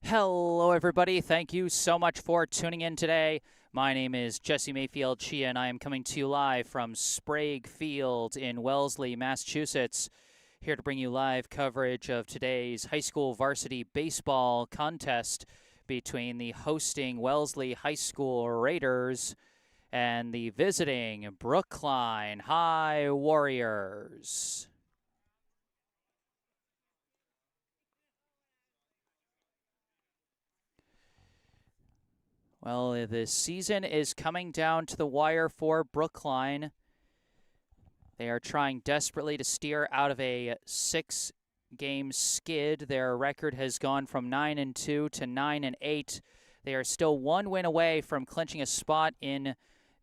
Hello, everybody. Thank you so much for tuning in today. My name is Jesse Mayfield-Sheehan, and I am coming to you live from Sprague Field in Wellesley, Massachusetts, here to bring you live coverage of today's high school varsity baseball contest between the hosting Wellesley High School Raiders and the visiting Brookline High Warriors. Well, the season is coming down to the wire for Brookline. They are trying desperately to steer out of a 6-game skid. Their record has gone from 9-2 to 9-8. They are still one win away from clinching a spot in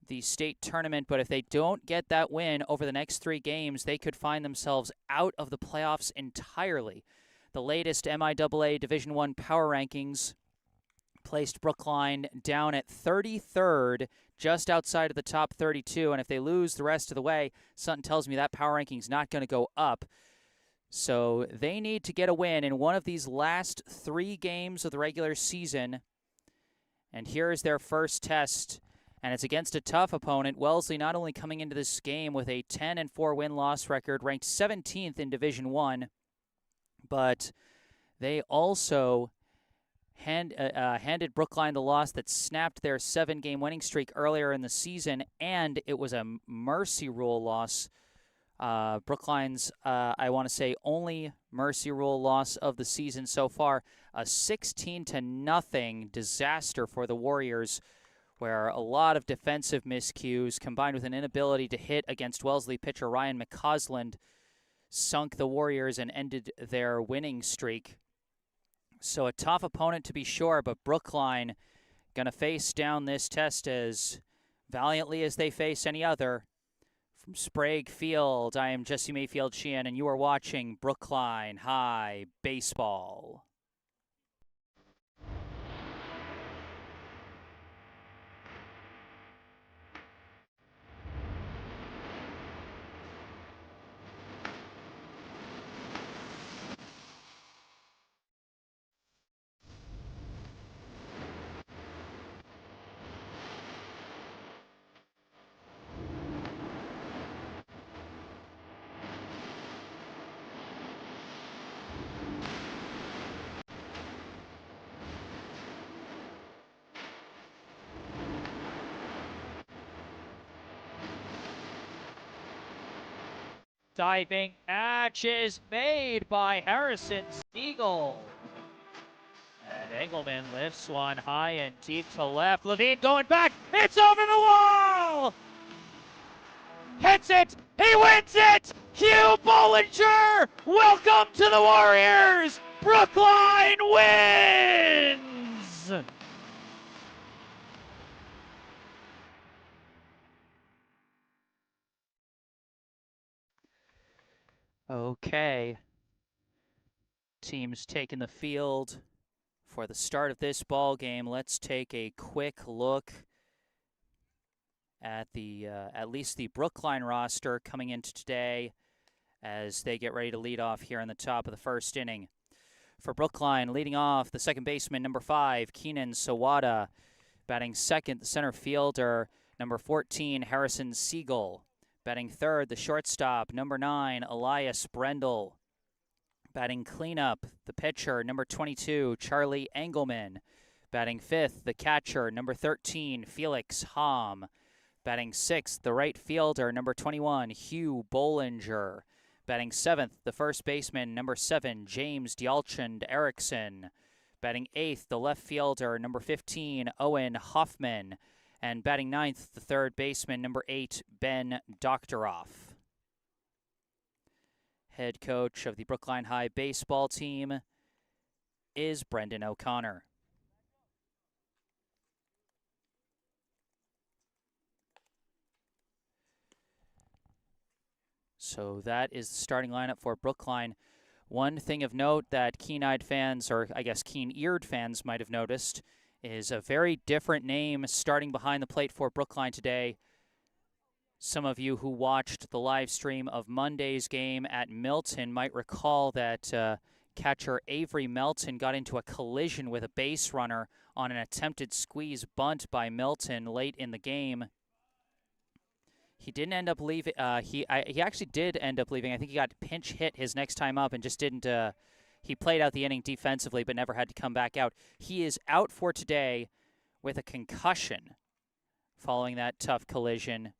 the state tournament, but if they don't get that win over the next 3 games, they could find themselves out of the playoffs entirely. The latest MIAA Division I power rankings placed Brookline down at 33rd, just outside of the top 32, and if they lose the rest of the way, something tells me that power ranking's not going to go up. So they need to get a win in one of these last 3 games of the regular season, and here is their first test, and it's against a tough opponent. Wellesley not only coming into this game with a 10-4 win-loss record, ranked 17th in Division I, but they also handed Brookline the loss that snapped their 7-game winning streak earlier in the season, and it was a mercy rule loss. Brookline's, I want to say, only mercy rule loss of the season so far. A 16-0 disaster for the Warriors, where a lot of defensive miscues combined with an inability to hit against Wellesley pitcher Ryan McCausland sunk the Warriors and ended their winning streak. So a tough opponent to be sure, but Brookline going to face down this test as valiantly as they face any other. From Sprague Field, I am Jesse Mayfield-Sheehan, and you are watching Brookline High Baseball. Diving catch is made by Harrison Siegel. And Engelman lifts one high and deep to left. Levine going back. It's over the wall! Hits it! He wins it! Hugh Bollinger! Welcome to the Warriors! Brookline wins! Okay. Teams taking the field for the start of this ball game. Let's take a quick look at the at least the Brookline roster coming into today as they get ready to lead off here in the top of the first inning. For Brookline, leading off, the second baseman, number 5, Keenan Sawada. Batting second, the center fielder, number 14, Harrison Siegel. Batting third, the shortstop, number 9, Elias Brendel. Batting cleanup, the pitcher, number 22, Charlie Engelman. Batting fifth, the catcher, number 13, Felix Hom. Batting sixth, the right fielder, number 21, Hugh Bollinger. Batting seventh, the first baseman, number 7, James Dialchand Erickson. Batting eighth, the left fielder, number 15, Owen Hoffman. And batting ninth, the third baseman, number 8, Ben Doktoroff. Head coach of the Brookline High baseball team is Brendan O'Connor. So that is the starting lineup for Brookline. One thing of note that keen-eyed fans, or I guess keen-eared fans, might have noticed is a very different name starting behind the plate for Brookline today. Some of you who watched the live stream of Monday's game at Milton might recall that Catcher Avery Melton got into a collision with a base runner on an attempted squeeze bunt by Milton late in the game. He didn't end up leaving. He actually did end up leaving. I think he got pinch hit his next time up and just didn't. He played out the inning defensively, but never had to come back out. He is out for today with a concussion following that tough collision.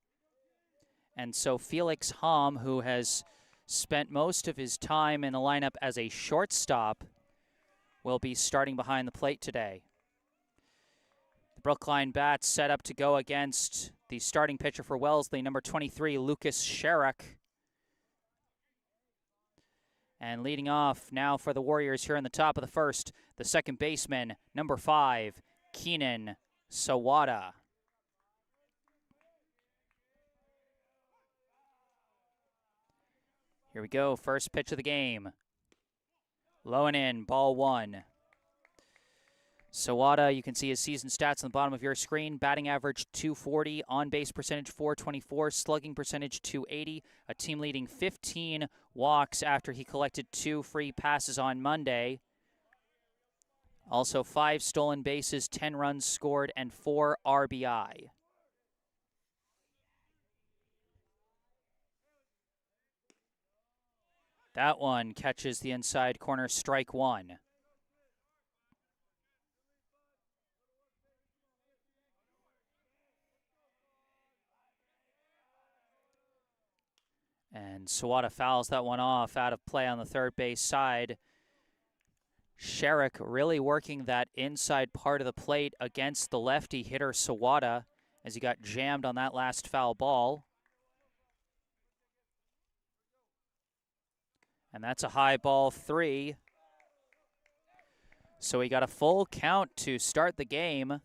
And so Felix Hom, who has spent most of his time in the lineup as a shortstop, will be starting behind the plate today. The Brookline bats set up to go against the starting pitcher for Wellesley, number 23, Lucas Sherrick. And leading off now for the Warriors here in the top of the first, the second baseman, number 5, Keenan Sawada. Here we go, first pitch of the game. Low and in, ball 1. Sawada, you can see his season stats on the bottom of your screen. Batting average 240, on-base percentage 424, slugging percentage 280, a team-leading 15 walks after he collected 2 free passes on Monday. Also 5 stolen bases, 10 runs scored, and 4 RBI. That one catches the inside corner, strike 1. And Sawada fouls that one off, out of play on the third base side. Sherrick really working that inside part of the plate against the lefty hitter Sawada as he got jammed on that last foul ball. And that's a high ball 3. So we got a full count to start the game.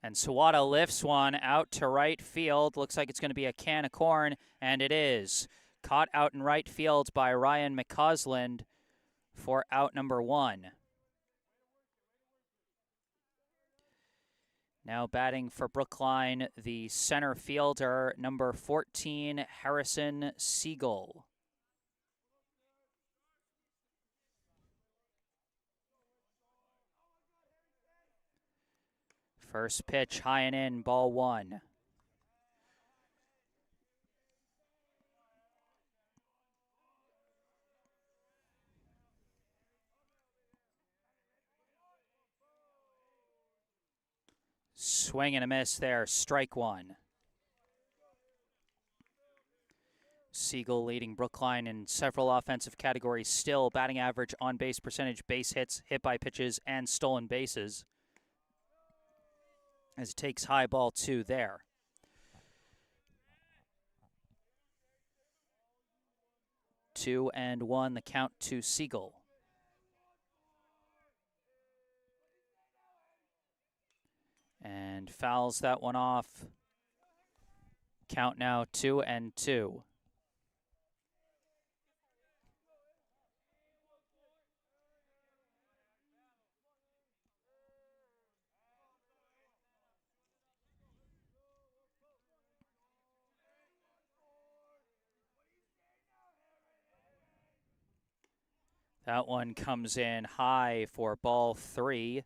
And Sawada lifts one out to right field. Looks like it's going to be a can of corn, and it is. Caught out in right field by Ryan McCausland for out number 1. Now batting for Brookline, the center fielder, number 14, Harrison Siegel. First pitch, high and in, ball 1. Swing and a miss there, strike 1. Siegel leading Brookline in several offensive categories still. Batting average, on-base percentage, base hits, hit by pitches, and stolen bases. As it takes high ball 2 there. Two and 1, the count to Siegel. And fouls that one off. Count now 2 and 2. That one comes in high for ball 3.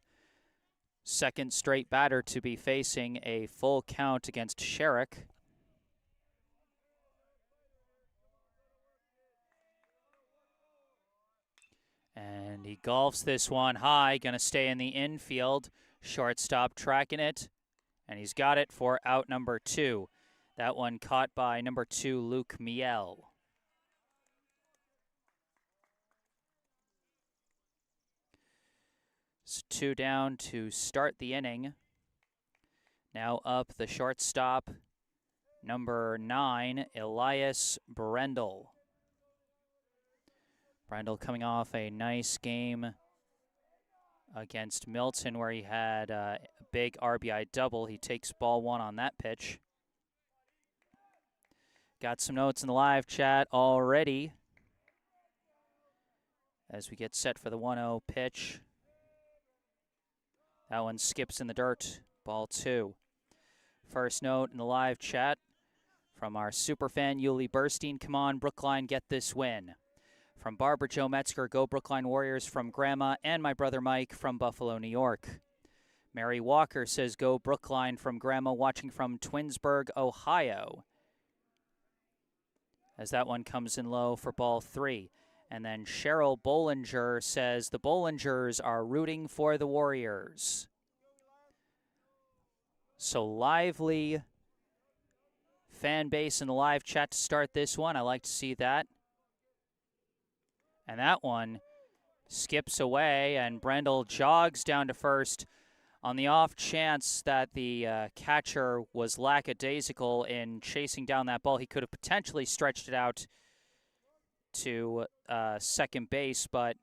Second straight batter to be facing a full count against Sherrick. And he golfs this one high, going to stay in the infield. Shortstop tracking it, and he's got it for out number 2. That one caught by number 2, Luke Miel. It's 2 down to start the inning. Now up the shortstop, number 9, Elias Brendel. Brendel coming off a nice game against Milton where he had a big RBI double. He takes ball 1 on that pitch. Got some notes in the live chat already as we get set for the 1-0 pitch. That one skips in the dirt, ball 2. First note in the live chat from our superfan Yuli Burstein. Come on, Brookline, get this win. From Barbara Jo Metzger, go Brookline Warriors. From Grandma and my brother Mike from Buffalo, New York. Mary Walker says go Brookline from Grandma, watching from Twinsburg, Ohio. As that one comes in low for ball 3. And then Cheryl Bollinger says the Bollingers are rooting for the Warriors. So lively fan base in the live chat to start this one. I like to see that. And that one skips away, and Brendel jogs down to first on the off chance that the catcher was lackadaisical in chasing down that ball. He could have potentially stretched it out to second base, but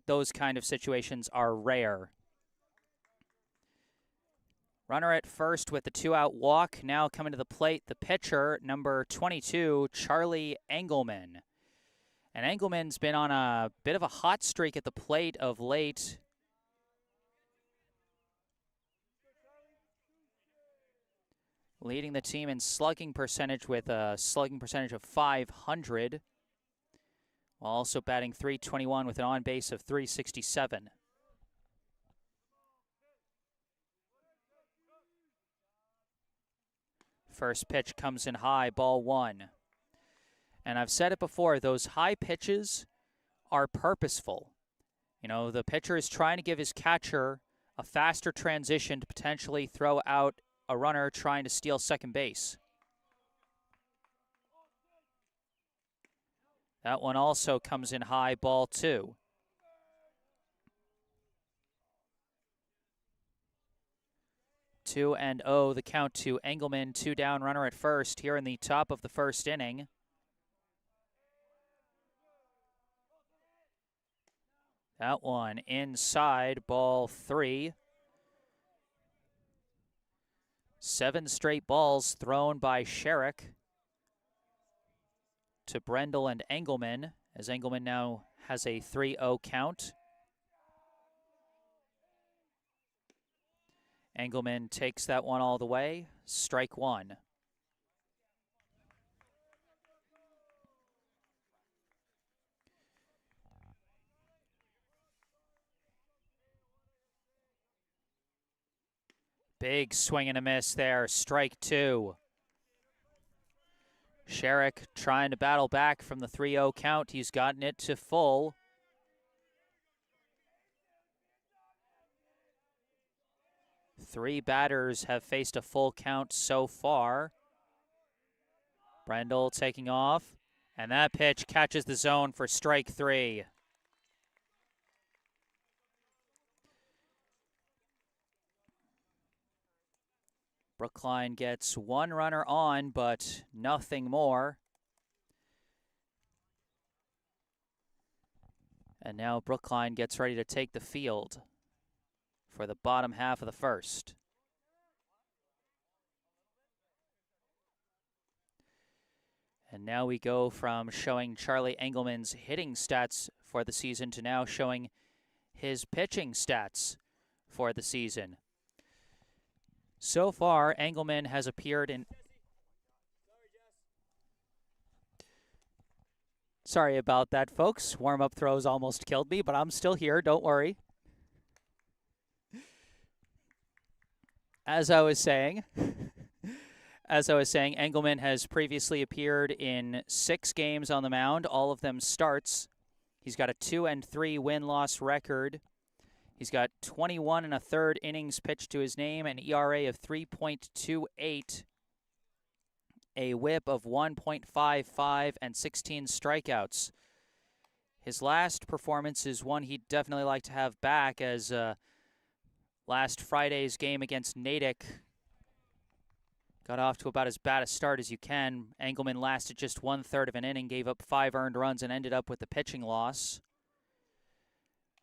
those kind of situations are rare. Runner at first with the 2-out walk. Now coming to the plate, the pitcher, number 22, Charlie Engelman. And Engelman's been on a bit of a hot streak at the plate of late. Leading the team in slugging percentage with a slugging percentage of .500. While also batting .321 with an on-base of .367. First pitch comes in high, ball 1. And I've said it before, those high pitches are purposeful. You know, the pitcher is trying to give his catcher a faster transition to potentially throw out a runner trying to steal second base. That one also comes in high, ball 2. Two and 0, the count to Engelman, 2 down, runner at first here in the top of the first inning. That one inside, ball 3. 7 straight balls thrown by Sherrick to Brendel and Engelman, as Engelman now has a 3-0 count. Engelman takes that one all the way. Strike 1. Big swing and a miss there. Strike 2. Sherrick trying to battle back from the 3-0 count. He's gotten it to full. Three batters have faced a full count so far. Brendel taking off, and that pitch catches the zone for strike 3. Brookline gets 1 runner on, but nothing more. And now Brookline gets ready to take the field for the bottom half of the first. And now we go from showing Charlie Engelman's hitting stats for the season to now showing his pitching stats for the season. So far, Engelman has appeared in... Sorry about that, folks. Warm-up throws almost killed me, but I'm still here. Don't worry. As I was saying, Engelman has previously appeared in 6 games on the mound, all of them starts. He's got a 2-3 win-loss record. He's got 21 1/3 innings pitched to his name, an ERA of 3.28, a whip of 1.55, and 16 strikeouts. His last performance is one he'd definitely like to have back, as last Friday's game against Natick got off to about as bad a start as you can. Engelman lasted just 1/3 of an inning, gave up 5 earned runs, and ended up with the pitching loss.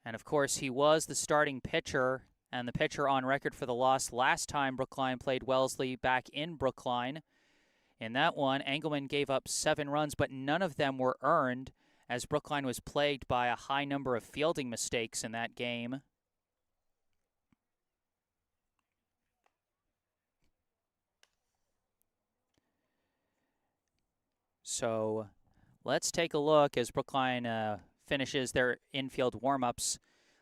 And, of course, he was the starting pitcher and the pitcher on record for the loss last time Brookline played Wellesley back in Brookline. In that one, Engelman gave up 7 runs, but none of them were earned, as Brookline was plagued by a high number of fielding mistakes in that game. So let's take a look as Brookline finishes their infield warm-ups.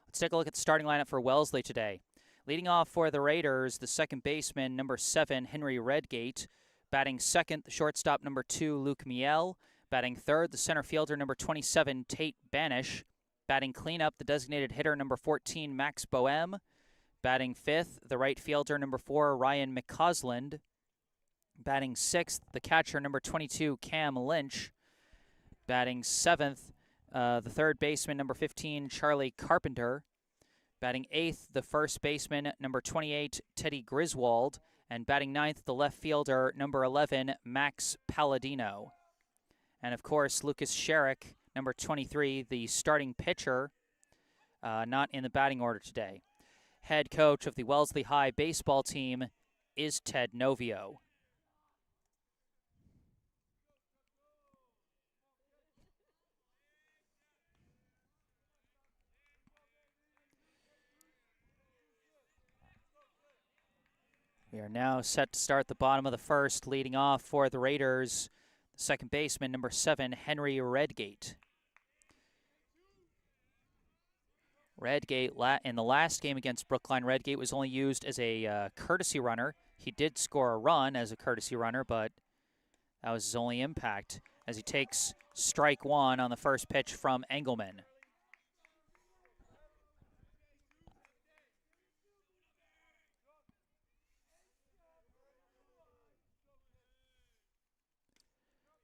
Let's take a look at the starting lineup for Wellesley today. Leading off for the Raiders, the second baseman, number 7, Henry Redgate. Batting second, the shortstop, number 2, Luke Miel. Batting third, the center fielder, number 27, Tate Banish. Batting cleanup, the designated hitter, number 14, Max Boehm. Batting fifth, the right fielder, number 4, Ryan McCausland. Batting sixth, the catcher, number 22, Cam Lynch. Batting seventh, the third baseman, number 15, Charlie Carpenter. Batting eighth, the first baseman, number 28, Teddy Griswold. And batting ninth, the left fielder, number 11, Max Palladino. And, of course, Lucas Sherrick, number 23, the starting pitcher, not in the batting order today. Head coach of the Wellesley High baseball team is Ted Novio. We are now set to start the bottom of the first, leading off for the Raiders, the second baseman, number 7, Henry Redgate. Redgate, in the last game against Brookline, Redgate was only used as a courtesy runner. He did score a run as a courtesy runner, but that was his only impact as he takes strike one on the first pitch from Engelman.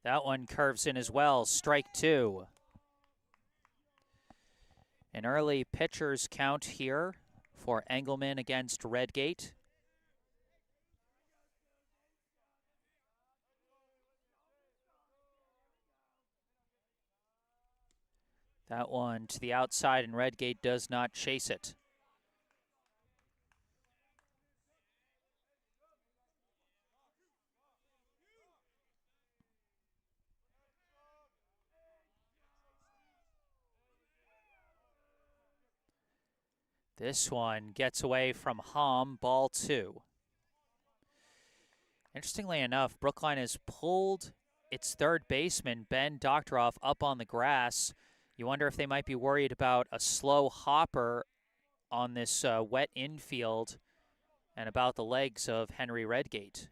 That one curves in as well, strike two. An early pitcher's count here for Engelman against Redgate. That one to the outside, and Redgate does not chase it. This one gets away from Hom, ball two. Interestingly enough, Brookline has pulled its third baseman, Ben Doctoroff, up on the grass. You wonder if they might be worried about a slow hopper on this wet infield and about the legs of Henry Redgate.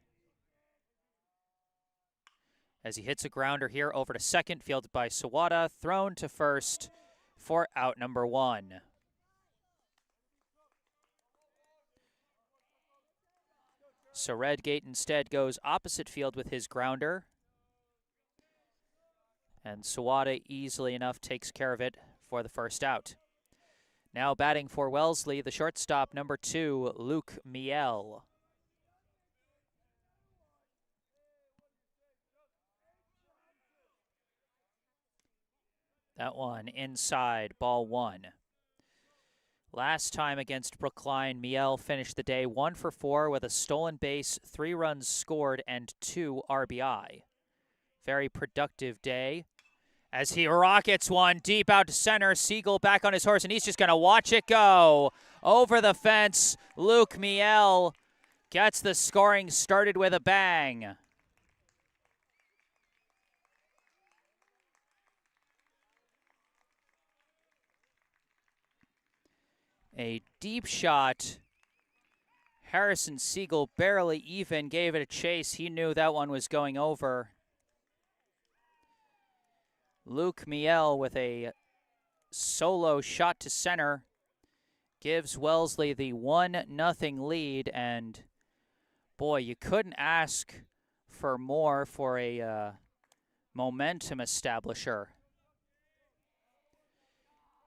As he hits a grounder here over to second, fielded by Sawada, thrown to first for out number one. So Redgate instead goes opposite field with his grounder. And Sawada easily enough takes care of it for the first out. Now batting for Wellesley, the shortstop, number 2, Luke Miel. That one inside, ball one. Last time against Brookline, Miel finished the day 1 for 4 with a stolen base, 3 runs scored, and 2 RBI. Very productive day. As he rockets one deep out to center, Siegel back on his horse, and he's just going to watch it go. Over the fence, Luke Miel gets the scoring started with a bang. A deep shot. Harrison Siegel barely even gave it a chase. He knew that one was going over. Luke Miel with a solo shot to center gives Wellesley the 1-0 lead, and boy, you couldn't ask for more for a momentum establisher.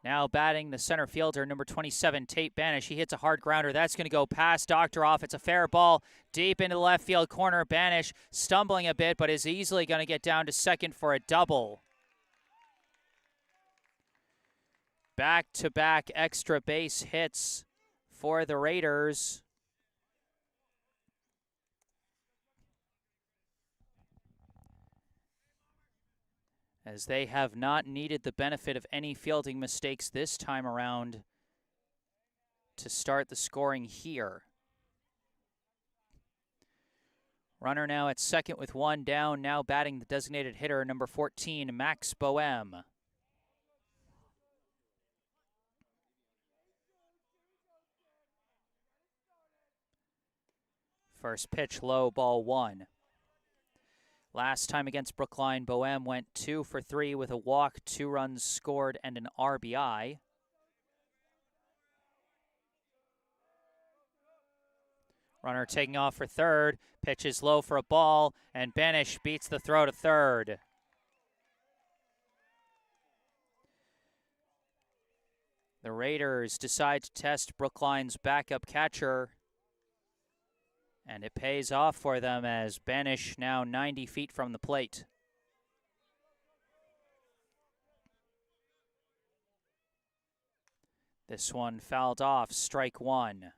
Now batting the center fielder, number 27, Tate Banish. He hits a hard grounder. That's going to go past Doctoroff. It's a fair ball deep into the left field corner. Banish stumbling a bit, but is easily going to get down to second for a double. Back-to-back extra base hits for the Raiders. As they have not needed the benefit of any fielding mistakes this time around to start the scoring here. Runner now at second with one down, now batting the designated hitter, number 14, Max Boehm. First pitch low, ball one. Last time against Brookline, Boehm went 2 for 3 with a walk, 2 runs scored, and an RBI. Runner taking off for third, pitches low for a ball, and Banish beats the throw to third. The Raiders decide to test Brookline's backup catcher, and it pays off for them as Banish now 90 feet from the plate. This one fouled off, strike one.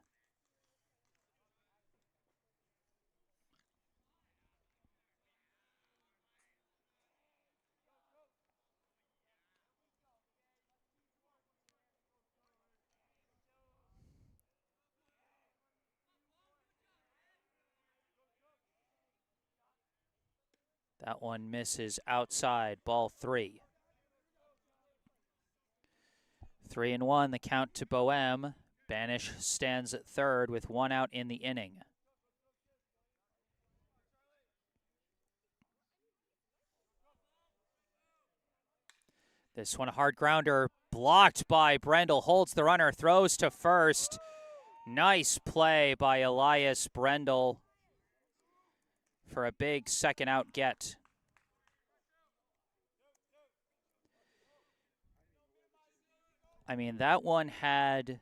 That one misses outside, ball three. 3-1, the count to Boehm. Banish stands at third with one out in the inning. This one a hard grounder, blocked by Brendel, holds the runner, throws to first. Nice play by Elias Brendel for a big second out get. I mean, that one had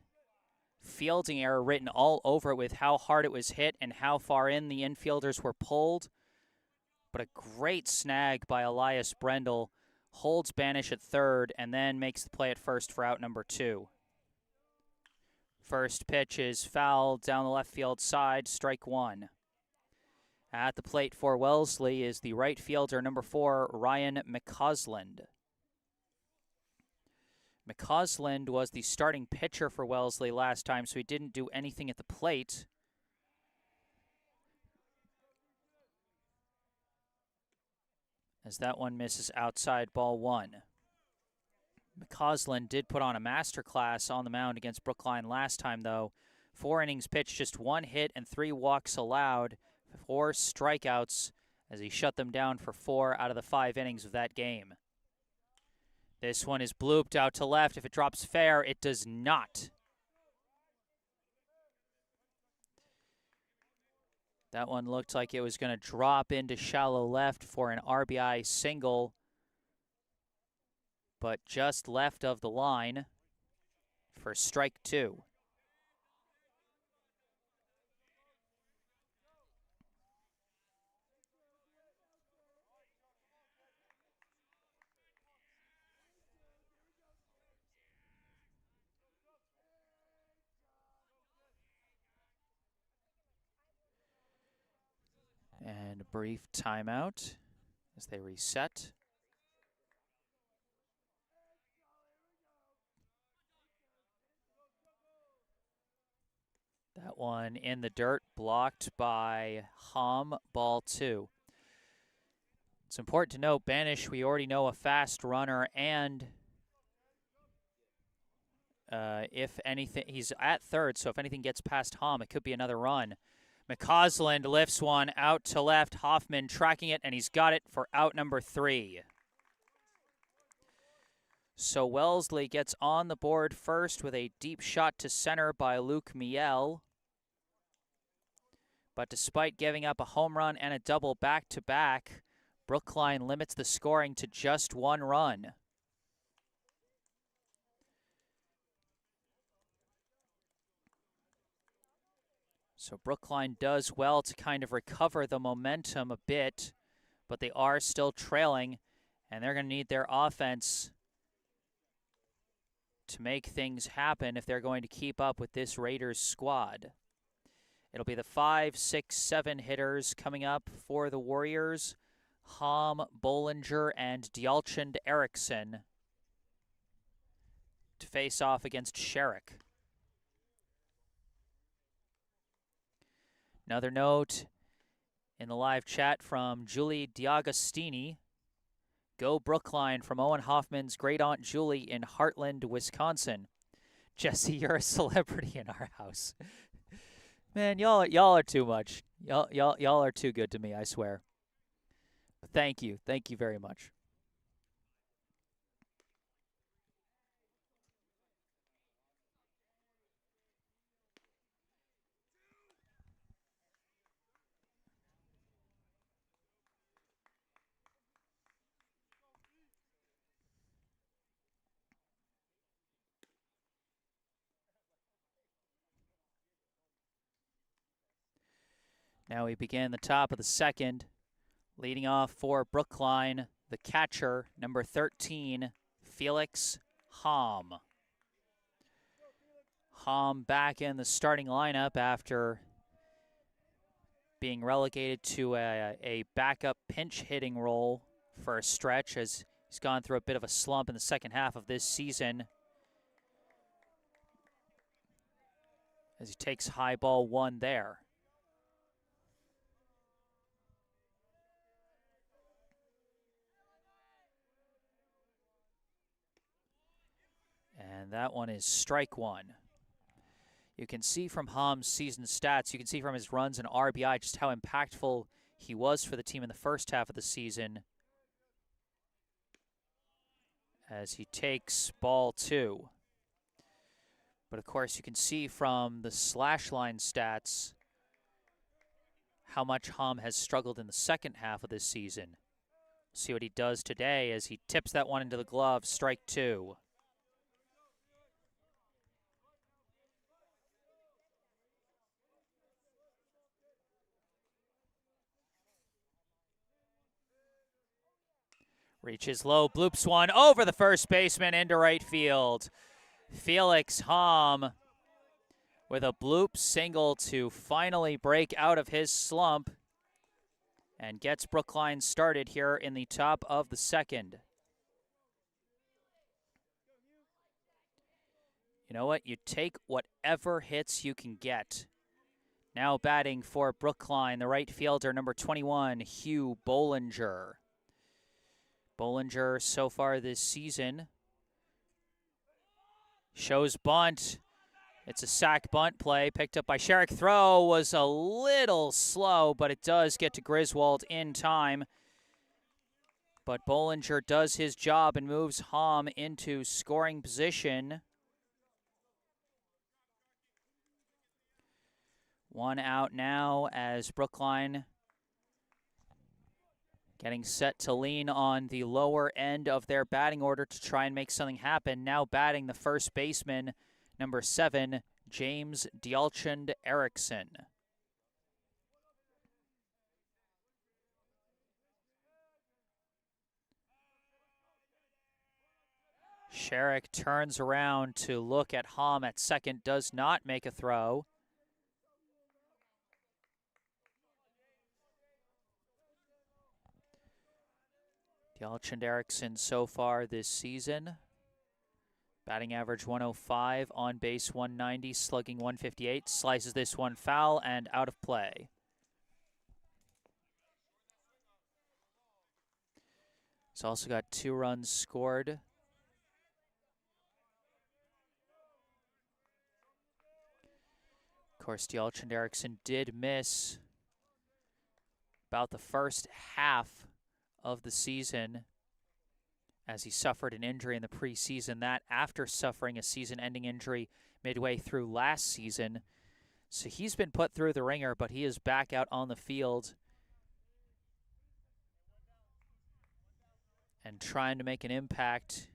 fielding error written all over it with how hard it was hit and how far in the infielders were pulled. But a great snag by Elias Brendel, holds Banish at third, and then makes the play at first for out number 2. First pitch is fouled down the left field side, strike one. At the plate for Wellesley is the right fielder, number 4, Ryan McCausland. McCausland was the starting pitcher for Wellesley last time, so he didn't do anything at the plate. As that one misses outside, ball one. McCausland did put on a masterclass on the mound against Brookline last time, though. 4 innings pitched, just 1 hit and 3 walks allowed, 4 strikeouts as he shut them down for 4 out of the 5 innings of that game. This one is blooped out to left. If it drops fair, it does not. That one looked like it was going to drop into shallow left for an RBI single, but just left of the line for strike 2. And a brief timeout as they reset. That one in the dirt, blocked by Hom, ball 2. It's important to note, Banish, we already know a fast runner, and if anything, he's at third, so if anything gets past Hom, it could be another run. McCausland lifts one out to left. Hoffman tracking it, and he's got it for out number 3. So Wellesley gets on the board first with a deep shot to center by Luke Miele. But despite giving up a home run and a double back-to-back, Brookline limits the scoring to just 1 run. So Brookline does well to kind of recover the momentum a bit, but they are still trailing, and they're going to need their offense to make things happen if they're going to keep up with this Raiders squad. It'll be the 5, 6, 7 hitters coming up for the Warriors. Hom, Bollinger, and Djalchand Eriksson to face off against Sherrick. Another note, in the live chat from Julie Diagostini. Go Brookline from Owen Hoffman's great aunt Julie in Heartland, Wisconsin. Jesse, you're a celebrity in our house. Man, y'all are too much. Y'all are too good to me, I swear. But thank you very much. Now we begin the top of the second. Leading off for Brookline, the catcher, number 13, Felix Hom. Hom back in the starting lineup after being relegated to a backup pinch hitting role for a stretch, as he's gone through a bit of a slump in the second half of this season. As he takes high ball one there. And that one is strike one. You can see from Hom's season stats, you can see from his runs and RBI just how impactful he was for the team in the first half of the season. As he takes ball two. But of course, you can see from the slash line stats how much Hom has struggled in the second half of this season. See what he does today as he tips that one into the glove, strike two. Reaches low, bloops one over the first baseman into right field. Felix Hom with a bloop single to finally break out of his slump and gets Brookline started here in the top of the second. You know what? You take whatever hits you can get. Now batting for Brookline, the right fielder, number 21, Hugh Bollinger. Bollinger so far this season shows bunt. It's a sac bunt play picked up by Sherrick. Throw was a little slow, but it does get to Griswold in time. But Bollinger does his job and moves Hom into scoring position. One out now as Brookline getting set to lean on the lower end of their batting order to try and make something happen. Now batting the first baseman, number 7, James Dialchand Erickson. Sherrick turns around to look at Hom at second, does not make a throw. Dialchand Erickson so far this season. Batting average 105, on base 190, slugging 158. Slices this one foul and out of play. He's also got 2 runs scored. Of course, Dialchand Erickson did miss about the first half of the season as he suffered an injury in the preseason. That after suffering a season-ending injury midway through last season. So he's been put through the ringer, but he is back out on the field and trying to make an impact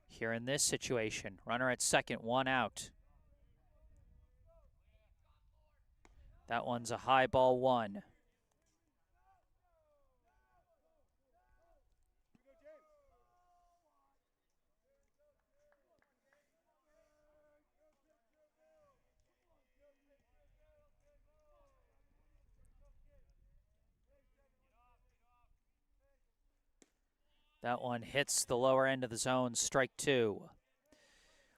here in this situation. Runner at second, 1 out. That one's a high ball 1. That one hits the lower end of the zone, strike 2.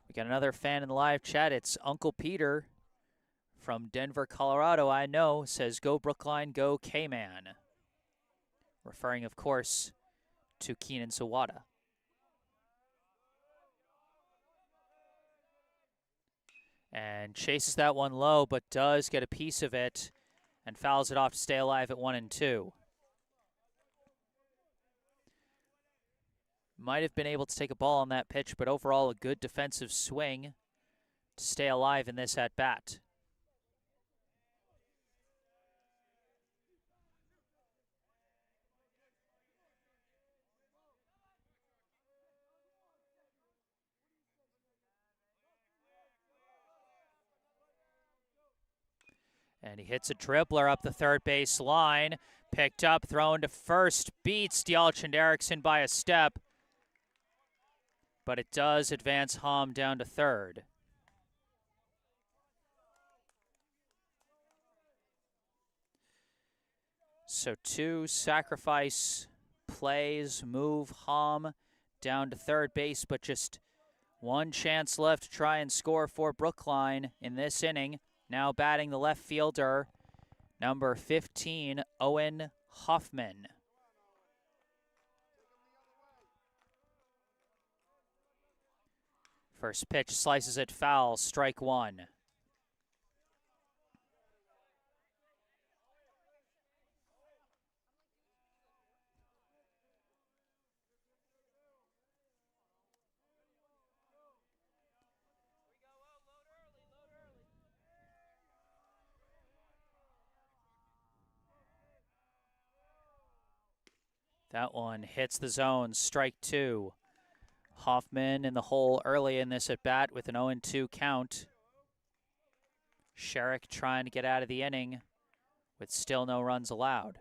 We got another fan in the live chat. It's Uncle Peter from Denver, Colorado, I know, says go Brookline, go K-Man. Referring, of course, to Keenan Sawada. And chases that one low, but does get a piece of it and fouls it off to stay alive at 1-2. Might have been able to take a ball on that pitch, but overall a good defensive swing to stay alive in this at-bat. And he hits a dribbler up the third base line. Picked up, thrown to first, beats Dialchin Erickson by a step. But it does advance Hom down to third. So 2 sacrifice plays move Hom down to third base, but just 1 chance left to try and score for Brookline in this inning. Now batting the left fielder, number 15, Owen Hoffman. First pitch slices it foul, strike 1. That one hits the zone, strike 2. Hoffman in the hole early in this at-bat with an 0-2 count. Sherrick trying to get out of the inning with still no runs allowed.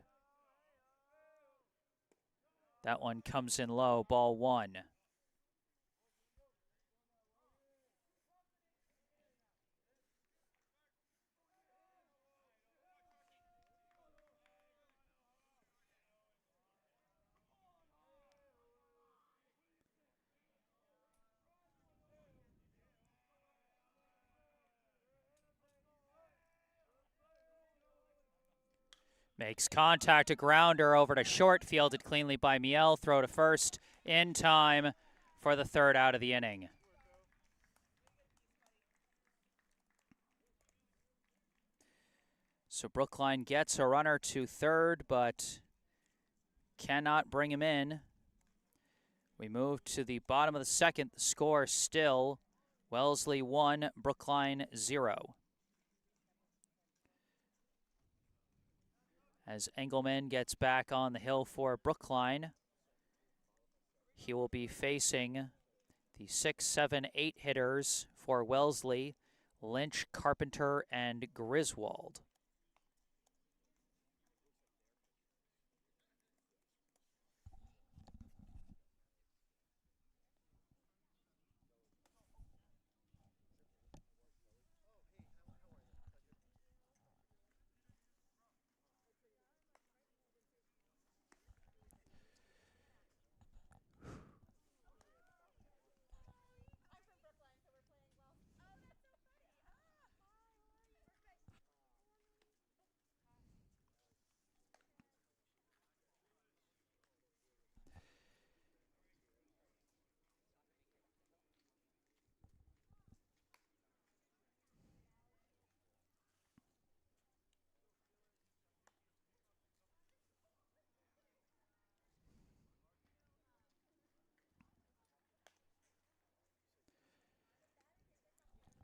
That one comes in low, ball 1. Makes contact, a grounder over to short, fielded cleanly by Miel. Throw to first in time for the third out of the inning. So Brookline gets a runner to third, but cannot bring him in. We move to the bottom of the second. The score still Wellesley 1, Brookline 0. As Engelman gets back on the hill for Brookline, he will be facing the 6, 7, 8 hitters for Wellesley, Lynch, Carpenter, and Griswold.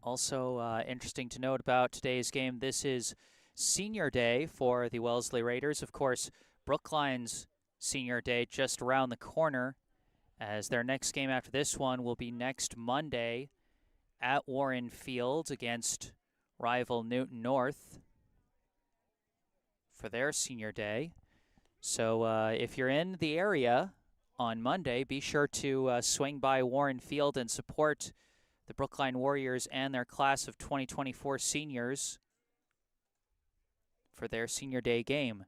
Also interesting to note about today's game, this is senior day for the Wellesley Raiders. Of course, Brookline's senior day just around the corner, as their next game after this one will be next Monday at Warren Field against rival Newton North for their senior day. So if you're in the area on Monday, be sure to swing by Warren Field and support the Brookline Warriors and their class of 2024 seniors for their senior day game.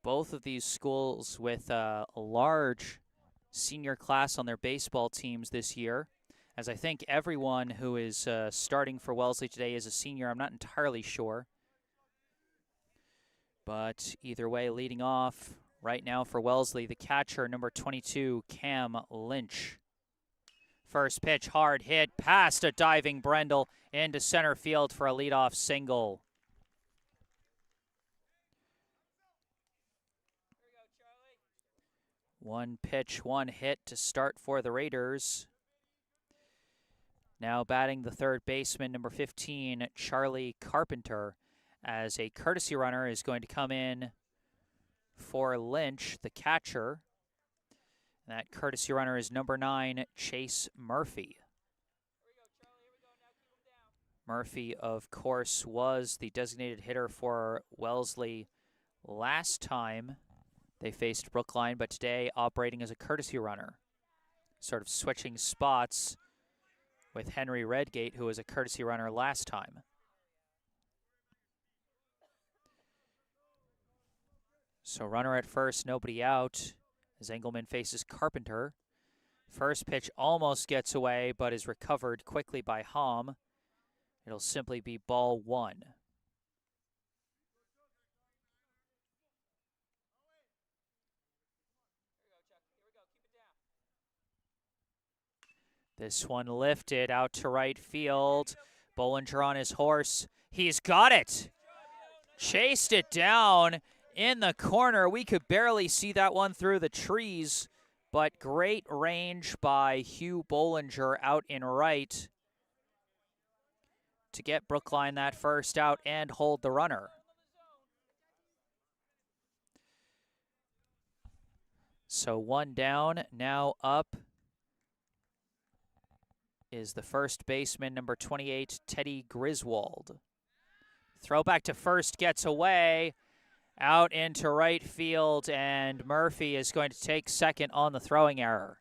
Both of these schools with a large senior class on their baseball teams this year, as I think everyone who is starting for Wellesley today is a senior. I'm not entirely sure. But either way, leading off right now for Wellesley, the catcher, number 22, Cam Lynch. First pitch, hard hit, past a diving Brendel into center field for a leadoff single. One pitch, one hit to start for the Raiders. Now batting the third baseman, number 15, Charlie Carpenter, as a courtesy runner is going to come in for Lynch, the catcher. And that courtesy runner is number 9, Chase Murphy. Murphy, of course, was the designated hitter for Wellesley last time they faced Brookline, but today operating as a courtesy runner, sort of switching spots with Henry Redgate, who was a courtesy runner last time. So runner at first, nobody out, as Engelman faces Carpenter. First pitch almost gets away, but is recovered quickly by Hom. It'll simply be ball one. This one lifted out to right field. Bollinger on his horse. He's got it. Chased it down in the corner. We could barely see that one through the trees, but great range by Hugh Bollinger out in right to get Brookline that first out and hold the runner. So one down, now up is the first baseman, number 28, Teddy Griswold. Throwback to first gets away, out into right field, and Murphy is going to take second on the throwing error.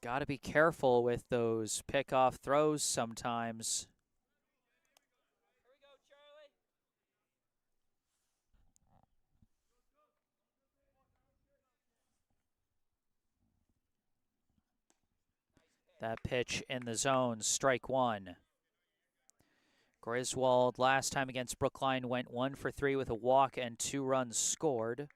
Got to be careful with those pickoff throws sometimes. That pitch in the zone, strike one. Griswold last time against Brookline went 1 for 3 with a walk and 2 runs scored.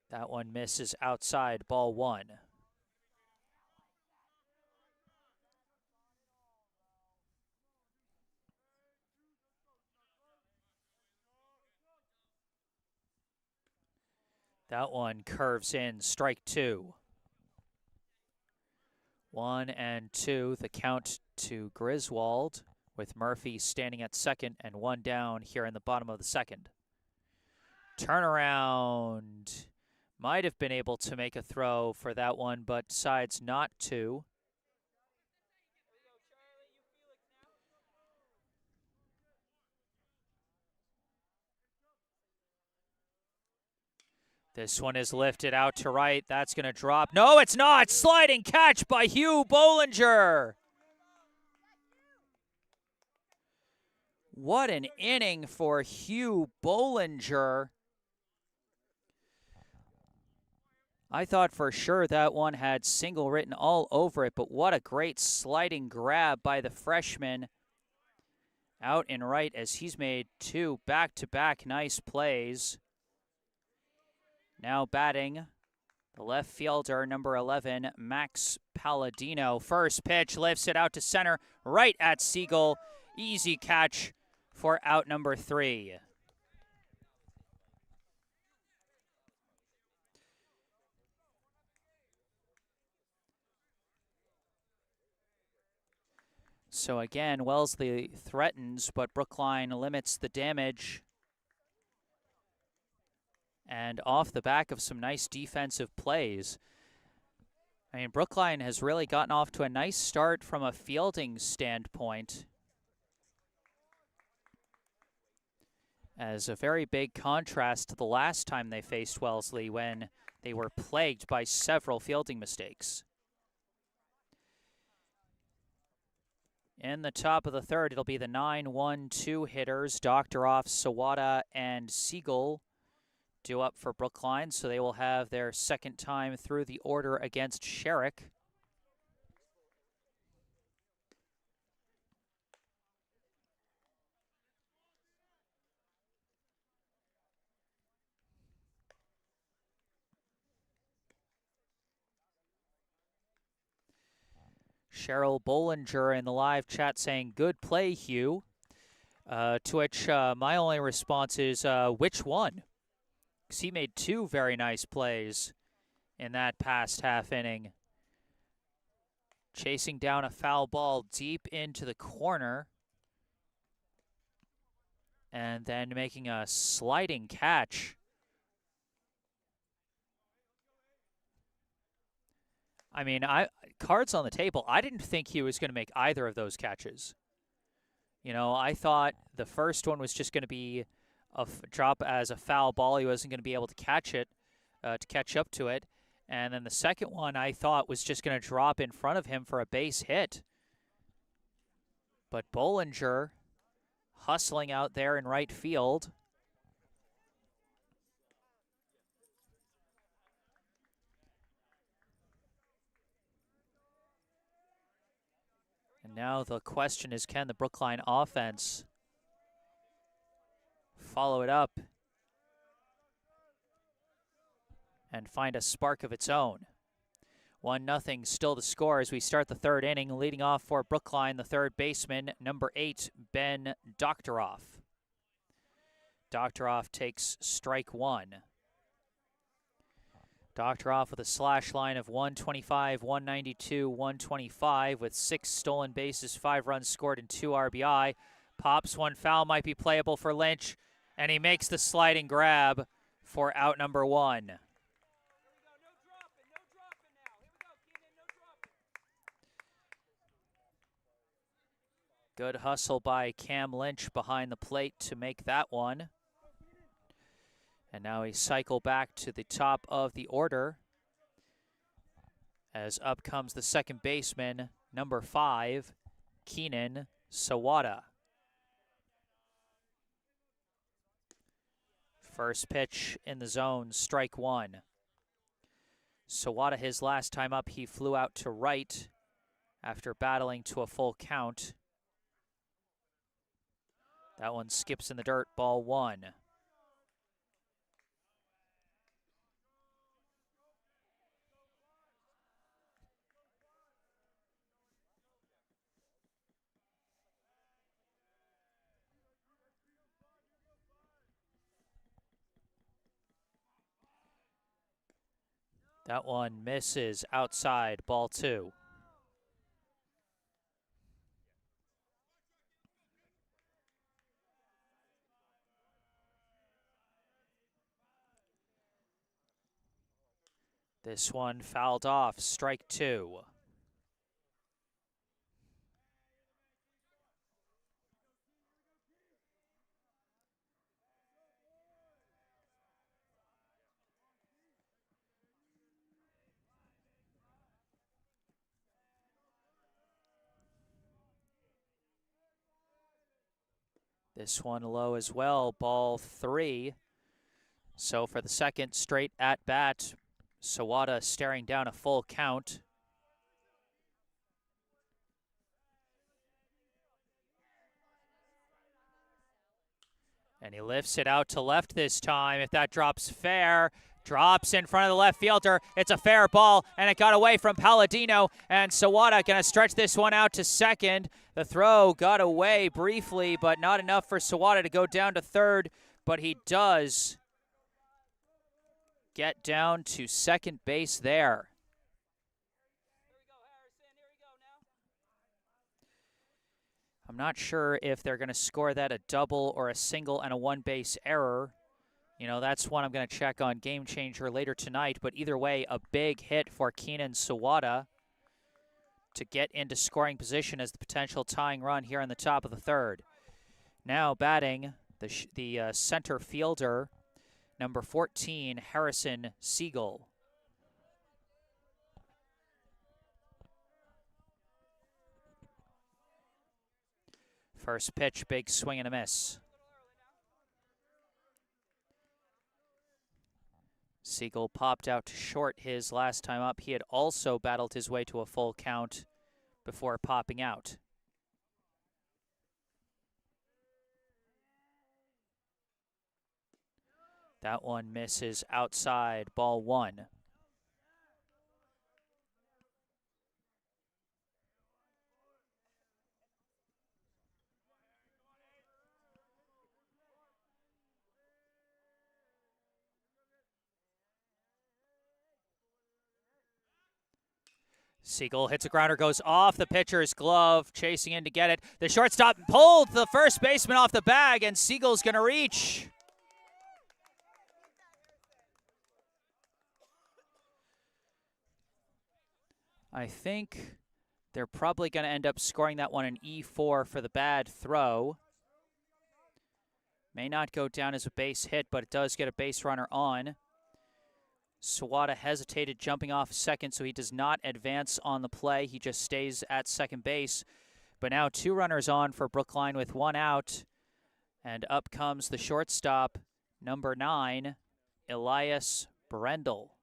That one misses outside, ball one. That one curves in, strike two. 1-2, the count to Griswold, with Murphy standing at second and one down here in the bottom of the second. Turnaround. Might have been able to make a throw for that one, but decides not to. This one is lifted out to right. That's going to drop. No, it's not. Sliding catch by Hugh Bollinger. What an inning for Hugh Bollinger. I thought for sure that one had single written all over it, but what a great sliding grab by the freshman out in right as he's made 2 back-to-back nice plays. Now batting, the left fielder, number 11, Max Palladino. First pitch, lifts it out to center, right at Siegel. Easy catch for out number 3. So again, Wellesley threatens, but Brookline limits the damage. And off the back of some nice defensive plays. I mean, Brookline has really gotten off to a nice start from a fielding standpoint. As a very big contrast to the last time they faced Wellesley when they were plagued by several fielding mistakes. In the top of the third, it'll be the 9-1-2 hitters, Doctoroff, Sawada, and Siegel due up for Brookline, so they will have their second time through the order against Sherrick. Cheryl Bollinger in the live chat saying, "Good play, Hugh." To which my only response is, which one? Because he made two very nice plays in that past half inning. Chasing down a foul ball deep into the corner. And then making a sliding catch. I mean, cards on the table, I didn't think he was going to make either of those catches. You know, I thought the first one was just going to be a drop as a foul ball. He wasn't going to be able to catch it, to catch up to it. And then the second one I thought was just going to drop in front of him for a base hit. But Bollinger hustling out there in right field. And now the question is, can the Brookline offense follow it up and find a spark of its own? 1-0 still the score as we start the third inning. Leading off for Brookline, the third baseman, number 8, Ben Doctoroff. Doctoroff takes strike one. Doctoroff with a slash line of 125, 192, 125 with 6 stolen bases, 5 runs scored, and 2 RBI. Pops one foul, might be playable for Lynch, and he makes the sliding grab for out number 1. Good hustle by Cam Lynch behind the plate to make that one. And now we cycle back to the top of the order as up comes the second baseman, number 5, Keenan Sawada. First pitch in the zone, strike one. Sawada, his last time up, he flew out to right after battling to a full count. That one skips in the dirt, ball 1. That one misses outside, ball 2. This one fouled off, strike 2. This one low as well, ball 3. So for the second straight at bat, Sawada staring down a full count. And he lifts it out to left this time. If that drops fair, drops in front of the left fielder. It's a fair ball, and it got away from Palladino. And Sawada going to stretch this one out to second. The throw got away briefly, but not enough for Sawada to go down to third. But he does get down to second base there. I'm not sure if they're going to score that a double or a single and a one-base error. You know, that's one I'm going to check on Game Changer later tonight. But either way, a big hit for Keenan Sawada to get into scoring position as the potential tying run here on the top of the third. Now batting the center fielder, number 14, Harrison Siegel. First pitch, big swing and a miss. Siegel popped out to short his last time up. He had also battled his way to a full count before popping out. That one misses outside, ball one. Siegel hits a grounder, goes off the pitcher's glove, chasing in to get it. The shortstop pulled the first baseman off the bag, and Siegel's going to reach. I think they're probably going to end up scoring that one an E4 for the bad throw. May not go down as a base hit, but it does get a base runner on. Sawada hesitated jumping off second, so he does not advance on the play. He just stays at second base. But now 2 runners on for Brookline with 1 out. And up comes the shortstop, number 9, Elias Brendel.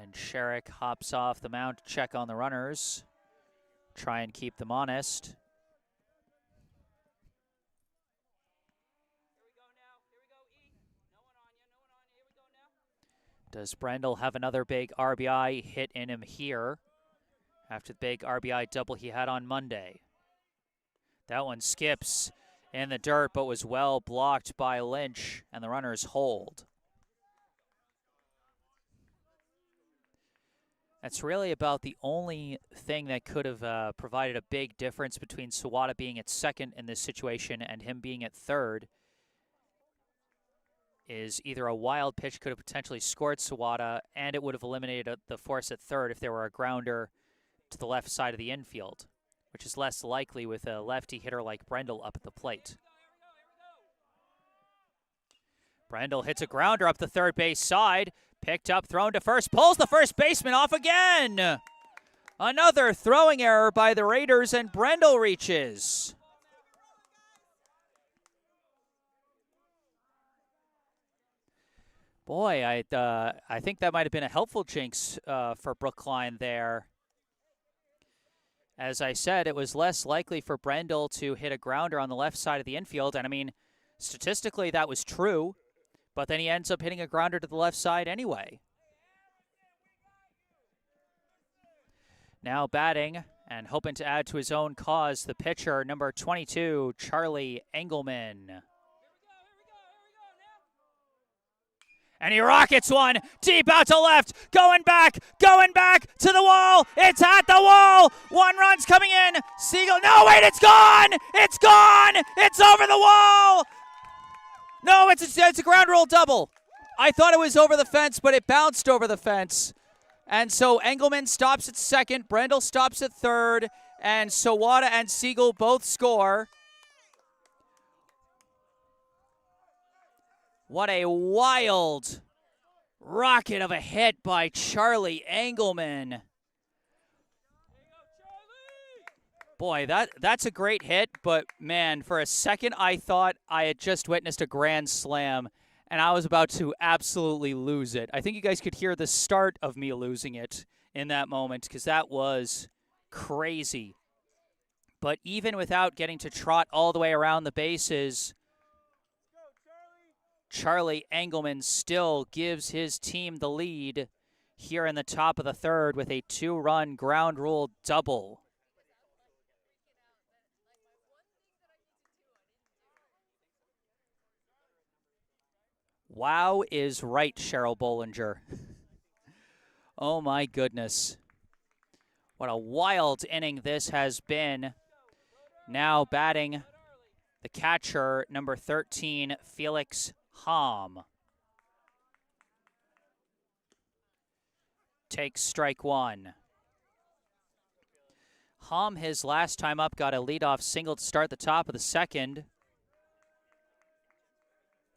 And Sherrick hops off the mound to check on the runners, try and keep them honest. Does Brendel have another big RBI hit in him here after the big RBI double he had on Monday? That one skips in the dirt, but was well blocked by Lynch, and the runners hold. That's really about the only thing that could have provided a big difference between Sawada being at second in this situation and him being at third. Is either a wild pitch could have potentially scored Sawada, and it would have eliminated the force at third if there were a grounder to the left side of the infield, which is less likely with a lefty hitter like Brendel up at the plate. Brendel hits a grounder up the third base side. Picked up, thrown to first, pulls the first baseman off again. Another throwing error by the Raiders, and Brendel reaches. Boy, I think that might have been a helpful jinx for Brookline there. As I said, it was less likely for Brendel to hit a grounder on the left side of the infield, and I mean, statistically that was true. But then he ends up hitting a grounder to the left side anyway. Now batting and hoping to add to his own cause, the pitcher, number 22, Charlie Engelman. And he rockets one deep out to left, going back to the wall. It's at the wall. 1 run's coming in. Siegel, no, wait, it's gone. It's gone. It's over the wall. No, it's a ground rule double. I thought it was over the fence, but it bounced over the fence. And so Engelman stops at second, Brendel stops at third, and Sawada and Siegel both score. What a wild rocket of a hit by Charlie Engelman. Boy, that's a great hit, but man, for a second I thought I had just witnessed a grand slam, and I was about to absolutely lose it. I think you guys could hear the start of me losing it in that moment, because that was crazy. But even without getting to trot all the way around the bases, Charlie Engelman still gives his team the lead here in the top of the third with a 2-run ground rule double. Wow is right, Cheryl Bollinger. Oh my goodness. What a wild inning this has been. Now batting the catcher, number 13, Felix Hom. Takes strike 1. Hom, his last time up, got a leadoff single to start the top of the second.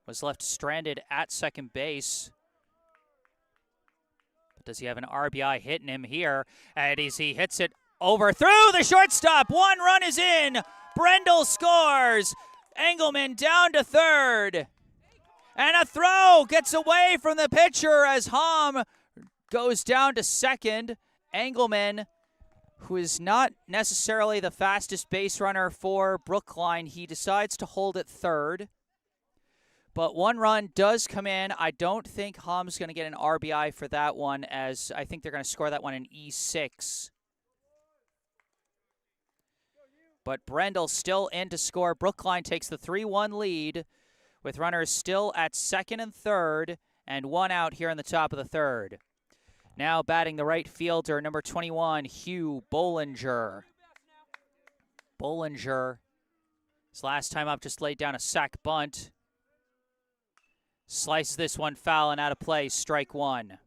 was left stranded at second base. But does he have an RBI hitting him here? And he hits it over through the shortstop. One run is in. Brendel scores. Engelman down to third. And a throw gets away from the pitcher as Hom goes down to second. Engelman, who is not necessarily the fastest base runner for Brookline, he decides to hold at third. But one run does come in. I don't think Hom's going to get an RBI for that one, as I think they're going to score that one in E6. But Brendel still in to score. Brookline takes the 3-1 lead with runners still at second and third and one out here in the top of the third. Now batting the right fielder, number 21, Hugh Bollinger. Bollinger, his last time up, just laid down a sac bunt. Slices this one foul and out of play, strike one.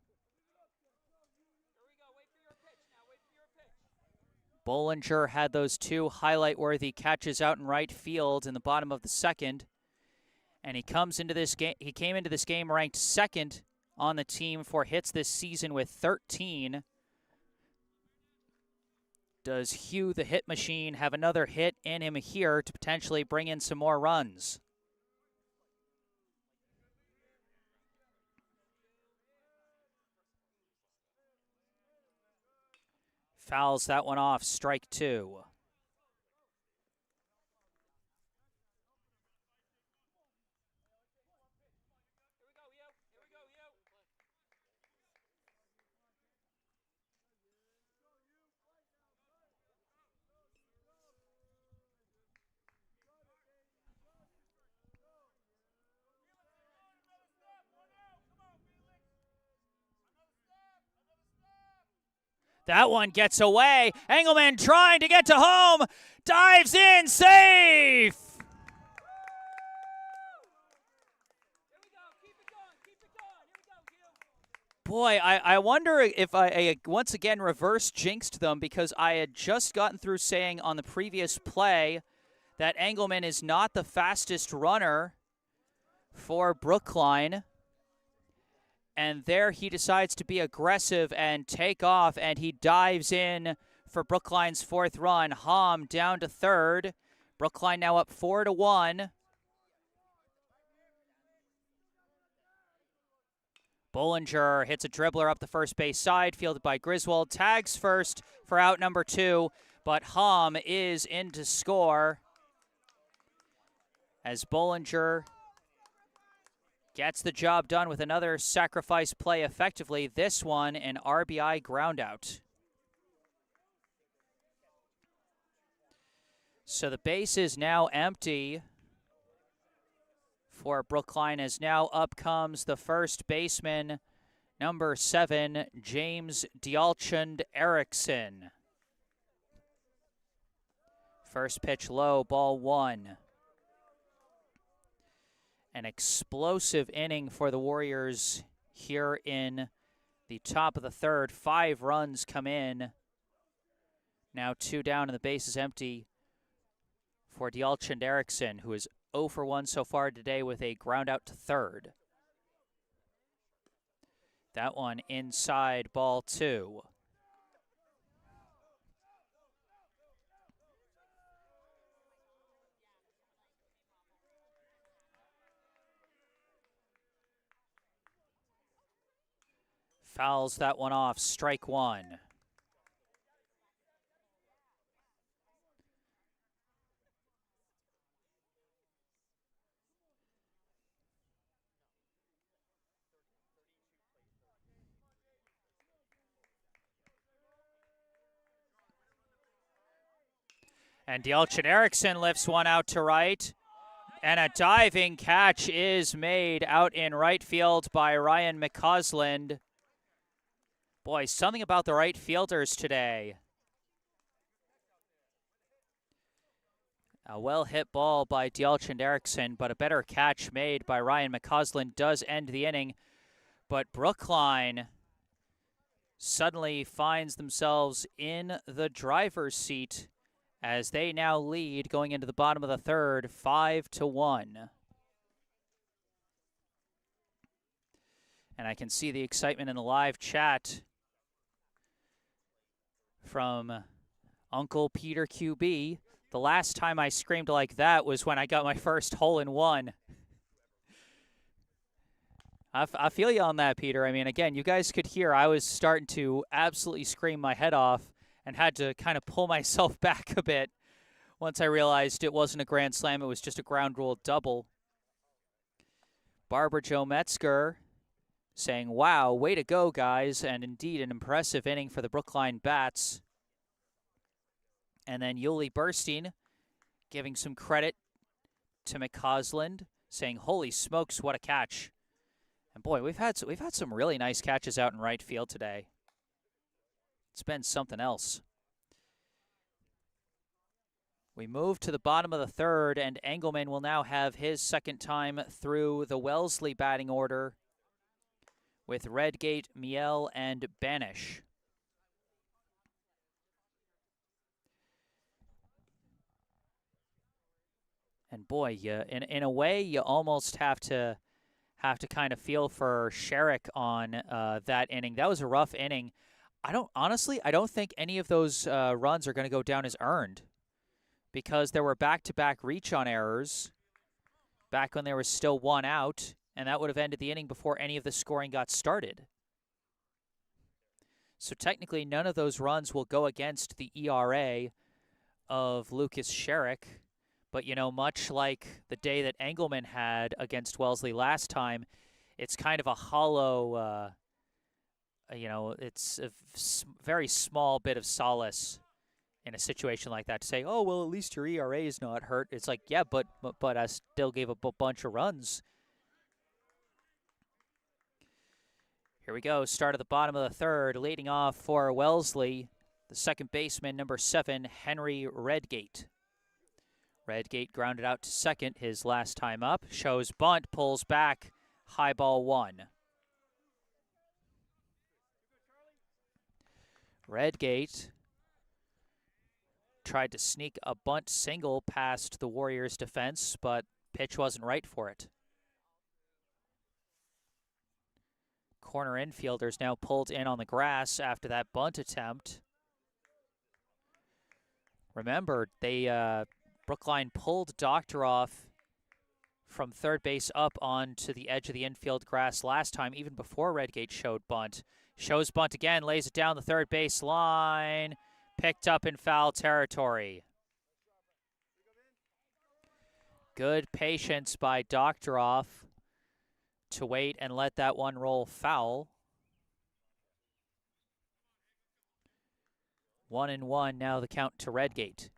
Bollinger had those two highlight-worthy catches out in right field in the bottom of the second. And he comes into this game. He came into this game ranked second on the team for hits this season with 13. Does Hugh the hit machine have another hit in him here to potentially bring in some more runs? Fouls that one off, strike two. That one gets away. Engelman trying to get to home. Dives in, safe! Boy, I wonder if I once again reverse jinxed them, because I had just gotten through saying on the previous play that Engelman is not the fastest runner for Brookline. And there he decides to be aggressive and take off, and he dives in for Brookline's fourth run. Hom down to third. Brookline now up 4-1. Bollinger hits a dribbler up the first base side, fielded by Griswold. Tags first for out number two, but Hom is in to score as Bollinger gets the job done with another sacrifice play effectively. This one, an RBI groundout. So the base is now empty for Brookline, as now up comes the first baseman, number 7, James Dialchand Erickson. First pitch low, ball one. An explosive inning for the Warriors here in the top of the third. 5 runs come in. Now 2 down and the base is empty for Dialchand Erickson, who is 0 for 1 so far today with a ground out to third. That one inside, ball two. Fouls that one off, strike one. And Dialchand Erickson lifts one out to right. And a diving catch is made out in right field by Ryan McCausland. Boy, something about the right fielders today. A well-hit ball by Dialchand Erickson, but a better catch made by Ryan McCausland does end the inning. But Brookline suddenly finds themselves in the driver's seat as they now lead going into the bottom of the third, 5-1. And I can see the excitement in the live chat from Uncle Peter QB. The last time I screamed like that was when I got my first hole-in-one. I feel you on that, Peter. I mean, again, you guys could hear I was starting to absolutely scream my head off and had to kind of pull myself back a bit once I realized it wasn't a grand slam, it was just a ground rule double. Barbara Jo Metzger saying, wow, way to go, guys, and indeed an impressive inning for the Brookline Bats. And then Yuli Burstein giving some credit to McCausland, saying, holy smokes, what a catch. And boy, we've had some really nice catches out in right field today. It's been something else. We move to the bottom of the third, and Engelman will now have his second time through the Wellesley batting order with Redgate, Miel, and Banish. And boy, in a way, you almost have to kind of feel for Sherrick on that inning. That was a rough inning. I don't think any of those runs are going to go down as earned, because there were back-to-back reach-on errors back when there was still one out, and that would have ended the inning before any of the scoring got started. So technically, none of those runs will go against the ERA of Lucas Sherrick. But, you know, much like the day that Engelman had against Wellesley last time, it's kind of a hollow, it's a very small bit of solace in a situation like that to say, oh, well, at least your ERA is not hurt. It's like, yeah, but I still gave up a bunch of runs. Here we go, start of the bottom of the third, leading off for Wellesley, the second baseman, number 7, Henry Redgate. Redgate grounded out to second his last time up, shows bunt, pulls back, high ball 1. Redgate tried to sneak a bunt single past the Warriors' defense, but pitch wasn't right for it. Corner infielders now pulled in on the grass after that bunt attempt. Remember, Brookline pulled Doctor off from third base up onto the edge of the infield grass last time, even before Redgate showed bunt. Shows bunt again, lays it down the third base line. Picked up in foul territory. Good patience by Doctoroff to wait and let that one roll foul. 1-1 now the count to Redgate.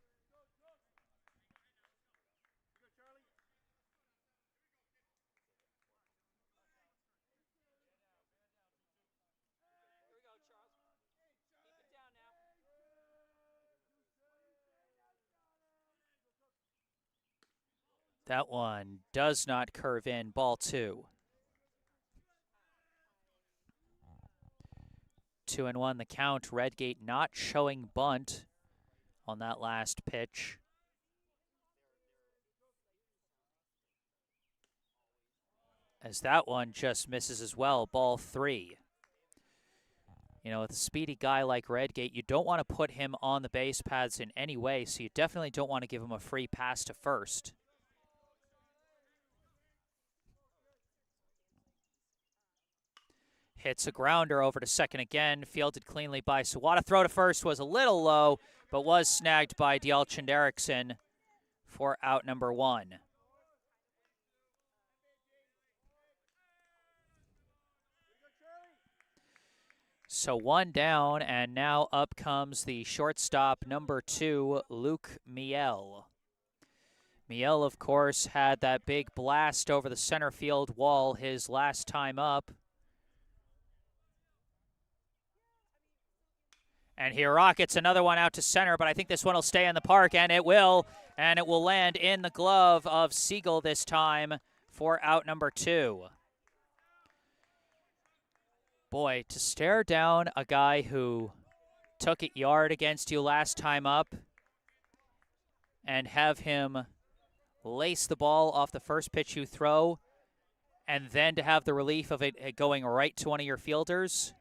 That one does not curve in, ball 2. 2-1 the count. Redgate not showing bunt on that last pitch. As that one just misses as well, ball 3. You know, with a speedy guy like Redgate, you don't want to put him on the base paths in any way, so you definitely don't want to give him a free pass to first. Hits a grounder over to second again, fielded cleanly by Sawada. Throw to first was a little low, but was snagged by Dialchand Erickson for out number 1. So 1 down, and now up comes the shortstop, number 2, Luke Miel. Miel, of course, had that big blast over the center field wall his last time up. And he rockets another one out to center, but I think this one will stay in the park, and it will. And it will land in the glove of Siegel this time for out number 2. Boy, to stare down a guy who took it yard against you last time up and have him lace the ball off the first pitch you throw and then to have the relief of it going right to one of your fielders.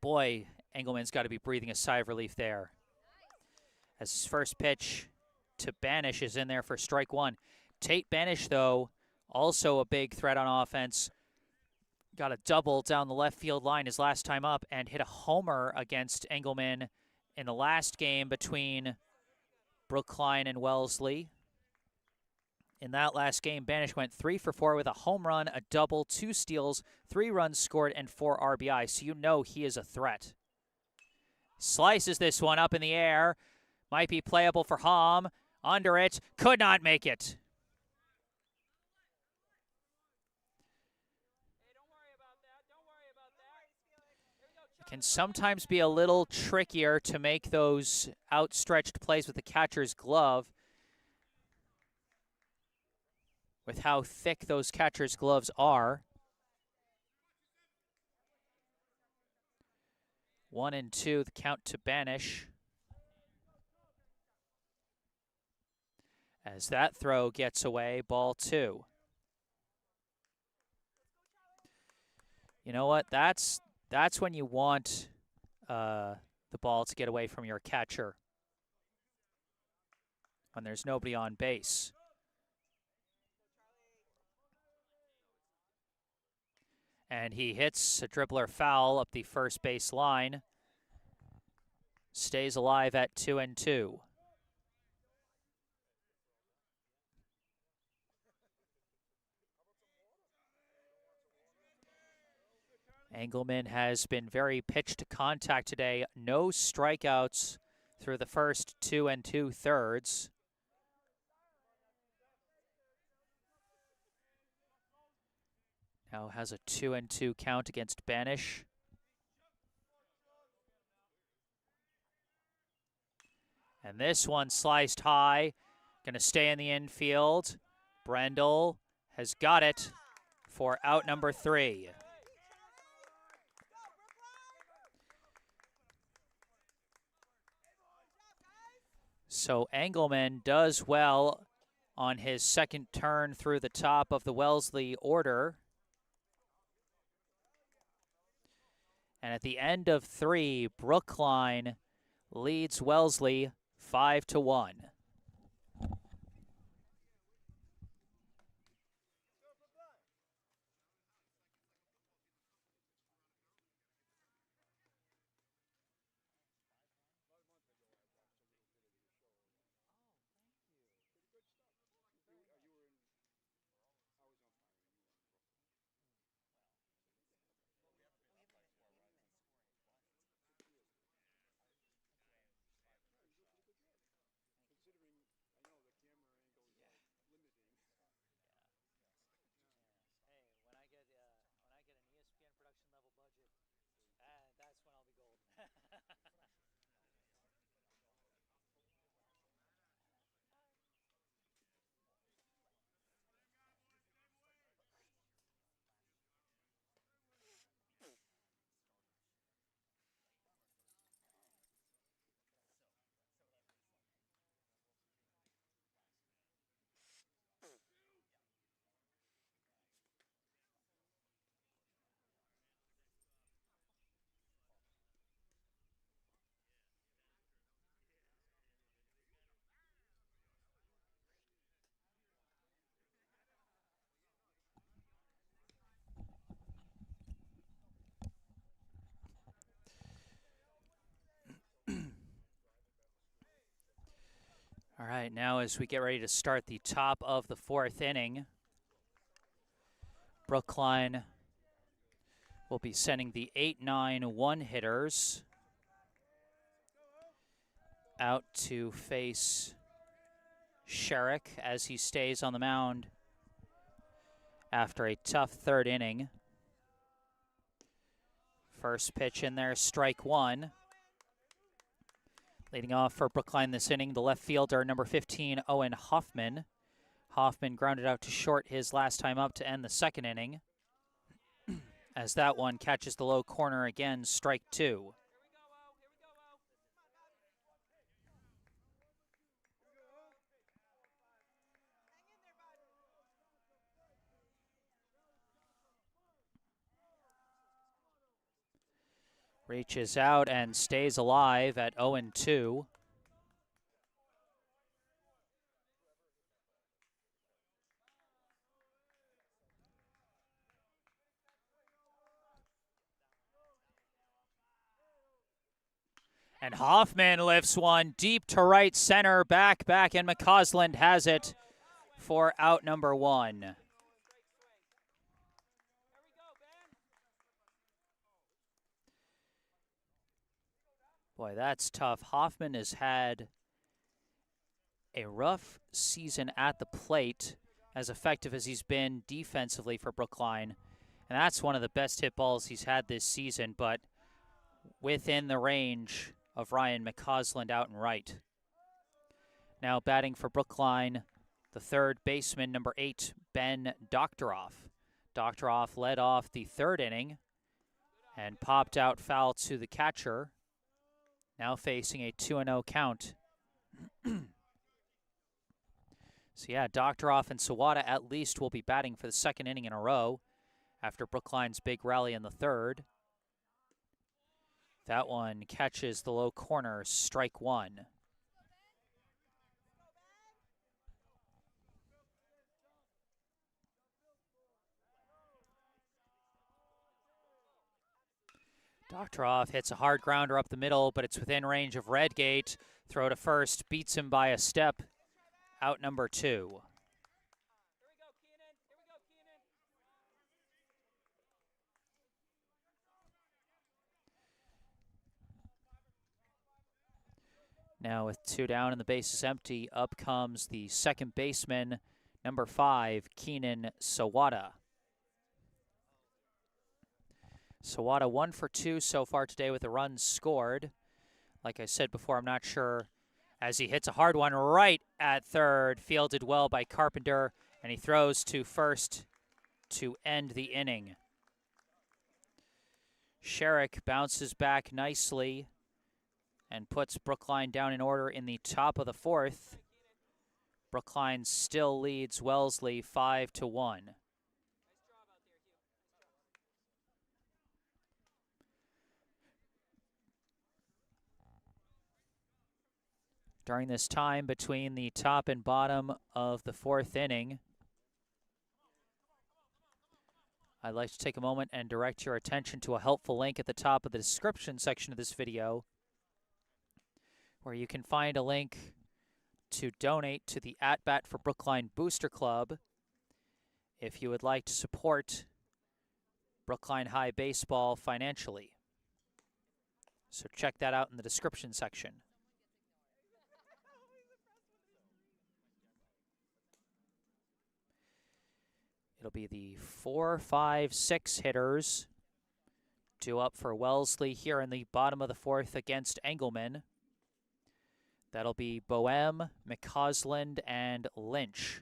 Boy, Engelman's got to be breathing a sigh of relief there. As his first pitch to Banish is in there for strike one. Tate Banish, though, also a big threat on offense. Got a double down the left field line his last time up and hit a homer against Engelman in the last game between Brookline and Wellesley. In that last game, Banish went 3 for 4 with a home run, a double, 2 steals, 3 runs scored, and 4 RBI. So you know he is a threat. Slices this one up in the air. Might be playable for Hom. Under it. Could not make it. It can sometimes be a little trickier to make those outstretched plays with the catcher's glove, with how thick those catcher's gloves are. 1-2, the count to Banish. As that throw gets away, ball 2. You know what? That's when you want the ball to get away from your catcher, when there's nobody on base. And he hits a dribbler foul up the first base line. Stays alive at 2-2. Engelman has been very pitch to contact today. No strikeouts through the first 2 2/3. Now has a 2-2 count against Banish. And this one sliced high. Going to stay in the infield. Brendel has got it for out number 3. So Engelman does well on his second turn through the top of the Wellesley order. And at the end of 3, Brookline leads Wellesley 5-1. All right, now as we get ready to start the top of the 4th inning, Brookline will be sending the 8-9 one-hitters out to face Sherrick as he stays on the mound after a tough 3rd inning. First pitch in there, strike 1. Leading off for Brookline this inning, the left fielder, number 15, Owen Hoffman. Hoffman grounded out to short his last time up to end the 2nd inning. As that one catches the low corner again, strike 2. Reaches out and stays alive at 0-2. And Hoffman lifts one deep to right center, back, and McCausland has it for out number 1. Boy, that's tough. Hoffman has had a rough season at the plate, as effective as he's been defensively for Brookline. And that's one of the best hit balls he's had this season, but within the range of Ryan McCausland out and right. Now batting for Brookline, the third baseman, number 8, Ben Doctoroff. Doctoroff led off the third inning and popped out foul to the catcher, now facing a 2-0 count. So yeah, Doctoroff and Sawada at least will be batting for the second inning in a row after Brookline's big rally in the third. That one catches the low corner, strike 1. Doctoroff hits a hard grounder up the middle, but it's within range of Redgate. Throw to first, beats him by a step. Out number 2. Now with 2 down and the base is empty, up comes the second baseman, number 5, Keenan Sawada. Sawada 1 for 2 so far today with a run scored. Like I said before, I'm not sure, as he hits a hard one right at third, fielded well by Carpenter, and he throws to first to end the inning. Sherrick bounces back nicely and puts Brookline down in order in the top of the 4th. Brookline still leads Wellesley 5-1. During this time between the top and bottom of the 4th inning, I'd like to take a moment and direct your attention to a helpful link at the top of the description section of this video, where you can find a link to donate to the At Bat for Brookline Booster Club if you would like to support Brookline High Baseball financially. So check that out in the description section. It'll be the 4, 5, 6 hitters due up for Wellesley here in the bottom of the 4th against Engelman. That'll be Boehm, McCausland, and Lynch.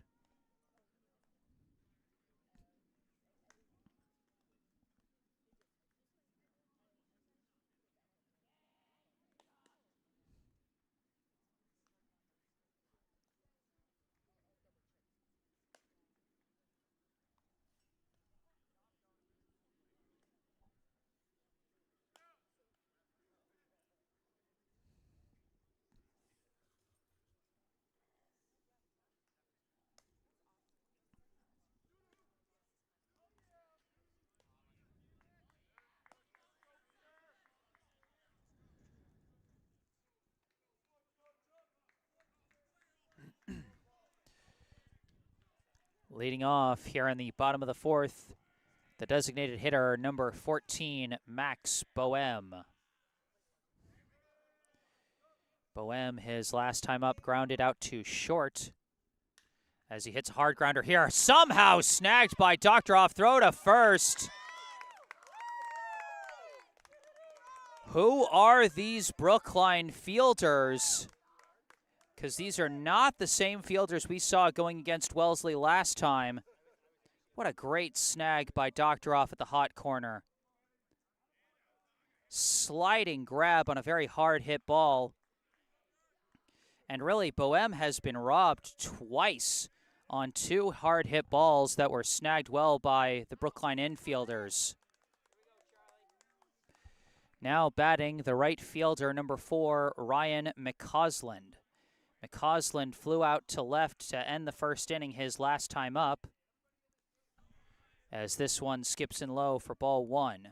Leading off here in the bottom of the 4th, the designated hitter, number 14, Max Boehm. Boehm, his last time up, grounded out to short as he hits a hard grounder here. Somehow snagged by Doctoroff. Throw to first. Who are these Brookline fielders? Because these are not the same fielders we saw going against Wellesley last time. What a great snag by Doctoroff at the hot corner. Sliding grab on a very hard hit ball. And really, Boehm has been robbed twice on 2 hard hit balls that were snagged well by the Brookline infielders. Now batting the right fielder, number 4, Ryan McCausland. McCausland flew out to left to end the first inning his last time up, as this one skips in low for ball 1.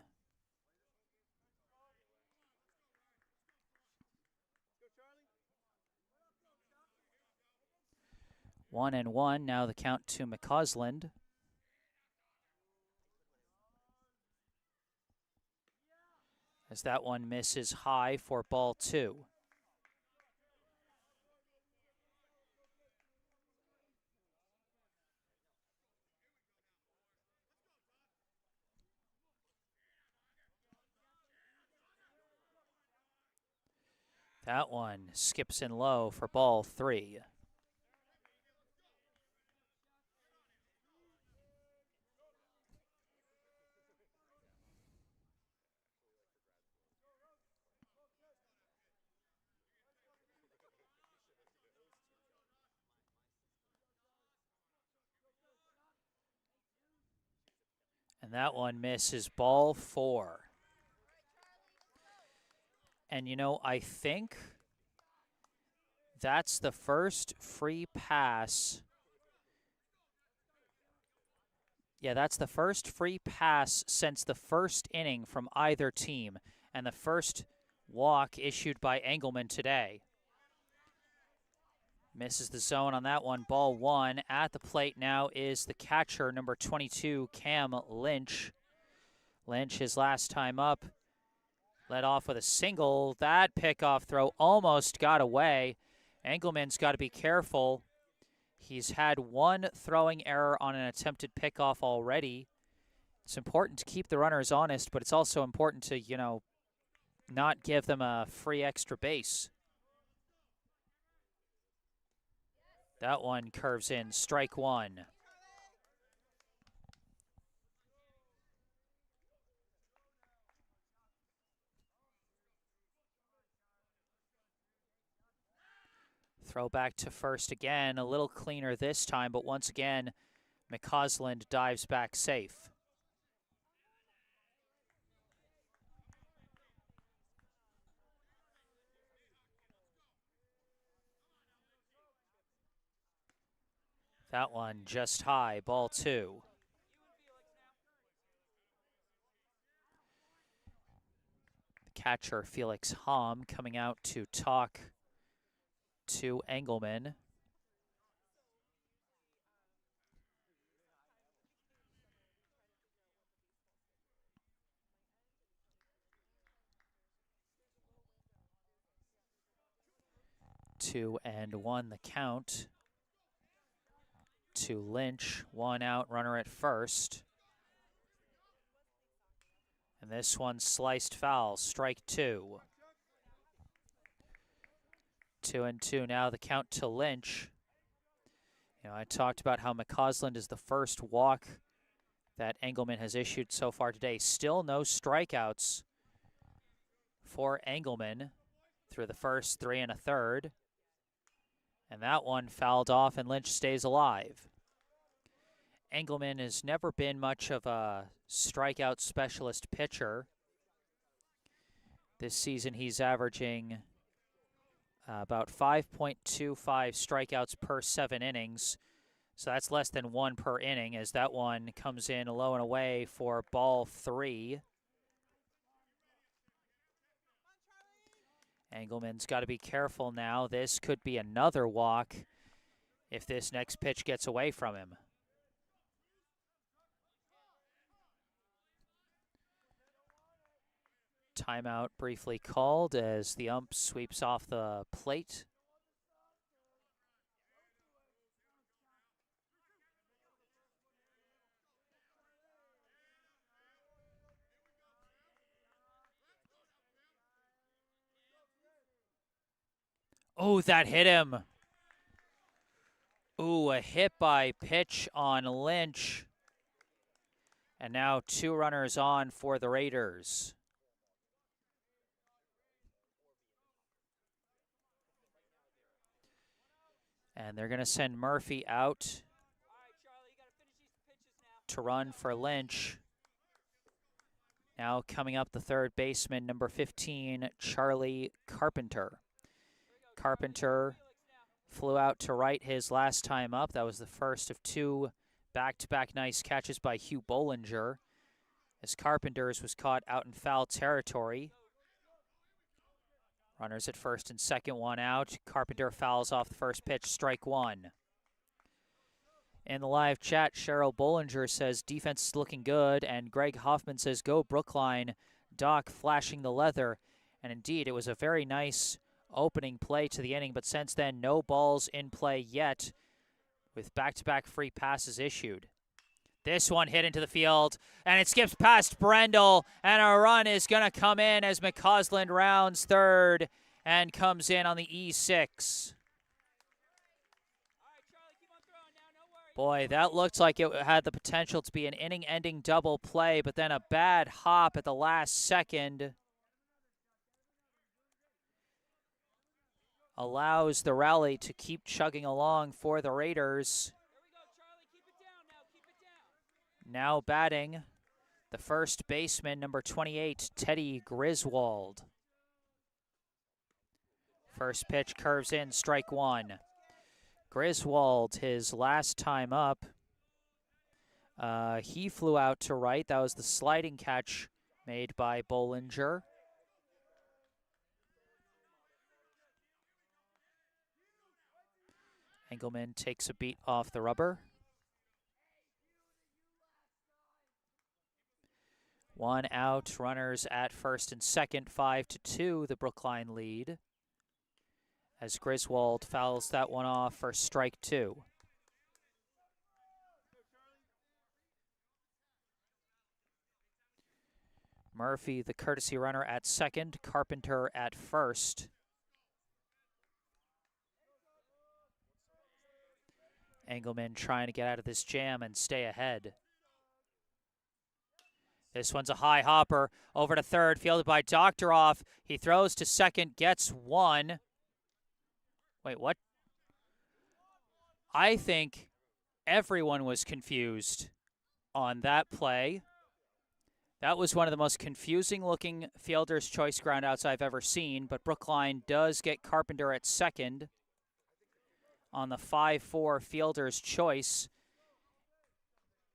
One and one, now the count to McCausland. As that one misses high for ball 2. That one skips in low for ball 3. And that one misses ball 4. And you know, I think that's the first free pass. Yeah, that's the first free pass since the first inning from either team, and the first walk issued by Engelman today. Misses the zone on that one, ball 1. At the plate now is the catcher, number 22, Cam Lynch. Lynch, his last time up, led off with a single. That pickoff throw almost got away. Engelman's got to be careful. He's had one throwing error on an attempted pickoff already. It's important to keep the runners honest, but it's also important to, you know, not give them a free extra base. That one curves in, strike 1. Throw back to first again, a little cleaner this time, but once again, McCausland dives back safe. That one just high, ball 2. The catcher, Felix Hom, coming out to talk to Engelman. Two and one the count to Lynch. One out, runner at first. And this one sliced foul, strike 2. 2 and 2 now the count to Lynch. You know, I talked about how McCausland is the first walk that Engelman has issued so far today. Still no strikeouts for Engelman through the first 3 1/3. And that one fouled off, and Lynch stays alive. Engelman has never been much of a strikeout specialist pitcher. This season he's averaging about 5.25 strikeouts per 7 innings. So that's less than 1 per inning, as that one comes in low and away for ball 3. Engelman's got to be careful now. This could be another walk if this next pitch gets away from him. Timeout briefly called as the ump sweeps off the plate. Oh, that hit him. Ooh, a hit by pitch on Lynch. And now 2 runners on for the Raiders. And they're going to send Murphy out to run for Lynch. Now coming up, the third baseman, number 15, Charlie Carpenter. Carpenter flew out to right his last time up. That was the first of two back-to-back nice catches by Hugh Bollinger, as Carpenter's was caught out in foul territory. Runners at first and second, one out. Carpenter fouls off the first pitch, strike one. In the live chat, Cheryl Bollinger says defense is looking good, and Greg Hoffman says go Brookline, Doc flashing the leather. And indeed, it was a very nice opening play to the inning, but since then, no balls in play yet, with back-to-back free passes issued. This one hit into the field, and it skips past Brendel, and a run is going to come in as McCausland rounds third and comes in on the E6. Boy, that looked like it had the potential to be an inning-ending double play, but then a bad hop at the last second allows the rally to keep chugging along for the Raiders. Now batting, the first baseman, number 28, Teddy Griswold. First pitch curves in, strike one. Griswold, his last time up, he flew out to right. That was the sliding catch made by Bollinger. Engelman takes a beat off the rubber. One out, runners at first and second, 5-2, the Brookline lead, as Griswold fouls that one off for strike two. Murphy, the courtesy runner, at second, Carpenter at first. Engelman trying to get out of this jam and stay ahead. This one's a high hopper over to third, fielded by Doctoroff. He throws to second, gets one. Wait, what? I think everyone was confused on that play. That was one of the most confusing-looking fielder's choice groundouts I've ever seen, but Brookline does get Carpenter at second on the 5-4 fielder's choice.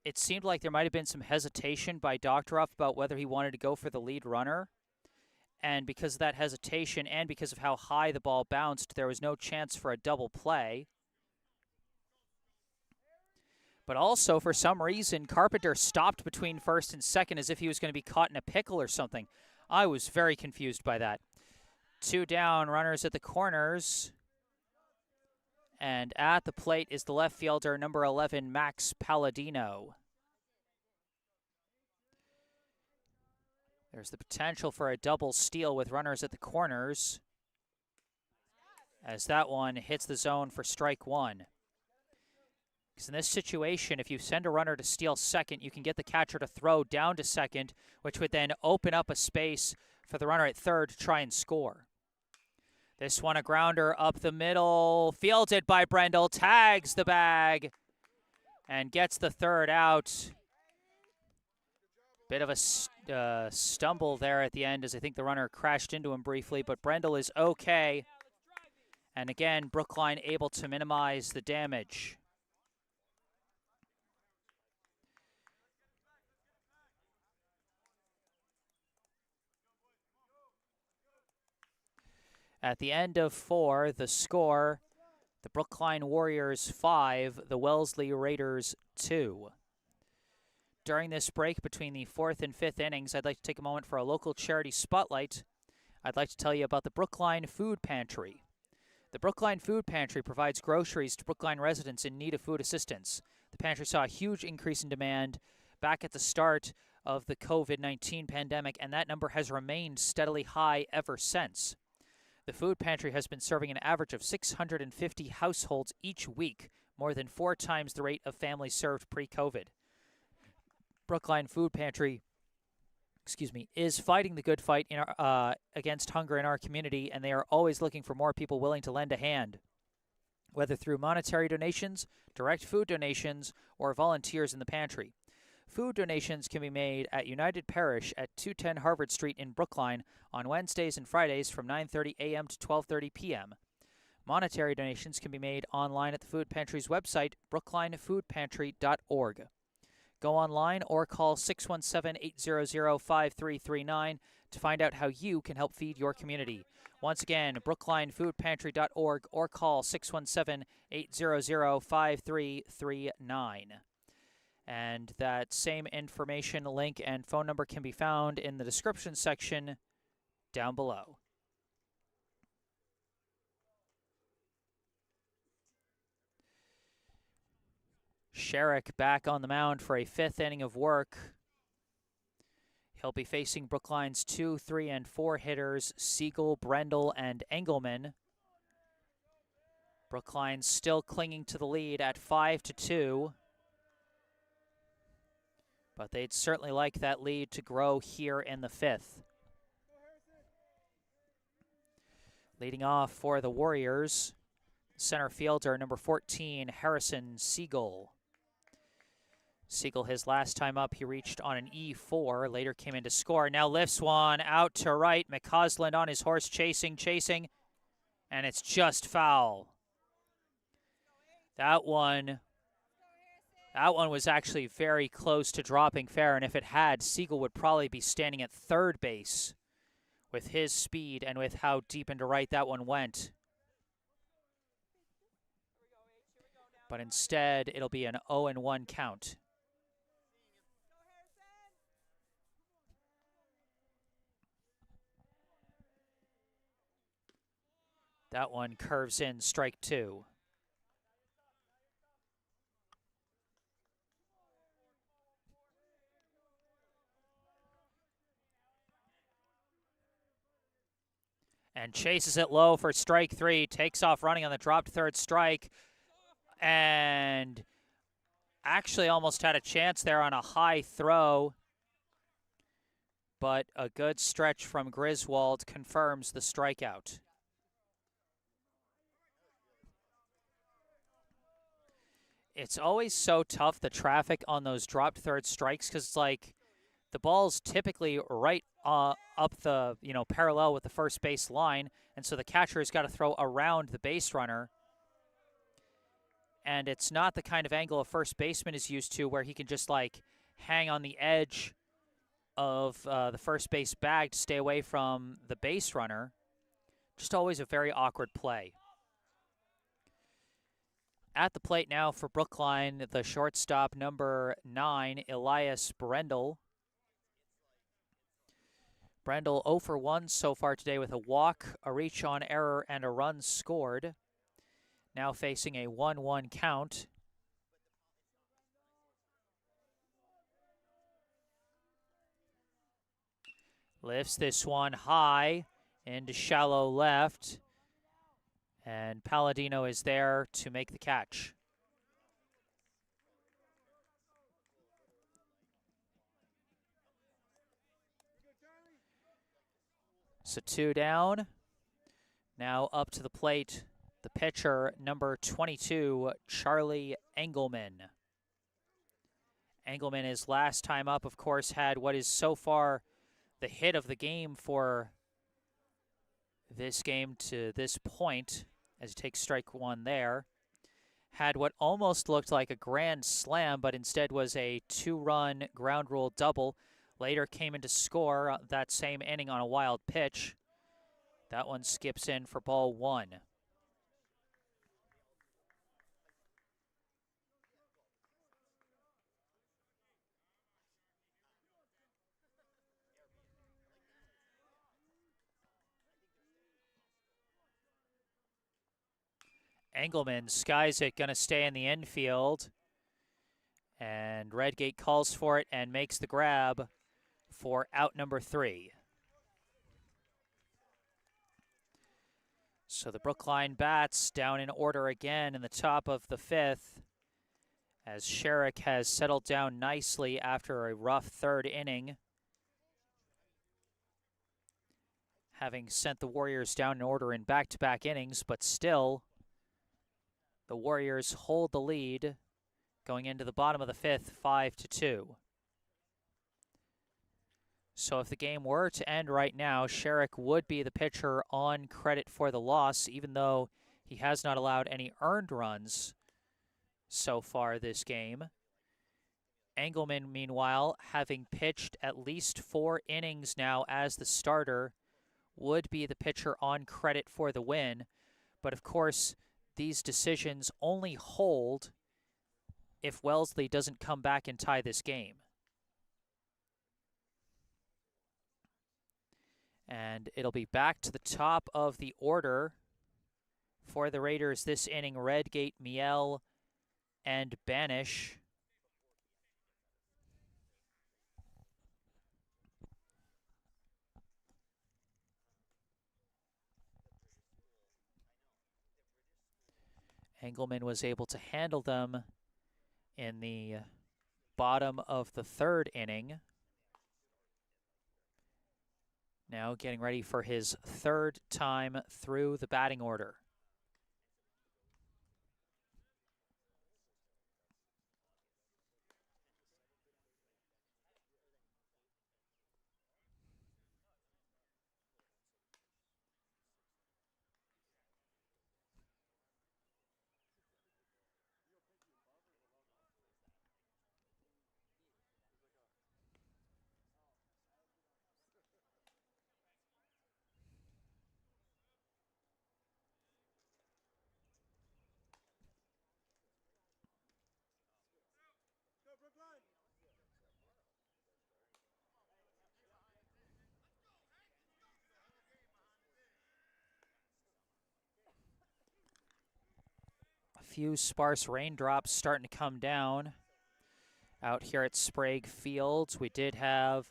It seemed like there might have been some hesitation by Doctoroff about whether he wanted to go for the lead runner. And because of that hesitation and because of how high the ball bounced, there was no chance for a double play. But also, for some reason, Carpenter stopped between first and second as if he was going to be caught in a pickle or something. I was very confused by that. Two down, runners at the corners. And at the plate is the left fielder, number 11, Max Palladino. There's the potential for a double steal with runners at the corners, as that one hits the zone for strike one. Because in this situation, if you send a runner to steal second, you can get the catcher to throw down to second, which would then open up a space for the runner at third to try and score. This one, a grounder up the middle, fielded by Brendel, tags the bag, and gets the third out. Bit of a stumble there at the end, as I think the runner crashed into him briefly, but Brendel is okay. And again, Brookline able to minimize the damage. At the end of 4, the score, the Brookline Warriors 5, the Wellesley Raiders 2. During this break between the 4th and 5th innings, I'd like to take a moment for a local charity spotlight. I'd like to tell you about the Brookline Food Pantry. The Brookline Food Pantry provides groceries to Brookline residents in need of food assistance. The pantry saw a huge increase in demand back at the start of the COVID-19 pandemic, and that number has remained steadily high ever since. The food pantry has been serving an average of 650 households each week, more than 4 times the rate of families served pre-COVID. Brookline Food Pantry, is fighting the good fight in against hunger in our community, and they are always looking for more people willing to lend a hand, whether through monetary donations, direct food donations, or volunteers in the pantry. Food donations can be made at United Parish at 210 Harvard Street in Brookline on Wednesdays and Fridays from 9:30 a.m. to 12:30 p.m. Monetary donations can be made online at the Food Pantry's website, brooklinefoodpantry.org. Go online or call 617-800-5339 to find out how you can help feed your community. Once again, brooklinefoodpantry.org or call 617-800-5339. And that same information, link, and phone number can be found in the description section down below. Sherrick back on the mound for a 5th inning of work. He'll be facing Brookline's 2, 3, and 4 hitters, Siegel, Brendel, and Engelman. Brookline still clinging to the lead at 5-2. But they'd certainly like that lead to grow here in the 5th. Leading off for the Warriors, center fielder number 14, Harrison Siegel. Siegel, his last time up, he reached on an E4, later came in to score. Now lifts one out to right. McCausland on his horse, chasing, and it's just foul. That one was actually very close to dropping fair, and if it had, Siegel would probably be standing at third base with his speed and with how deep into right that one went. But instead, it'll be an 0-1 count. That one curves in, strike 2. And chases it low for strike 3. Takes off running on the dropped third strike. And actually almost had a chance there on a high throw. But a good stretch from Griswold confirms the strikeout. It's always so tough, the traffic on those dropped third strikes, because it's like the ball's typically right up the, parallel with the first base line, and so the catcher has got to throw around the base runner. And it's not the kind of angle a first baseman is used to where he can just hang on the edge of the first base bag to stay away from the base runner. Just always a very awkward play. At the plate now for Brookline, the shortstop, number 9, Elias Brendel. Brendel 0 for 1 so far today with a walk, a reach on error, and a run scored. Now facing a 1-1 count. Lifts this one high into shallow left. And Palladino is there to make the catch. So 2 down. Now up to the plate, the pitcher, number 22, Charlie Engelman. Engelman, his last time up, of course, had what is so far the hit of the game for this game to this point, as he takes strike 1 there. Had what almost looked like a grand slam, but instead was a 2-run ground rule double. Later came in to score that same inning on a wild pitch. That one skips in for ball 1. Engelman skies it, going to stay in the infield. And Redgate calls for it and makes the grab for out number 3. So the Brookline bats down in order again in the top of the 5th, as Sherrick has settled down nicely after a rough 3rd inning, having sent the Warriors down in order in back-to-back innings, but still the Warriors hold the lead going into the bottom of the 5th, 5-2. So if the game were to end right now, Sherrick would be the pitcher on credit for the loss, even though he has not allowed any earned runs so far this game. Engelman, meanwhile, having pitched at least 4 innings now as the starter, would be the pitcher on credit for the win. But of course, these decisions only hold if Wellesley doesn't come back and tie this game. And it'll be back to the top of the order for the Raiders this inning. Redgate, Miel, and Banish. Engelman was able to handle them in the bottom of the 3rd inning. Now getting ready for his 3rd time through the batting order. A few sparse raindrops starting to come down out here at Sprague Fields. We did have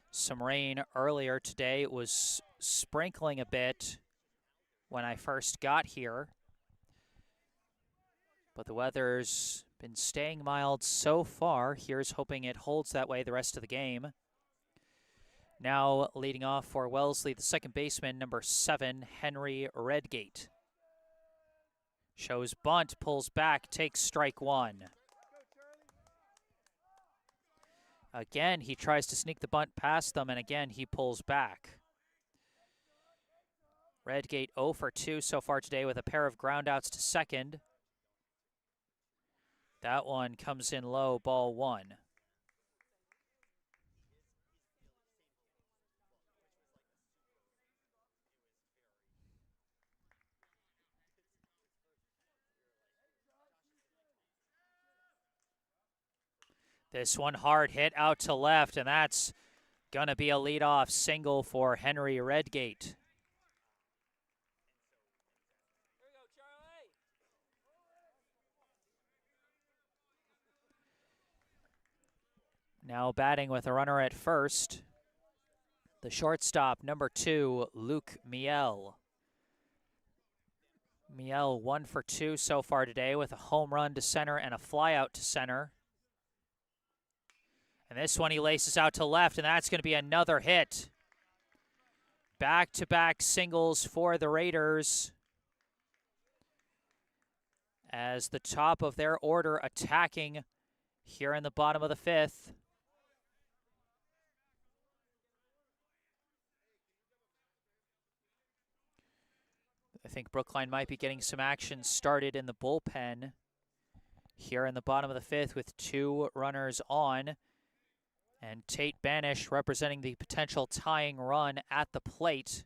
some rain earlier today. It was sprinkling a bit when I first got here, but the weather's been staying mild so far. Here's hoping it holds that way the rest of the game. Now leading off for Wellesley, the second baseman, number 7, Henry Redgate. Shows bunt, pulls back, takes strike 1. Again, he tries to sneak the bunt past them, and again, he pulls back. Redgate 0 for 2 so far today with a pair of groundouts to second. That one comes in low, ball 1. This one hard hit out to left, and that's going to be a leadoff single for Henry Redgate. Now batting with a runner at first, the shortstop, number 2, Luke Miel. Miel 1 for 2 so far today with a home run to center and a fly out to center. And this one he laces out to left, and that's going to be another hit. Back-to-back singles for the Raiders as the top of their order attacking here in the bottom of the 5th. I think Brookline might be getting some action started in the bullpen here in the bottom of the 5th with 2 runners on. And Tate Banish representing the potential tying run at the plate.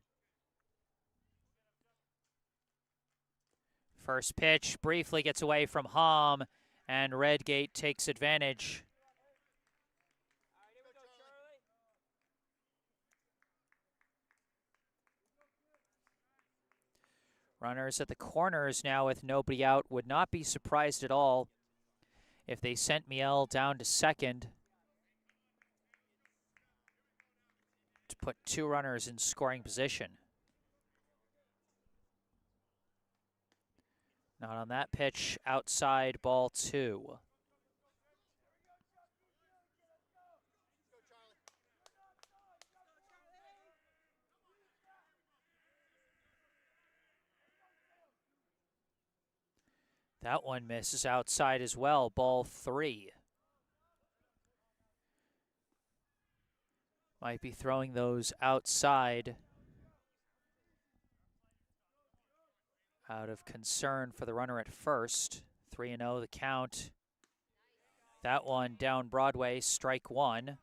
First pitch briefly gets away from Hom, and Redgate takes advantage. Runners at the corners now with nobody out. Would not be surprised at all if they sent Miel down to second to put 2 runners in scoring position. Not on that pitch, outside, ball 2. That one misses outside as well, ball 3. Might be throwing those outside out of concern for the runner at first. 3-0 the count. That one down Broadway, strike one.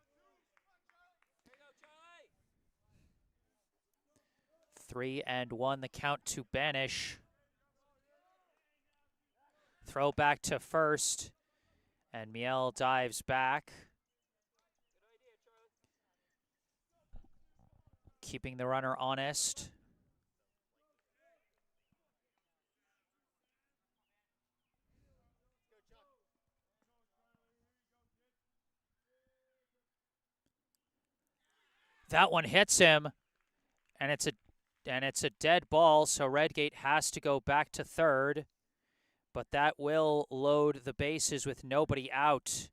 3-1 the count to Banish. Throw back to first, and Miel dives back. Keeping the runner honest. That one hits him, and it's a dead ball, so Redgate has to go back to third. But that will load the bases with nobody out.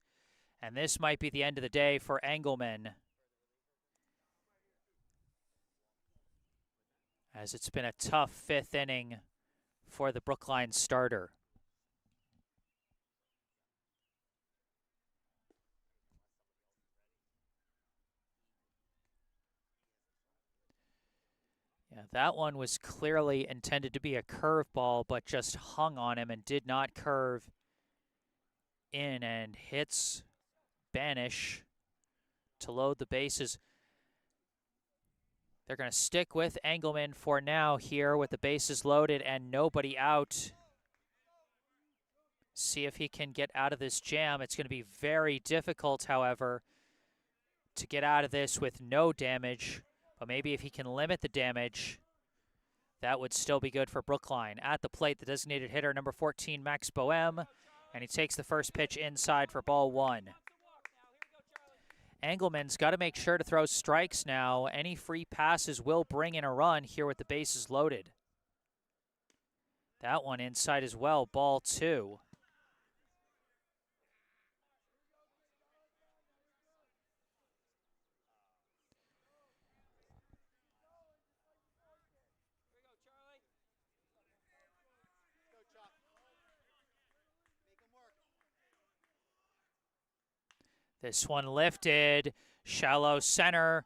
And this might be the end of the day for Engelman, as it's been a tough fifth inning for the Brookline starter. Yeah, that one was clearly intended to be a curveball, but just hung on him and did not curve in, and hits Banish to load the bases. They're going to stick with Engelman for now here with the bases loaded and nobody out. See if he can get out of this jam. It's going to be very difficult, however, to get out of this with no damage. But maybe if he can limit the damage, that would still be good for Brookline. At the plate, the designated hitter, number 14, Max Boehm. And he takes the first pitch inside for ball one. Engelman's got to make sure to throw strikes now. Any free passes will bring in a run here with the bases loaded. That one inside as well, ball two. This one lifted, shallow center.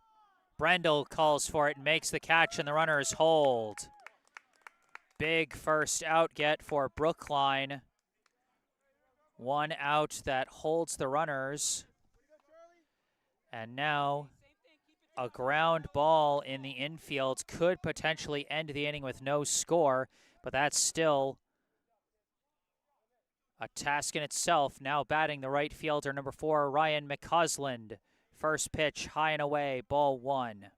Brendel calls for it and makes the catch, and the runners hold. Big first out get for Brookline. One out that holds the runners. And now a ground ball in the infield could potentially end the inning with no score, but that's still a task in itself. Now batting the right fielder, number 4, Ryan McCausland. First pitch, high and away, ball one.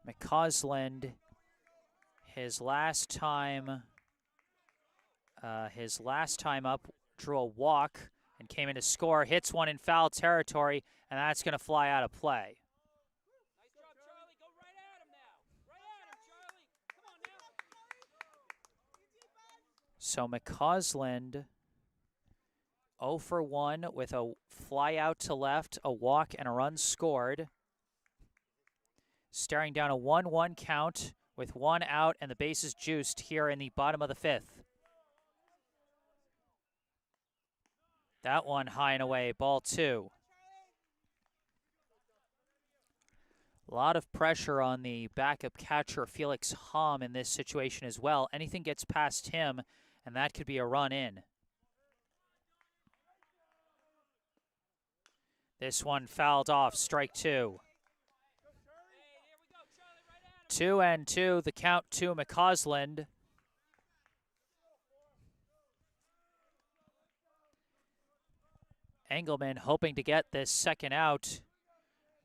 McCausland, his last time up, drew a walk and came in to score, hits one in foul territory, and that's going to fly out of play. So McCausland 0 for 1 with a fly out to left, a walk, and a run scored. Staring down a 1-1 count with one out and the bases juiced here in the bottom of the fifth. That one high and away, ball two. A lot of pressure on the backup catcher, Felix Hom, in this situation as well. Anything gets past him, and that could be a run in. This one fouled off, strike two. 2-2, the count to McCausland. Engelman hoping to get this second out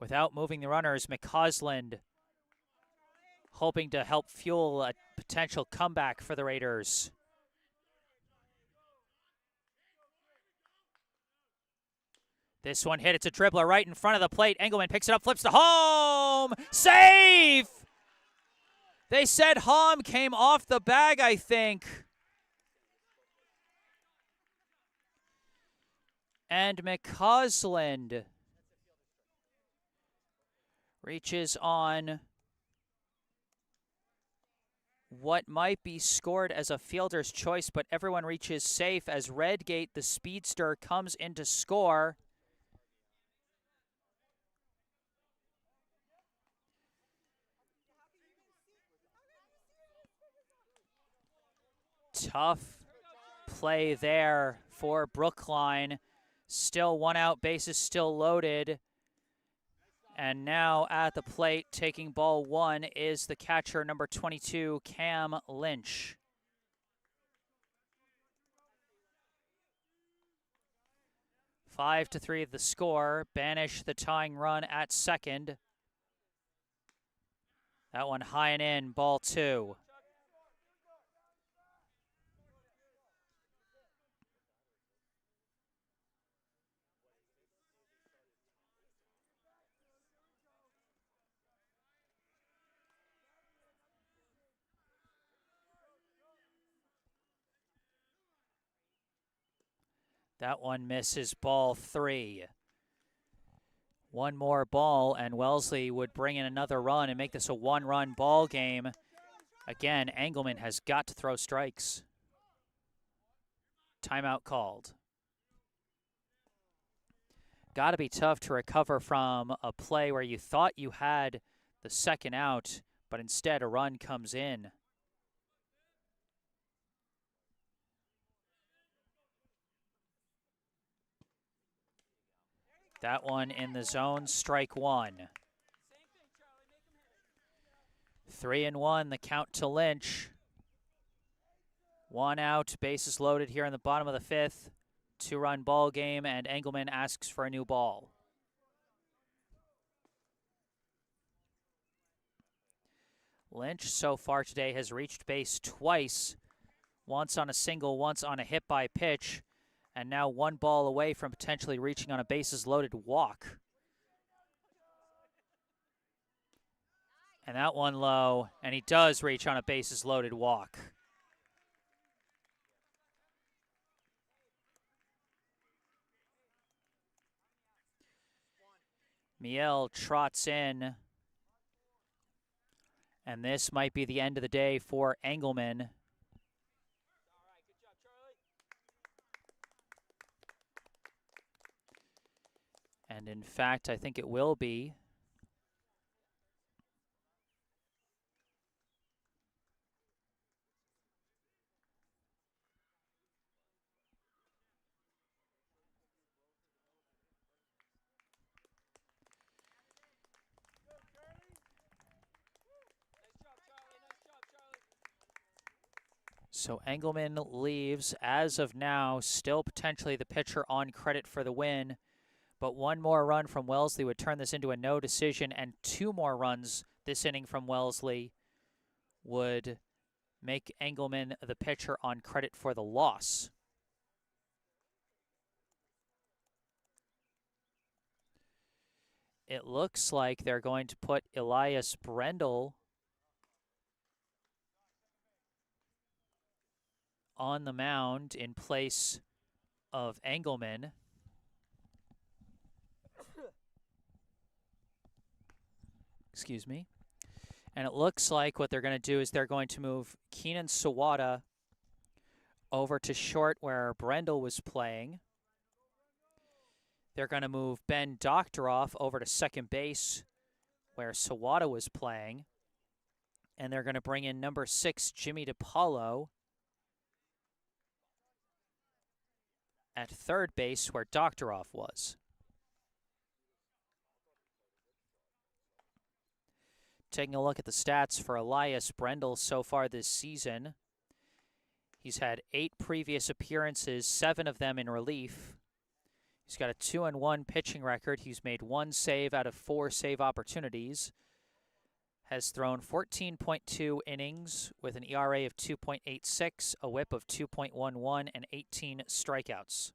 without moving the runners. McCausland hoping to help fuel a potential comeback for the Raiders. This one hit. It's a dribbler right in front of the plate. Engelman picks it up, flips to home. Safe! They said Hom came off the bag, I think. And McCausland reaches on what might be scored as a fielder's choice, but everyone reaches safe as Redgate, the speedster, comes in to score. Tough play there for Brookline. Still 1 out, bases still loaded. And now at the plate, taking ball 1 is the catcher, number 22, Cam Lynch. Five to 3 the score. Banish the tying run at second. That one high and in, ball 2. That one misses, ball 3. One more ball, and Wellesley would bring in another run and make this a 1-run ball game. Again, Engelman has got to throw strikes. Timeout called. Got to be tough to recover from a play where you thought you had the second out, but instead a run comes in. That one in the zone, strike 1. 3-1, the count to Lynch. 1 out, bases loaded here in the bottom of the 5th. 2-run ball game, and Engelman asks for a new ball. Lynch so far today has reached base twice, once on a single, once on a hit by pitch, and now 1 ball away from potentially reaching on a bases loaded walk. And that one low, and he does reach on a bases loaded walk. Miel trots in, and this might be the end of the day for Engelman. And in fact, I think it will be. So Engelman leaves, as of now, still potentially the pitcher on credit for the win. But 1 more run from Wellesley would turn this into a no decision, and 2 more runs this inning from Wellesley would make Engelman the pitcher on credit for the loss. It looks like they're going to put Elias Brendel on the mound in place of Engelman. Excuse me. And it looks like what they're going to do is they're going to move Keenan Sawada over to short where Brendel was playing. They're going to move Ben Doctoroff over to second base where Sawada was playing. And they're going to bring in number 6, Jimmy DiPaolo, at third base where Doctoroff was. Taking a look at the stats for Elias Brendel so far this season. He's had 8 previous appearances, 7 of them in relief. He's got a 2-1 pitching record. He's made 1 save out of 4 save opportunities. Has thrown 14.2 innings with an ERA of 2.86, a whip of 2.11, and 18 strikeouts.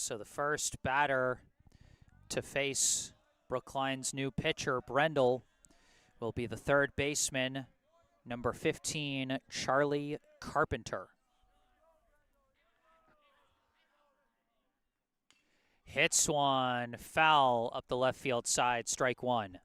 So the first batter to face Brookline's new pitcher, Brendel, will be the third baseman, number 15, Charlie Carpenter. Hits one, foul up the left field side, strike one.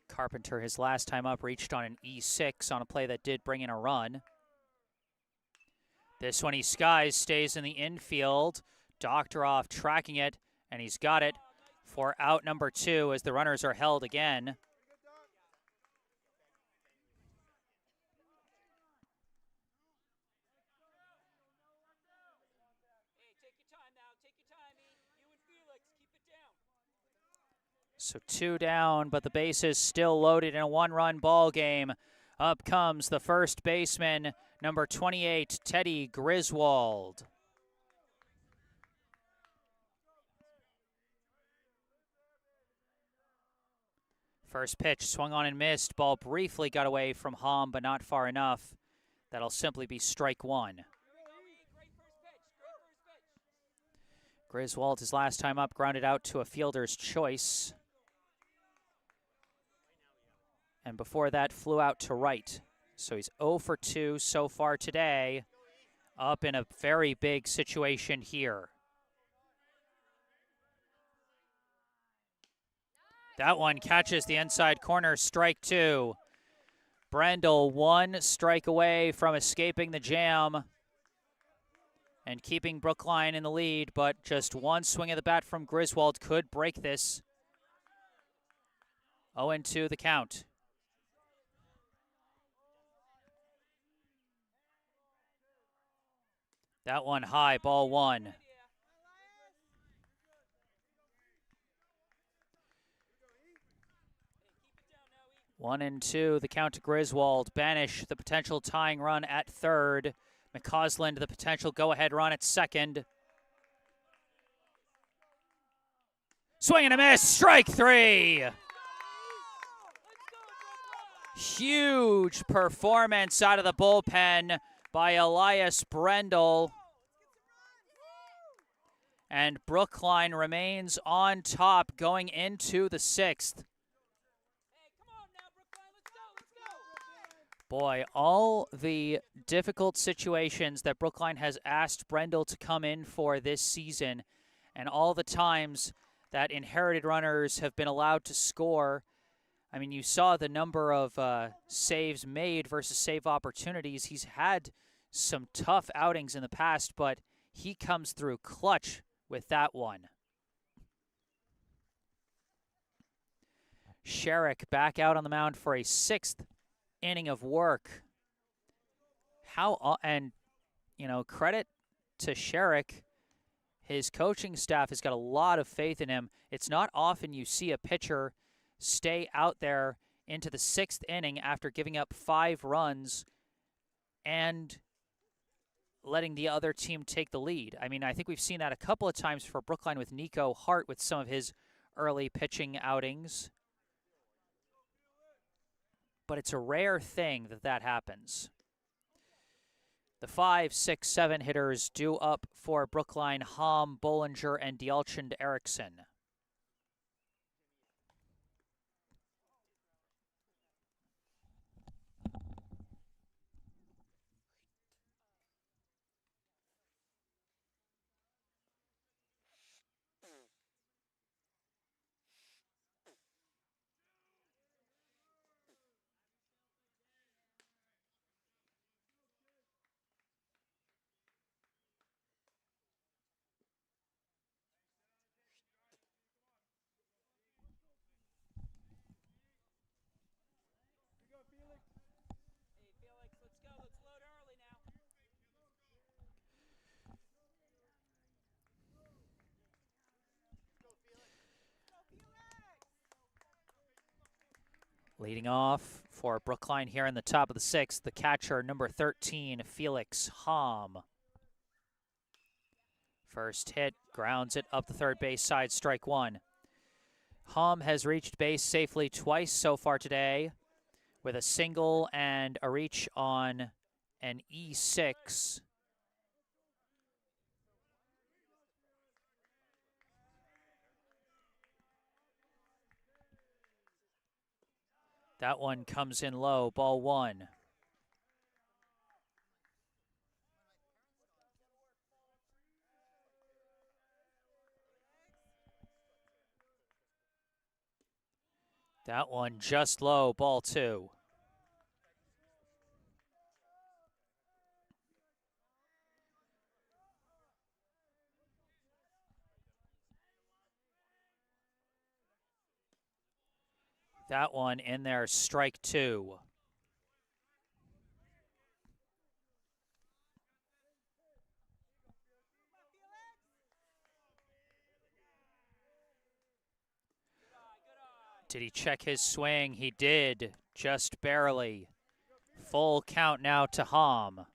Carpenter, his last time up, reached on an E6 on a play that did bring in a run. This one he skies, stays in the infield. Doctoroff tracking it, and he's got it for out number 2 as the runners are held again. So 2 down, but the bases still loaded in a 1-run ball game. Up comes the first baseman, number 28, Teddy Griswold. First pitch swung on and missed. Ball briefly got away from Hom, but not far enough. That'll simply be strike one. Griswold, his last time up, grounded out to a fielder's choice. And before that, flew out to right. So he's 0 for 2 so far today, up in a very big situation here. That one catches the inside corner, strike 2. Brendel 1 strike away from escaping the jam and keeping Brookline in the lead, but just one swing of the bat from Griswold could break this. 0-2 the count. That one high, ball 1. One and two, the count to Griswold. Banish, the potential tying run at third. McCausland, the potential go-ahead run at second. Swing and a miss, strike 3. Huge performance out of the bullpen by Elias Brendel. And Brookline remains on top going into the 6th. Boy, all the difficult situations that Brookline has asked Brendel to come in for this season, and all the times that inherited runners have been allowed to score. I mean, you saw the number of saves made versus save opportunities. He's had some tough outings in the past, but he comes through clutch with that one. Sherrick back out on the mound for a 6th inning of work. Credit to Sherrick. His coaching staff has got a lot of faith in him. It's not often you see a pitcher stay out there into the 6th inning after giving up 5 runs and letting the other team take the lead. I mean, I think we've seen that a couple of times for Brookline with Nico Hart with some of his early pitching outings. But it's a rare thing that happens. The 5, 6, 7 hitters due up for Brookline: Hom, Bollinger, and Dialchand Erickson. Leading off for Brookline here in the top of the 6th, the catcher, number 13, Felix Hom. First hit, grounds it up the third base side, strike 1. Hom has reached base safely twice so far today with a single and a reach on an E6. That one comes in low, ball one. That one just low, ball two. That one in there, strike two. Did he check his swing? He did, just barely. Full count now to Hom.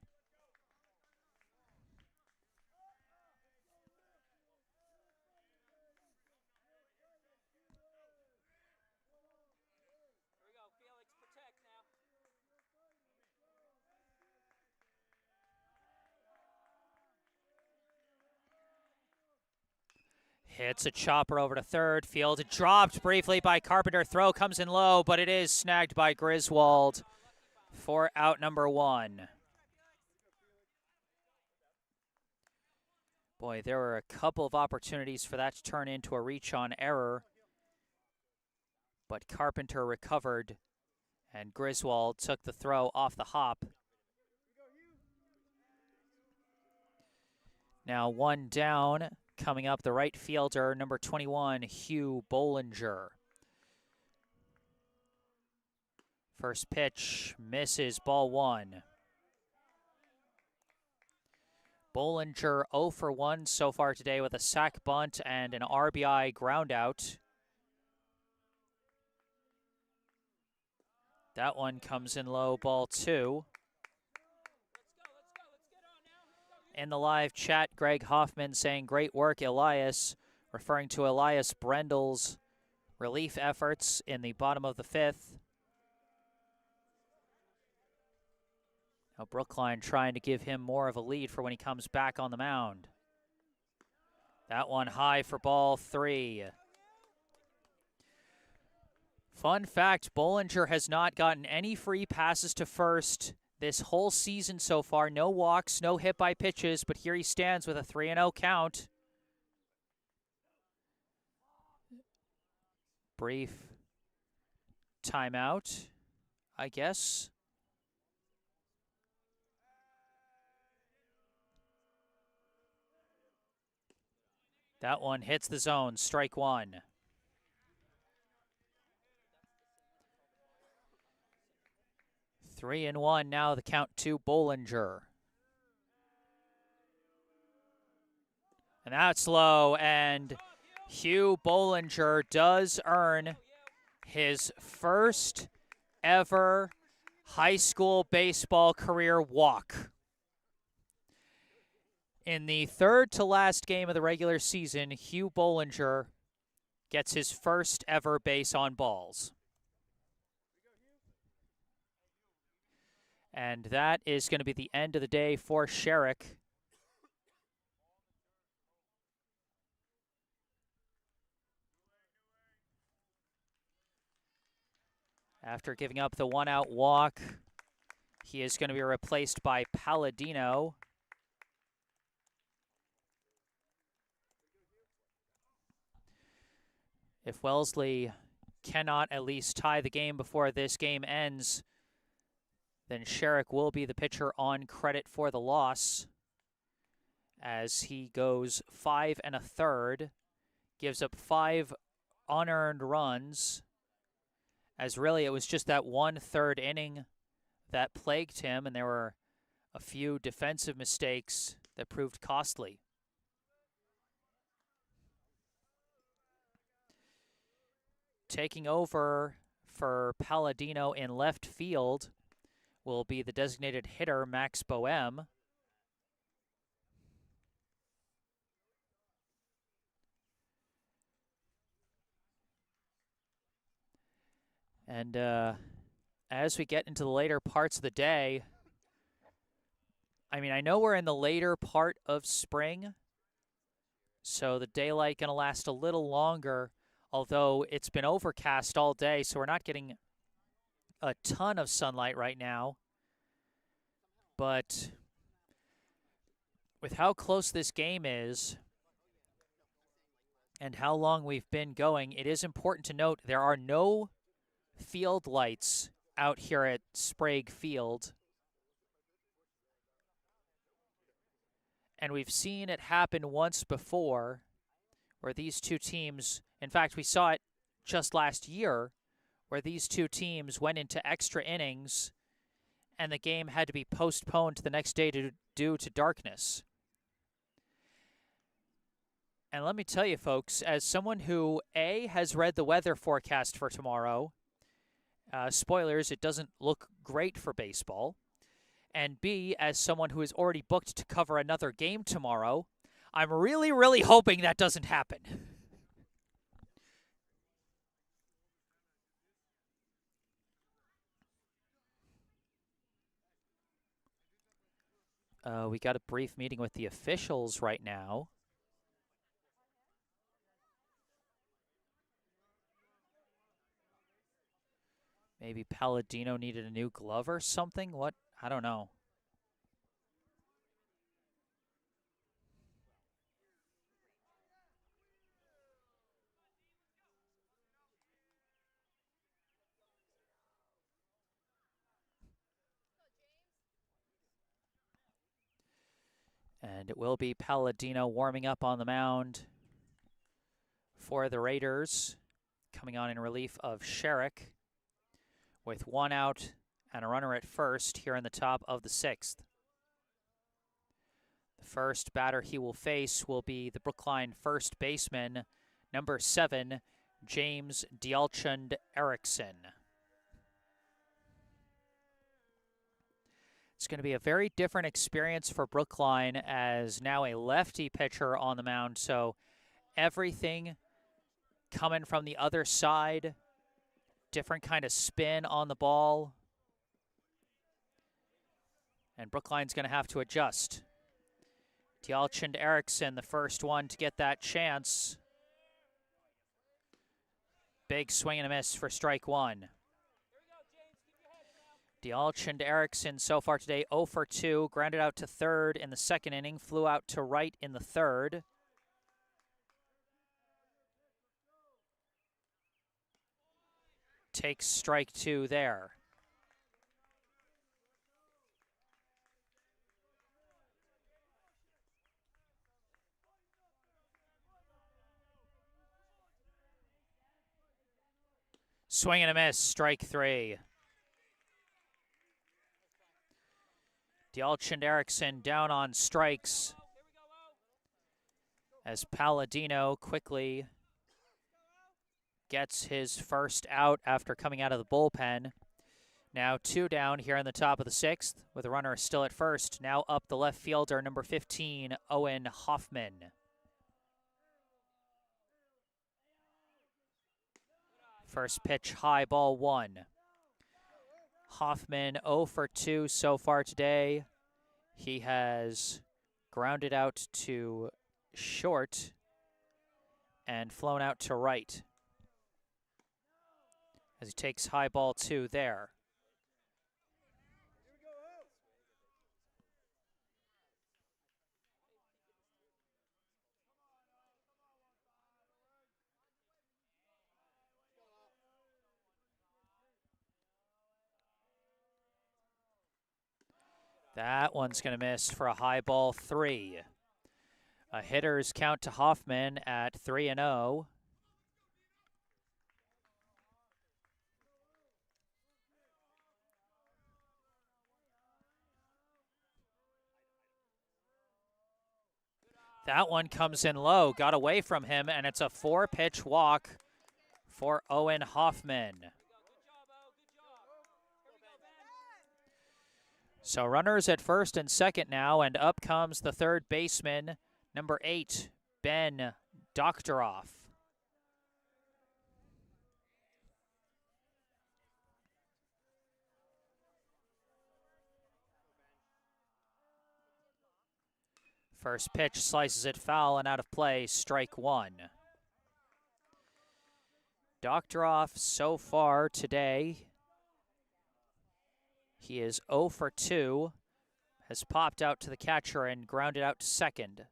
Hits a chopper over to third. Field dropped briefly by Carpenter. Throw comes in low, but it is snagged by Griswold for out number one. Boy, there were a couple of opportunities for that to turn into a reach on error, but Carpenter recovered, and Griswold took the throw off the hop. Now one down. Coming up, the right fielder, number 21, Hugh Bollinger. First pitch misses, ball one. Bollinger 0 for 1 so far today with a sac bunt and an RBI groundout. That one comes in low, ball two. In the live chat, Greg Hoffman saying, great work, Elias, referring to Elias Brendel's relief efforts in the bottom of the fifth. Now Brookline trying to give him more of a lead for when he comes back on the mound. That one high for ball three. Fun fact, Bollinger has not gotten any free passes to first this whole season so far. No walks, no hit by pitches, but here he stands with a 3-0 count. Brief timeout, I guess. That one hits the zone, strike one. Three and one now, the count to Bollinger. And that's low, and Hugh Bollinger does earn his first ever high school baseball career walk. In the third to last game of the regular season, Hugh Bollinger gets his first ever base on balls. And that is going to be the end of the day for Sherrick. After giving up the one-out walk, he is going to be replaced by Palladino. If Wellesley cannot at least tie the game before this game ends, then Sherrick will be the pitcher on credit for the loss, as he goes 5 1/3, gives up 5 unearned runs, as really it was just that 1/3 inning that plagued him, and there were a few defensive mistakes that proved costly. Taking over for Palladino in left field will be the designated hitter, Max Boehm. And as we get into the later parts of the day, I mean, I know we're in the later part of spring, so the daylight going to last a little longer, although it's been overcast all day, so we're not getting a ton of sunlight right now. But with how close this game is and how long we've been going, it is important to note there are no field lights out here at Sprague Field. And we've seen it happen once before where these two teams, in fact, we saw it just last year, where these two teams went into extra innings and the game had to be postponed to the next day due to darkness. And let me tell you, folks, as someone who, A, has read the weather forecast for tomorrow, spoilers, it doesn't look great for baseball, and B, as someone who is already booked to cover another game tomorrow, I'm really, really hoping that doesn't happen. We got a brief meeting with the officials right now. Maybe Palladino needed a new glove or something? What? I don't know. And it will be Palladino warming up on the mound for the Raiders, coming on in relief of Sherrick, with one out and a runner at first here in the top of the sixth. The first batter he will face will be the Brookline first baseman, number 7, James Dialchund Erickson. It's going to be a very different experience for Brookline as now a lefty pitcher on the mound, so everything coming from the other side, different kind of spin on the ball, and Brookline's going to have to adjust. Dialchund Erickson, the first one to get that chance. Big swing and a miss for strike one. Dialchund Erickson so far today 0 for 2, grounded out to third in the second inning, flew out to right in the third. Takes strike 2 there. Swing and a miss, strike 3. Dialchund Erickson down on strikes as Palladino quickly gets his first out after coming out of the bullpen. Now 2 down here in the top of the 6th with a runner still at first. Now up the left fielder, number 15, Owen Hoffman. First pitch, high, ball 1. Hoffman 0 for 2 so far today. He has grounded out to short and flown out to right as he takes high ball 2 there. That one's going to miss for a high ball 3. A hitter's count to Hoffman at 3-0. That one comes in low, got away from him, and it's a 4-pitch walk for Owen Hoffman. So runners at first and second now, and up comes the third baseman, number 8, Ben Doktoroff. First pitch slices it foul and out of play, strike one. Doctoroff so far today, he is 0 for 2, has popped out to the catcher and grounded out to second.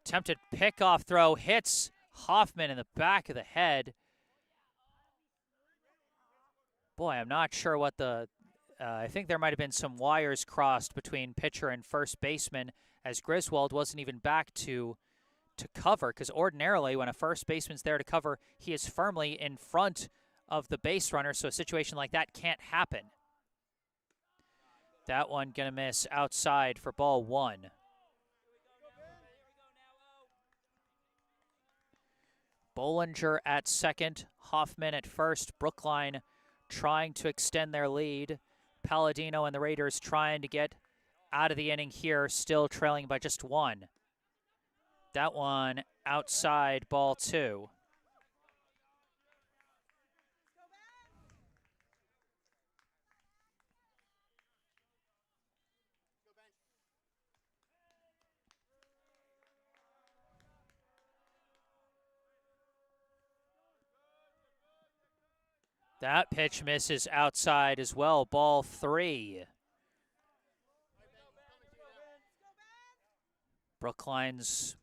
Attempted pickoff throw hits Hoffman in the back of the head. Boy, I'm not sure what I think there might have been some wires crossed between pitcher and first baseman, as Griswold wasn't even back to cover, because ordinarily when a first baseman's there to cover, he is firmly in front of the base runner, so a situation like that can't happen. That one gonna miss outside for ball one. Bollinger at second, Hoffman at first. Brookline trying to extend their lead. Palladino and the Raiders trying to get out of the inning here, still trailing by just one. That one outside, ball two. That pitch misses outside as well, ball three. Brookline's,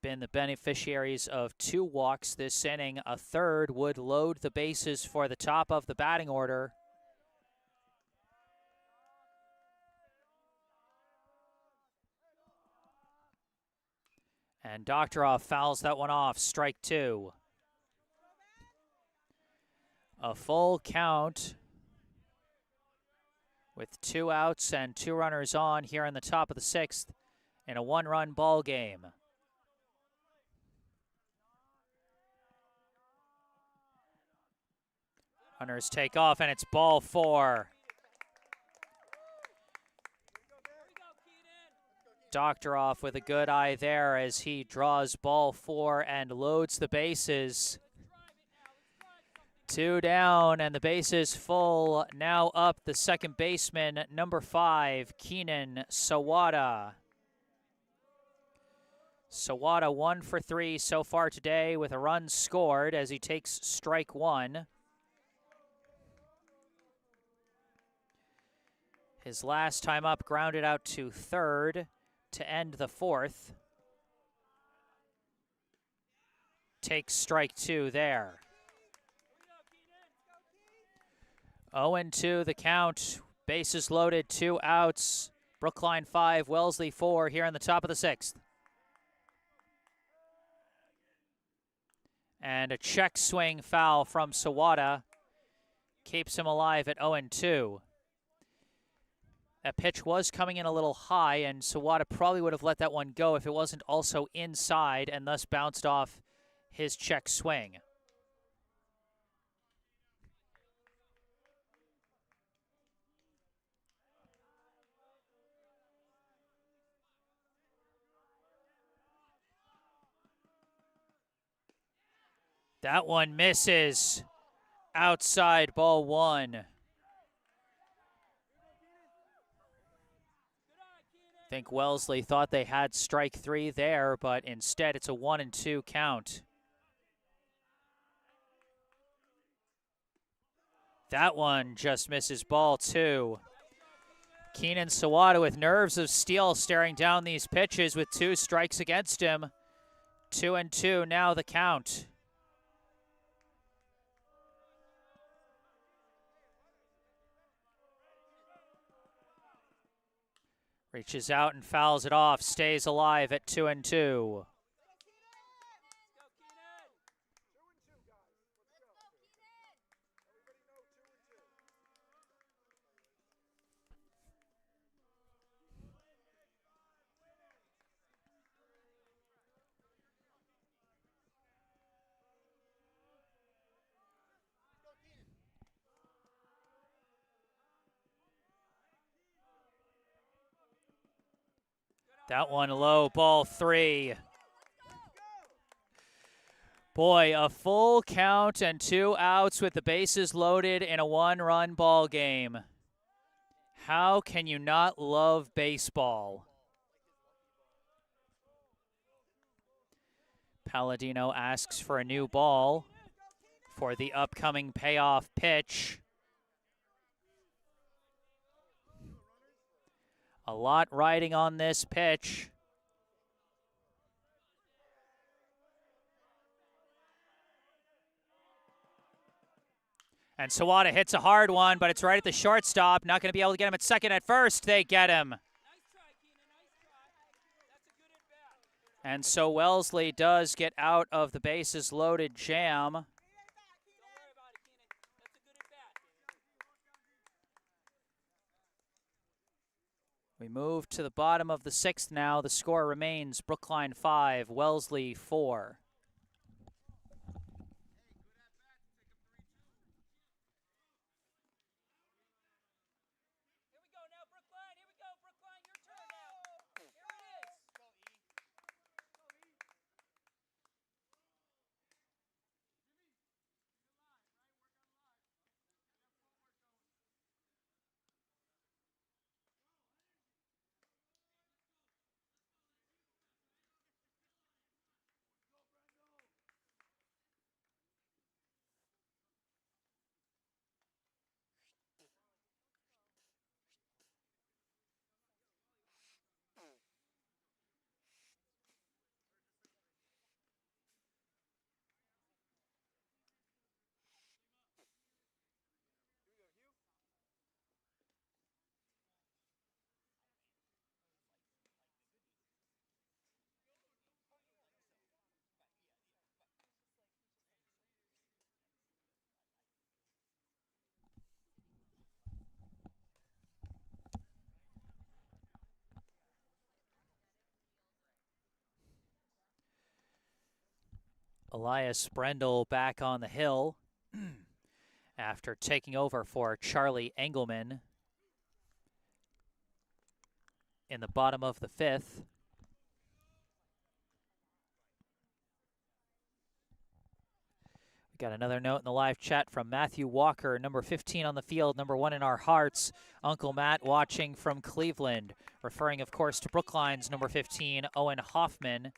been the beneficiaries of 2 walks this inning. A third would load the bases for the top of the batting order. And Doctoroff fouls that one off, strike two. A full count with 2 outs and 2 runners on here in the top of the 6th in a 1-run ball game. Runners take off, and it's ball 4. Doctoroff with a good eye there as he draws ball 4 and loads the bases. 2 down, and the bases full. Now up the second baseman, number 5, Keenan Sawada. Sawada 1 for 3 so far today with a run scored as he takes strike one. His last time up, grounded out to third to end the 4th. Takes strike 2 there. 0-2 the count. Bases loaded, 2 outs. Brookline 5, Wellesley 4 here in the top of the 6th. And a check swing foul from Sawada keeps him alive at 0-2. That pitch was coming in a little high, and Sawada probably would have let that one go if it wasn't also inside and thus bounced off his check swing. That one misses outside, ball 1. I think Wellesley thought they had strike 3 there, but instead it's a 1-2 count. That one just misses, ball 2. Keenan Sawada with nerves of steel staring down these pitches with 2 strikes against him. 2-2 now the count. Reaches out and fouls it off, stays alive at 2-2. That one low, ball 3. Boy, a full count and 2 outs with the bases loaded in a 1-run ball game. How can you not love baseball? Palladino asks for a new ball for the upcoming payoff pitch. A lot riding on this pitch. And Sawada hits a hard one, but it's right at the shortstop. Not going to be able to get him at second. At first, they get him. And so Wellesley does get out of the bases loaded jam. We move to the bottom of the sixth now. The score remains Brookline 5, Wellesley 4. Elias Brendel back on the hill after taking over for Charlie Engelman in the bottom of the fifth. We got another note in the live chat from Matthew Walker, number 15 on the field, number 1 in our hearts. Uncle Matt watching from Cleveland, referring, of course, to Brookline's number 15, Owen Hoffman.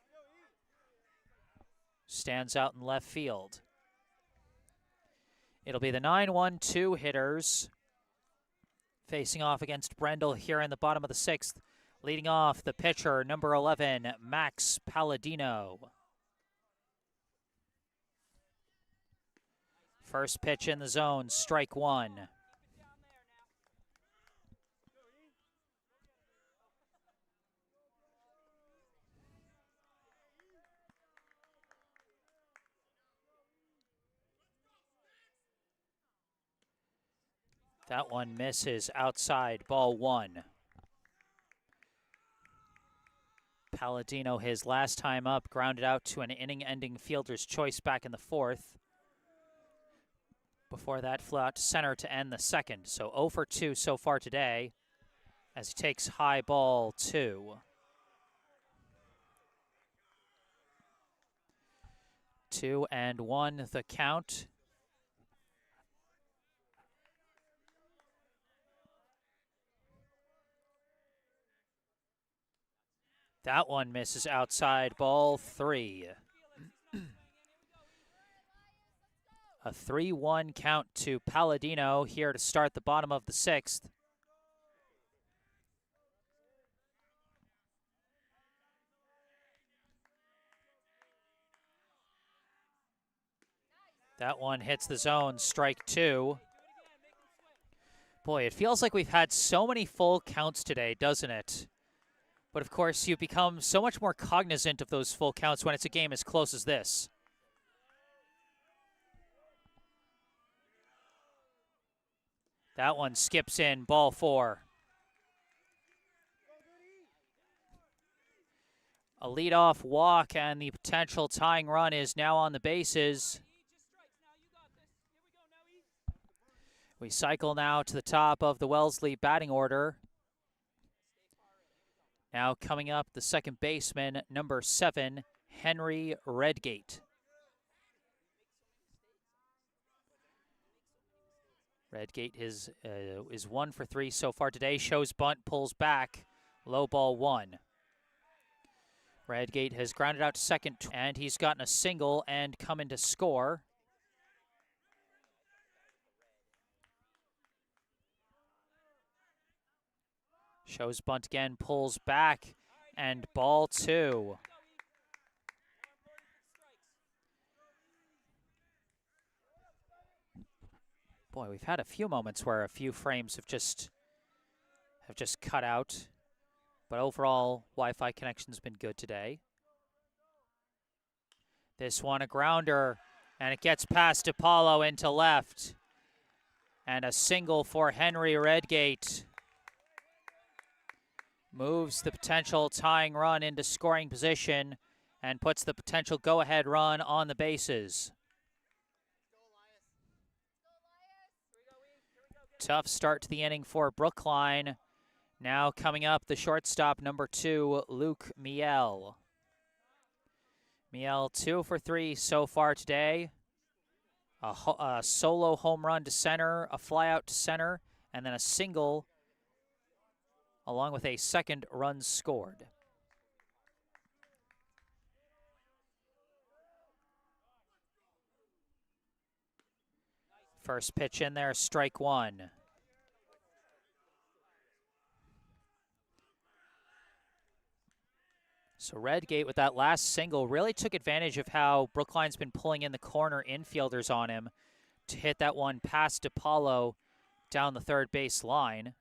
Stands out in left field. It'll be the 9-1-2 hitters facing off against Brendel here in the bottom of the sixth. Leading off, the pitcher, number 11, Max Palladino. First pitch in the zone, strike one. That one misses outside, ball one. Palladino, his last time up, grounded out to an inning-ending fielder's choice back in the fourth. Before that, flew out to center to end the second. So 0 for 2 so far today as he takes high ball 2. 2-1 the count. That one misses outside, ball 3. A 3-1 count to Palladino here to start the bottom of the sixth. That one hits the zone, strike 2. Boy, it feels like we've had so many full counts today, doesn't it? But of course, you become so much more cognizant of those full counts when it's a game as close as this. That one skips in, ball 4. A leadoff walk, and the potential tying run is now on the bases. We cycle now to the top of the Wellesley batting order. Now coming up, the second baseman, number 7, Henry Redgate. Redgate is 1 for 3 so far today. Shows bunt, pulls back. Low ball 1. Redgate has grounded out to second, and he's gotten a single and come in to score. Shows bunt again, pulls back, and ball 2. Boy, we've had a few moments where a few frames have just cut out, but overall, Wi-Fi connection's been good today. This one a grounder, and it gets past Apollo into left, and a single for Henry Redgate. Moves the potential tying run into scoring position and puts the potential go-ahead run on the bases. Tough start to the inning for Brookline. Now coming up, the shortstop, number 2, Luke Miele. Miele 2 for 3 so far today. A solo home run to center, a flyout to center, and then a single along with a second run scored. First pitch in there, strike 1. So Redgate with that last single really took advantage of how Brookline's been pulling in the corner infielders on him to hit that one past Apollo down the third base line.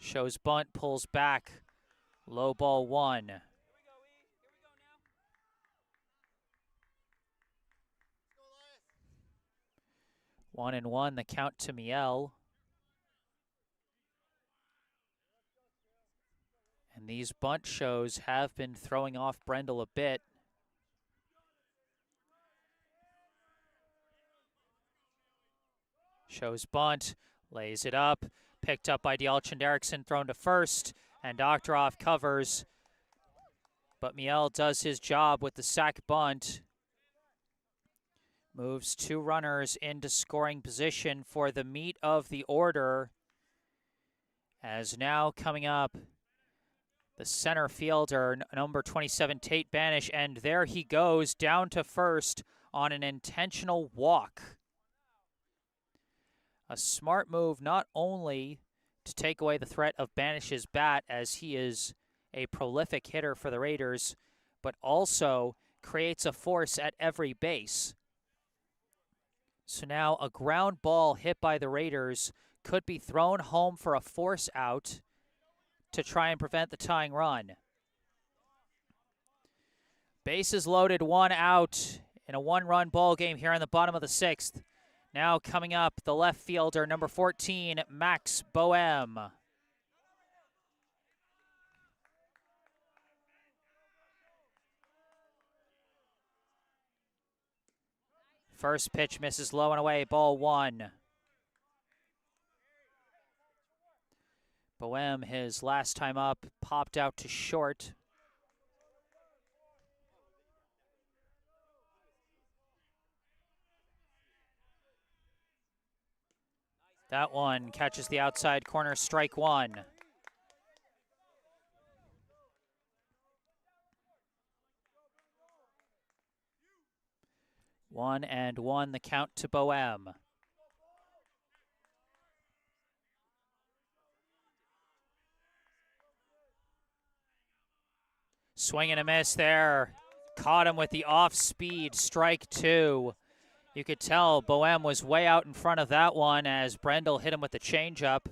Shows bunt, pulls back, low ball 1. 1-1, the count to Miele. And these bunt shows have been throwing off Brendel a bit. Shows bunt, lays it up, picked up by D'Alchin Erickson, thrown to first, and Doktorov covers. But Miele does his job with the sac bunt. Moves 2 runners into scoring position for the meat of the order. As now coming up, the center fielder, number 27, Tate Banish, and there he goes down to first on an intentional walk. A smart move not only to take away the threat of Banish's bat, as he is a prolific hitter for the Raiders, but also creates a force at every base. So now a ground ball hit by the Raiders could be thrown home for a force out to try and prevent the tying run. Bases loaded, 1 out in a 1-run ball game here in the bottom of the 6th. Now coming up, the left fielder, number 14, Max Boehm. First pitch misses low and away, ball 1. Boehm, his last time up, popped out to short. That one catches the outside corner, strike 1. 1-1, the count to Boehm. Swing and a miss there. Caught him with the off-speed, strike 2. You could tell Boehm was way out in front of that one as Brendel hit him with the changeup.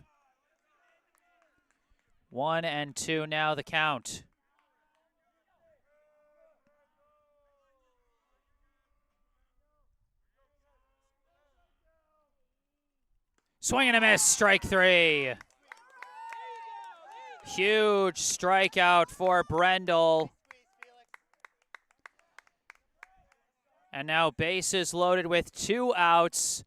1-2 now the count. Swing and a miss, strike 3. Huge strikeout for Brendel. And now bases loaded with 2 outs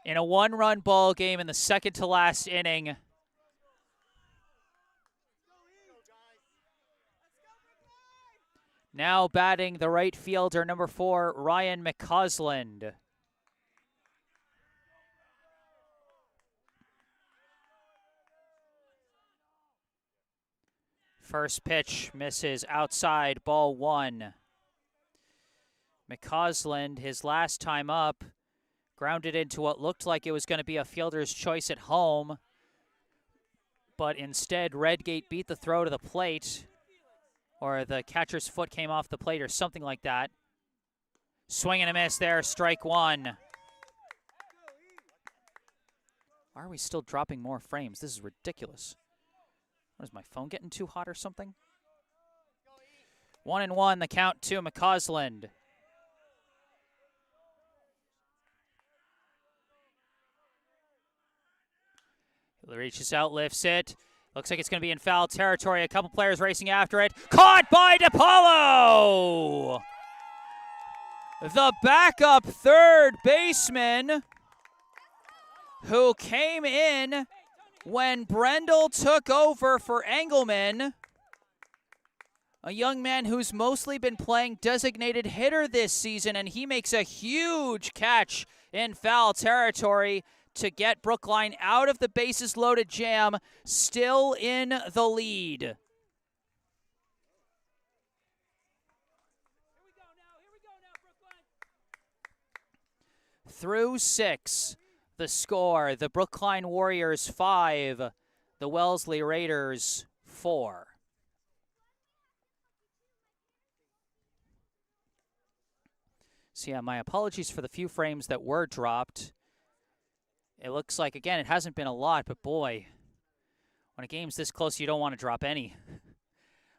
in a 1-run ball game in the second to last inning. Now batting the right fielder, number 4, Ryan McCausland. First pitch misses outside, ball 1. McCausland, his last time up, grounded into what looked like it was going to be a fielder's choice at home, but instead Redgate beat the throw to the plate, or the catcher's foot came off the plate or something like that. Swing and a miss there, strike 1. Why are we still dropping more frames? This is ridiculous. What, is my phone getting too hot or something? 1-1, the count to McCausland. He reaches out, lifts it. Looks like it's going to be in foul territory. A couple players racing after it. Caught by DiPaolo! The backup third baseman who came in when Brendel took over for Engelman, a young man who's mostly been playing designated hitter this season, and he makes a huge catch in foul territory to get Brookline out of the bases-loaded jam, still in the lead. Through 6, the score, the Brookline Warriors 5, the Wellesley Raiders 4. So yeah, my apologies for the few frames that were dropped. It looks like, again, it hasn't been a lot, but boy, when a game's this close, you don't want to drop any.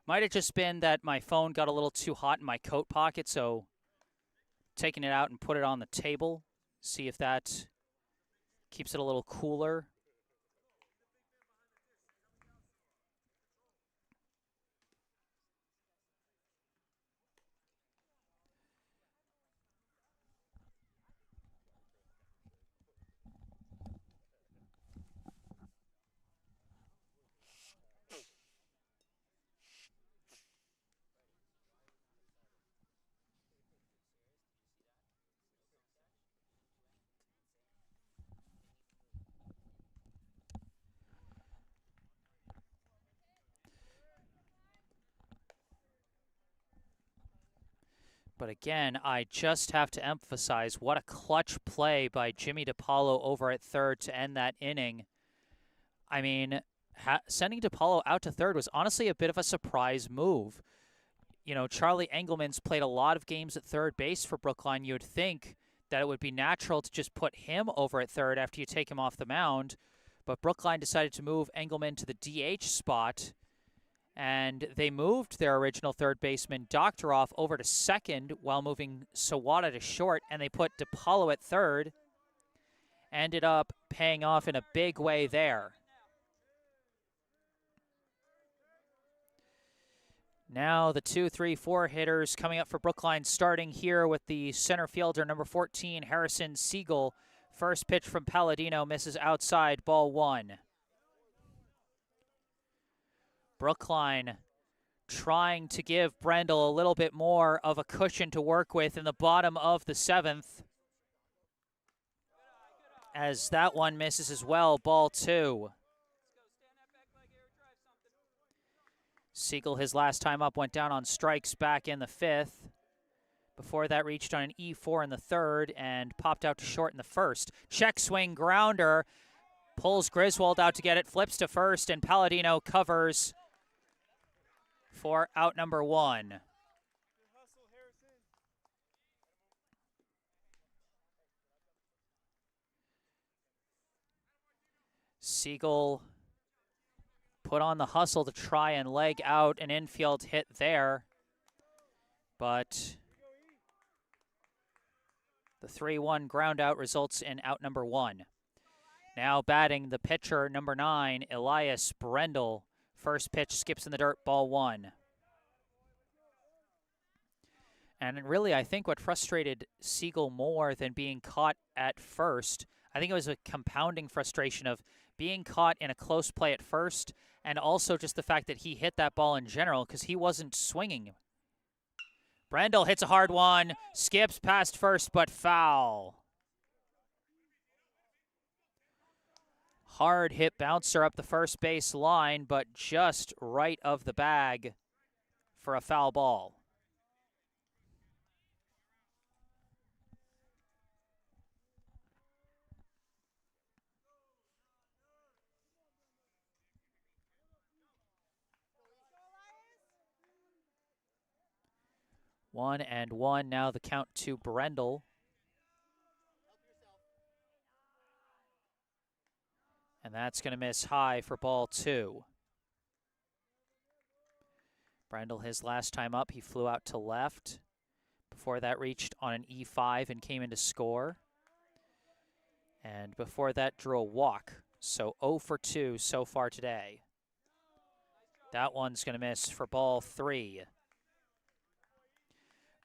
Might have just been that my phone got a little too hot in my coat pocket, so taking it out and put it on the table, see if that keeps it a little cooler. But again, I just have to emphasize what a clutch play by Jimmy DiPaolo over at third to end that inning. I mean, sending DiPaolo out to third was honestly a bit of a surprise move. You know, Charlie Engelman's played a lot of games at third base for Brookline. You'd think that it would be natural to just put him over at third after you take him off the mound. But Brookline decided to move Engelman to the DH spot, and they moved their original third baseman, Doctoroff, over to second while moving Sawada to short, and they put DiPaolo at third. Ended up paying off in a big way there. Now the 2, 3, 4 hitters coming up for Brookline, starting here with the center fielder, number 14, Harrison Siegel. First pitch from Palladino misses outside, ball 1. Brookline trying to give Brendel a little bit more of a cushion to work with in the bottom of the 7th. As that one misses as well, ball 2. Siegel, his last time up, went down on strikes back in the 5th. Before that, reached on an E4 in the 3rd and popped out to short in the 1st. Check swing grounder, pulls Griswold out to get it, flips to first, and Palladino covers for out number 1. Siegel put on the hustle to try and leg out an infield hit there, but the 3-1 ground out results in out number 1. Now batting the pitcher, number 9, Elias Brendel. First pitch skips in the dirt, ball 1. And really, I think what frustrated Siegel more than being caught at first, I think it was a compounding frustration of being caught in a close play at first, and also just the fact that he hit that ball in general because he wasn't swinging. Brendel hits a hard one, skips past first, but foul. Hard hit bouncer up the first base line, but just right of the bag for a foul ball. One and one, now the count to Brendel. And that's going to miss high for ball two. Brendel, his last time up, he flew out to left. Before that, reached on an E5 and came in to score. And before that, drew a walk. So 0 for 2 so far today. That one's going to miss for ball three.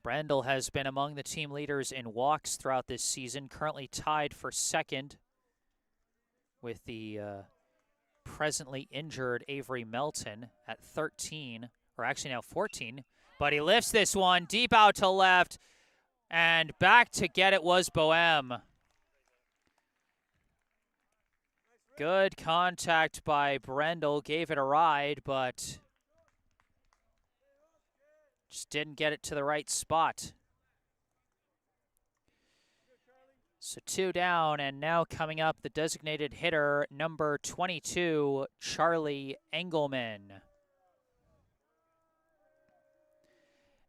Brendel has been among the team leaders in walks throughout this season, currently tied for second with the presently injured Avery Melton at 13, or actually now 14. But he lifts this one deep out to left, and back to get it was Boehm. Good contact by Brendel, gave it a ride, but just didn't get it to the right spot. So 2 down, and now coming up, the designated hitter, number 22, Charlie Engelman.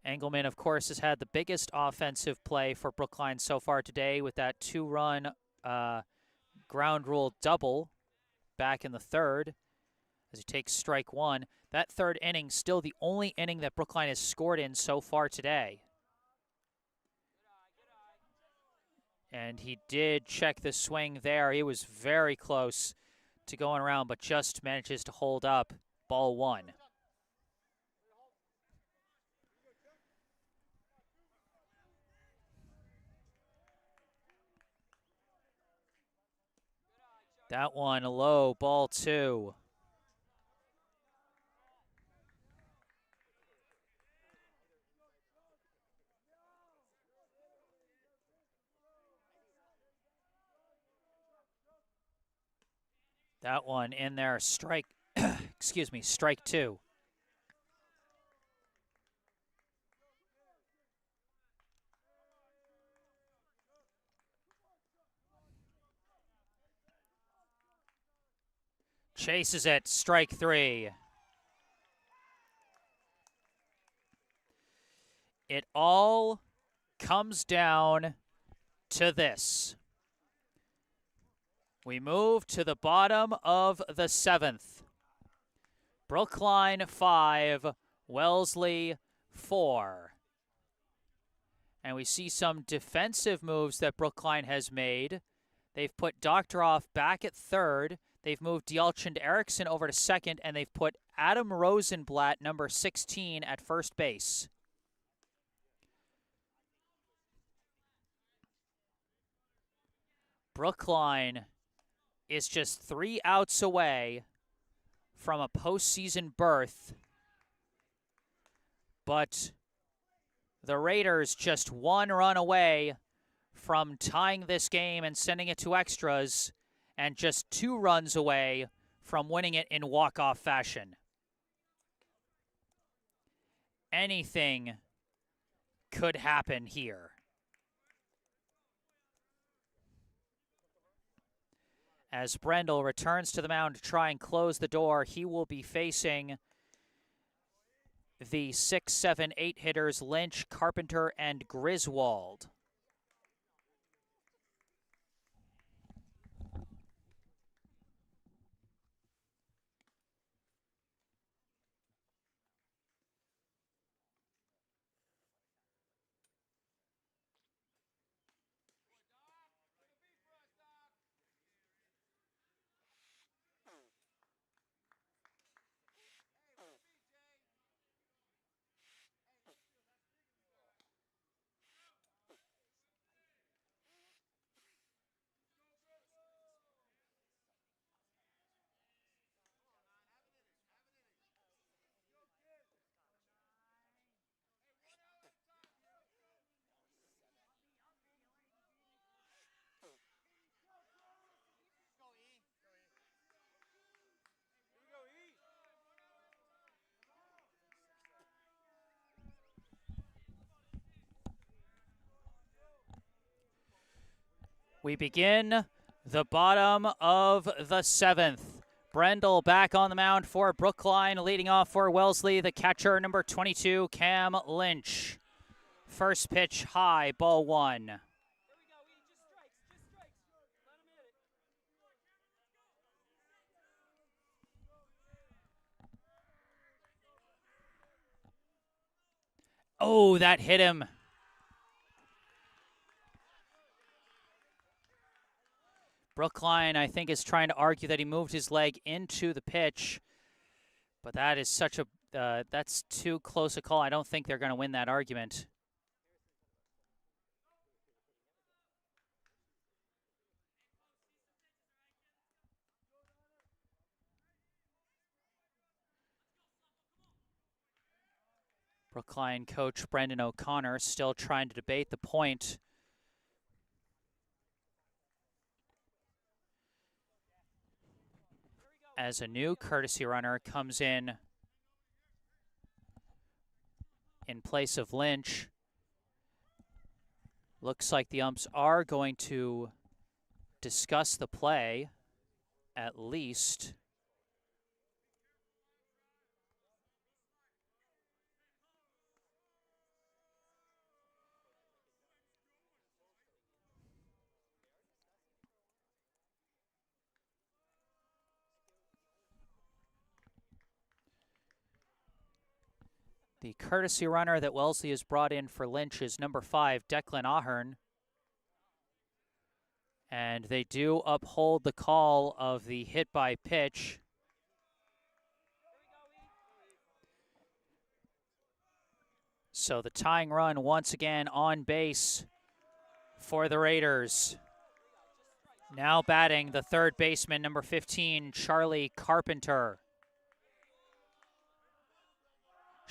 Engelman, of course, has had the biggest offensive play for Brookline so far today with that 2-run ground rule double back in the third as he takes strike one. That third inning, still the only inning that Brookline has scored in so far today. And he did check the swing there. He was very close to going around, but just manages to hold up ball one. That one low, ball two. That one in there, strike, excuse me, strike two. Chases it, strike three. It all comes down to this. We move to the bottom of the seventh. Brookline 5, Wellesley 4. And we see some defensive moves that Brookline has made. They've put Doctoroff back at third. They've moved Dialchand Erickson over to second, and they've put Adam Rosenblatt, number 16, at first base. Brookline is just 3 outs away from a postseason berth, but the Raiders just 1 run away from tying this game and sending it to extras, and just 2 runs away from winning it in walk-off fashion. Anything could happen here. As Brendel returns to the mound to try and close the door, he will be facing the 6, 7, 8 hitters Lynch, Carpenter, and Griswold. We begin the bottom of the 7th. Brendel back on the mound for Brookline, leading off for Wellesley, the catcher, number 22, Cam Lynch. First pitch high, ball 1. Oh, that hit him. Brookline, I think, is trying to argue that he moved his leg into the pitch, but that is such a that's too close a call. I don't think they're going to win that argument. Brookline coach Brendan O'Connor still trying to debate the point. As a new courtesy runner comes in place of Lynch. Looks like the umps are going to discuss the play, at least. The courtesy runner that Wellesley has brought in for Lynch is number 5, Declan Ahern. And they do uphold the call of the hit by pitch. So the tying run once again on base for the Raiders. Now batting the third baseman, number 15, Charlie Carpenter.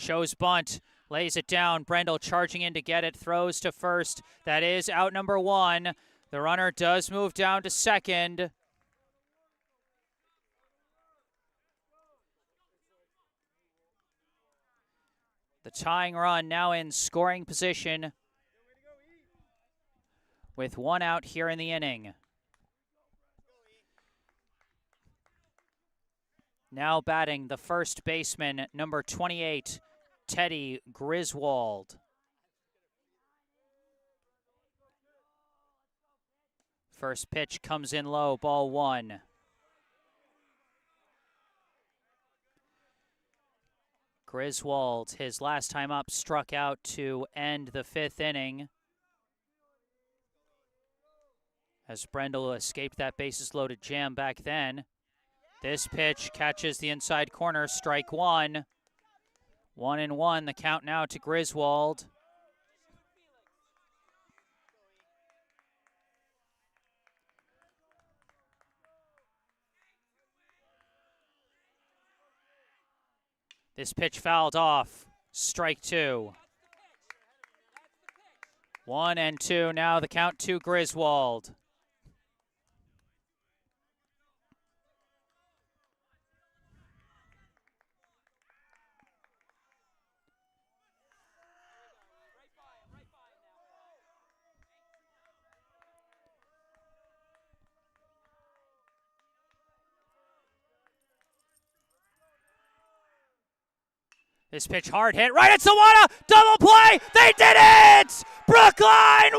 Shows bunt, lays it down. Brendel charging in to get it, throws to first. That is out number 1. The runner does move down to second. The tying run now in scoring position with 1 out here in the inning. Now batting the first baseman, number 28, Teddy Griswold. First pitch comes in low, ball 1. Griswold, his last time up, struck out to end the 5th inning, as Brendel escaped that bases loaded jam back then. This pitch catches the inside corner, strike 1. 1-1, the count now to Griswold. This pitch fouled off, strike 2. 1-2, now the count to Griswold. This pitch hard hit, right at Sawada, double play, they did it! Brookline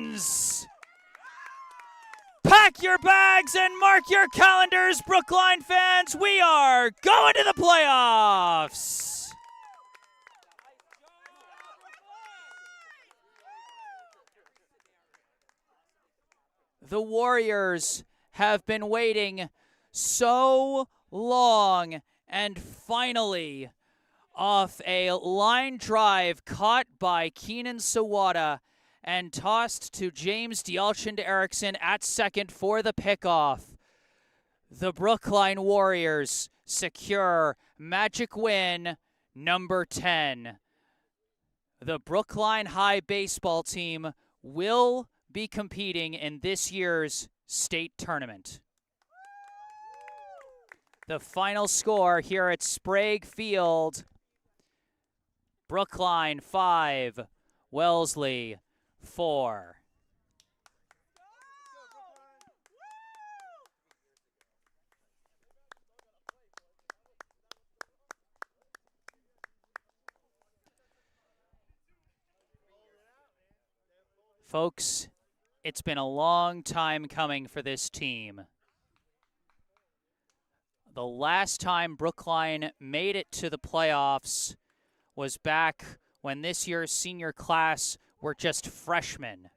wins! Pack your bags and mark your calendars, Brookline fans, we are going to the playoffs! The Warriors have been waiting so long, and finally, off a line drive caught by Keenan Sawada and tossed to James D'Alchin-Erickson at second for the pickoff, the Brookline Warriors secure magic win number 10. The Brookline High baseball team will be competing in this year's state tournament. The final score here at Sprague Field, Brookline 5, Wellesley 4. Folks, it's been a long time coming for this team. The last time Brookline made it to the playoffs was back when this year's senior class were just freshmen.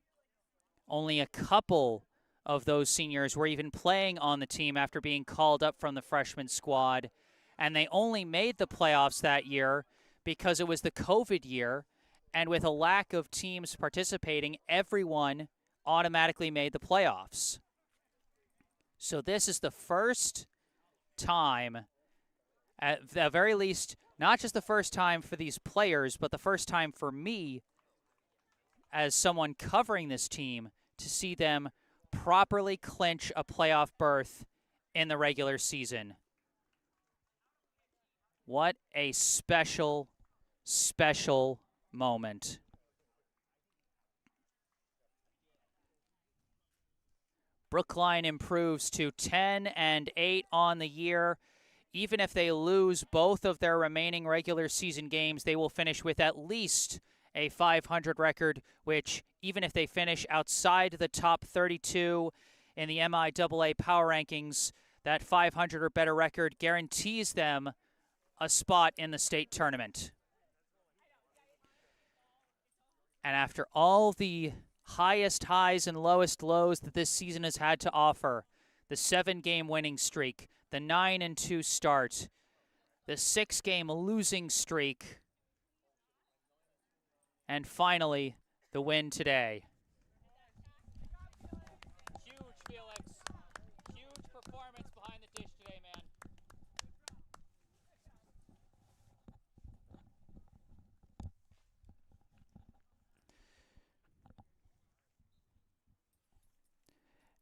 Only a couple of those seniors were even playing on the team after being called up from the freshman squad, and they only made the playoffs that year because it was the COVID year, and with a lack of teams participating, everyone automatically made the playoffs. So this is the first time, at the very least, not just the first time for these players, but the first time for me as someone covering this team to see them properly clinch a playoff berth in the regular season. What a special, special moment. Brookline improves to 10-8 on the year. Even if they lose both of their remaining regular season games, they will finish with at least a 500 record, which, even if they finish outside the top 32 in the MIAA power rankings, that 500 or better record guarantees them a spot in the state tournament. And after all the highest highs and lowest lows that this season has had to offer, the 7-game winning streak, the 9-2 start, the 6-game losing streak, and finally, the win today. Huge, Felix. Huge performance behind the dish today, man.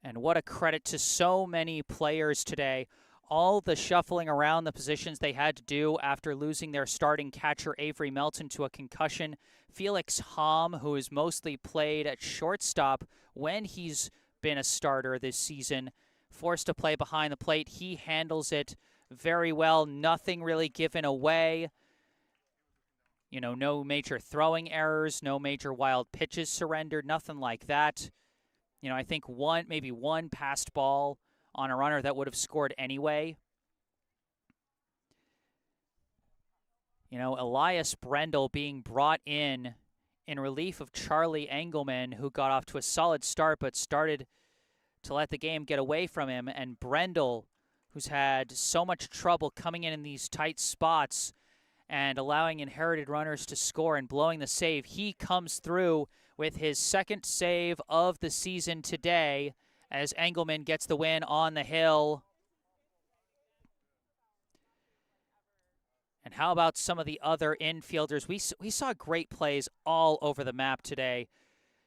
And what a credit to so many players today. All the shuffling around the positions they had to do after losing their starting catcher, Avery Melton, to a concussion. Felix Hom, who has mostly played at shortstop when he's been a starter this season, forced to play behind the plate. He handles it very well. Nothing really given away. You know, no major throwing errors, no major wild pitches surrendered, nothing like that. You know, I think maybe one passed ball on a runner that would have scored anyway. You know, Elias Brendel being brought in relief of Charlie Engelman, who got off to a solid start but started to let the game get away from him. And Brendel, who's had so much trouble coming in these tight spots and allowing inherited runners to score and blowing the save, he comes through with his second save of the season today as Engelman gets the win on the hill. And how about some of the other infielders? We saw great plays all over the map today.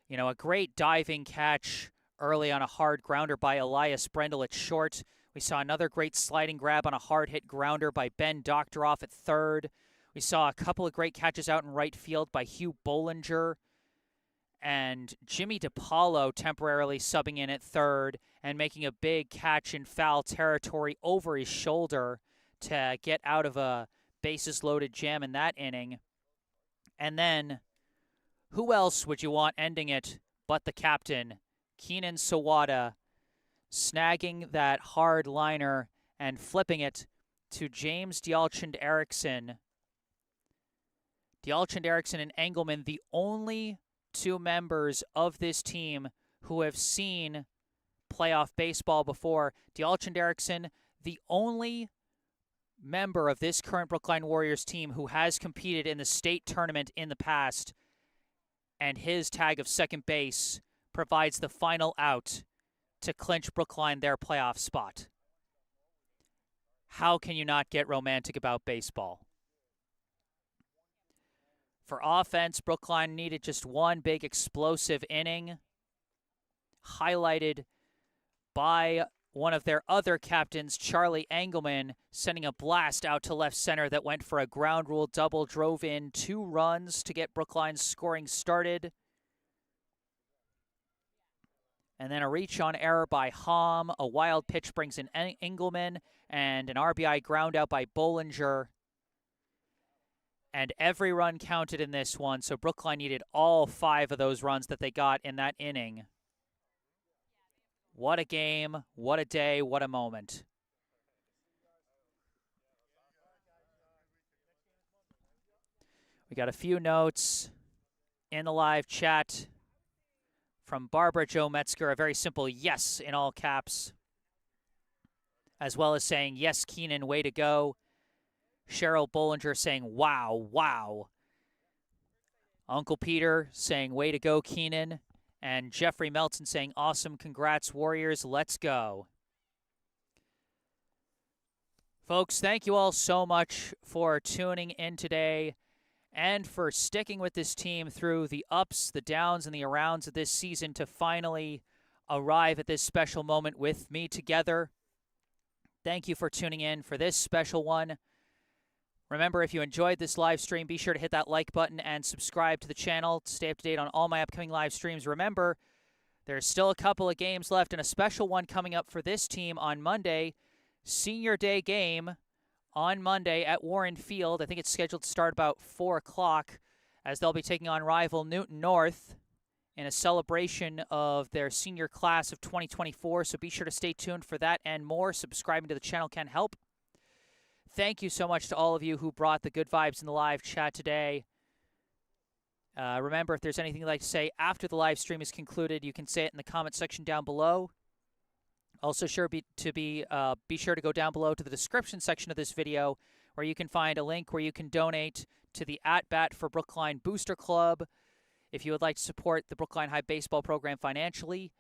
You know, a great diving catch early on a hard grounder by Elias Brendel at short. We saw another great sliding grab on a hard-hit grounder by Ben Doctoroff at third. We saw a couple of great catches out in right field by Hugh Bollinger. And Jimmy DiPaolo temporarily subbing in at third and making a big catch in foul territory over his shoulder to get out of a bases-loaded jam in that inning. And then, who else would you want ending it but the captain, Keenan Sawada, snagging that hard liner and flipping it to James Dialchand Erickson. Dialchand Erickson and Engelman, the only two members of this team who have seen playoff baseball before. Dialchand Erickson, the only member of this current Brookline Warriors team who has competed in the state tournament in the past, and his tag of second base provides the final out to clinch Brookline their playoff spot. How can you not get romantic about baseball? For offense, Brookline needed just one big explosive inning, highlighted by one of their other captains, Charlie Engelman, sending a blast out to left center that went for a ground rule double, drove in 2 runs to get Brookline's scoring started. And then a reach on error by Hom, a wild pitch brings in Engelman, and an RBI ground out by Bollinger. And every run counted in this one, so Brookline needed all 5 of those runs that they got in that inning. What a game, what a day, what a moment. We got a few notes in the live chat from Barbara Joe Metzger, a very simple yes in all caps, as well as saying, yes, Keenan, way to go. Cheryl Bollinger saying, wow, wow. Uncle Peter saying, way to go, Keenan. And Jeffrey Melton saying, awesome, congrats, Warriors, let's go. Folks, thank you all so much for tuning in today and for sticking with this team through the ups, the downs, and the arounds of this season to finally arrive at this special moment with me together. Thank you for tuning in for this special one. Remember, if you enjoyed this live stream, be sure to hit that like button and subscribe to the channel to stay up to date on all my upcoming live streams. Remember, there's still a couple of games left and a special one coming up for this team on Monday. Senior Day game on Monday at Warren Field. I think it's scheduled to start about 4 o'clock as they'll be taking on rival Newton North in a celebration of their senior class of 2024. So be sure to stay tuned for that and more. Subscribing to the channel can help. Thank you so much to all of you who brought the good vibes in the live chat today. Remember, if there's anything you'd like to say after the live stream is concluded, you can say it in the comment section down below. Also, be sure to go down below to the description section of this video where you can find a link where you can donate to the At Bat for Brookline Booster Club if you would like to support the Brookline High Baseball program financially.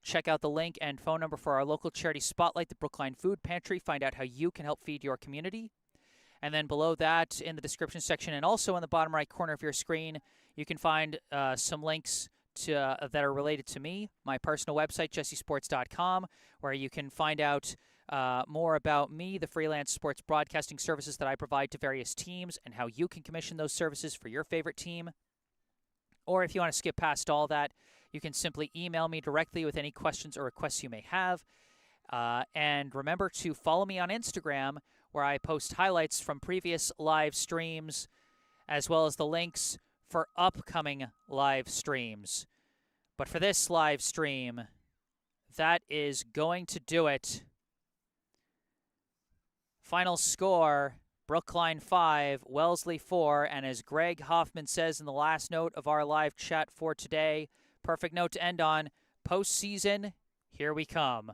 Check out the link and phone number for our local charity Spotlight, the Brookline Food Pantry. Find out how you can help feed your community. And then below that, in the description section and also in the bottom right corner of your screen, you can find some links that are related to me, my personal website, jessesports.com, where you can find out more about me, the freelance sports broadcasting services that I provide to various teams, and how you can commission those services for your favorite team. Or if you want to skip past all that, you can simply email me directly with any questions or requests you may have. And remember to follow me on Instagram, where I post highlights from previous live streams, as well as the links for upcoming live streams. But for this live stream, that is going to do it. Final score, Brookline 5, Wellesley 4, and as Greg Hoffman says in the last note of our live chat for today, perfect note to end on, postseason, here we come.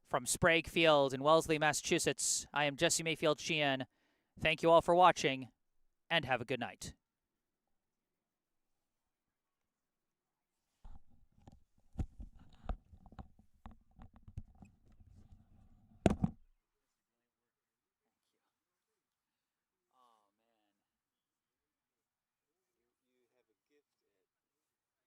From Sprague Field in Wellesley, Massachusetts, I am Jesse Mayfield-Sheehan. Thank you all for watching, and have a good night.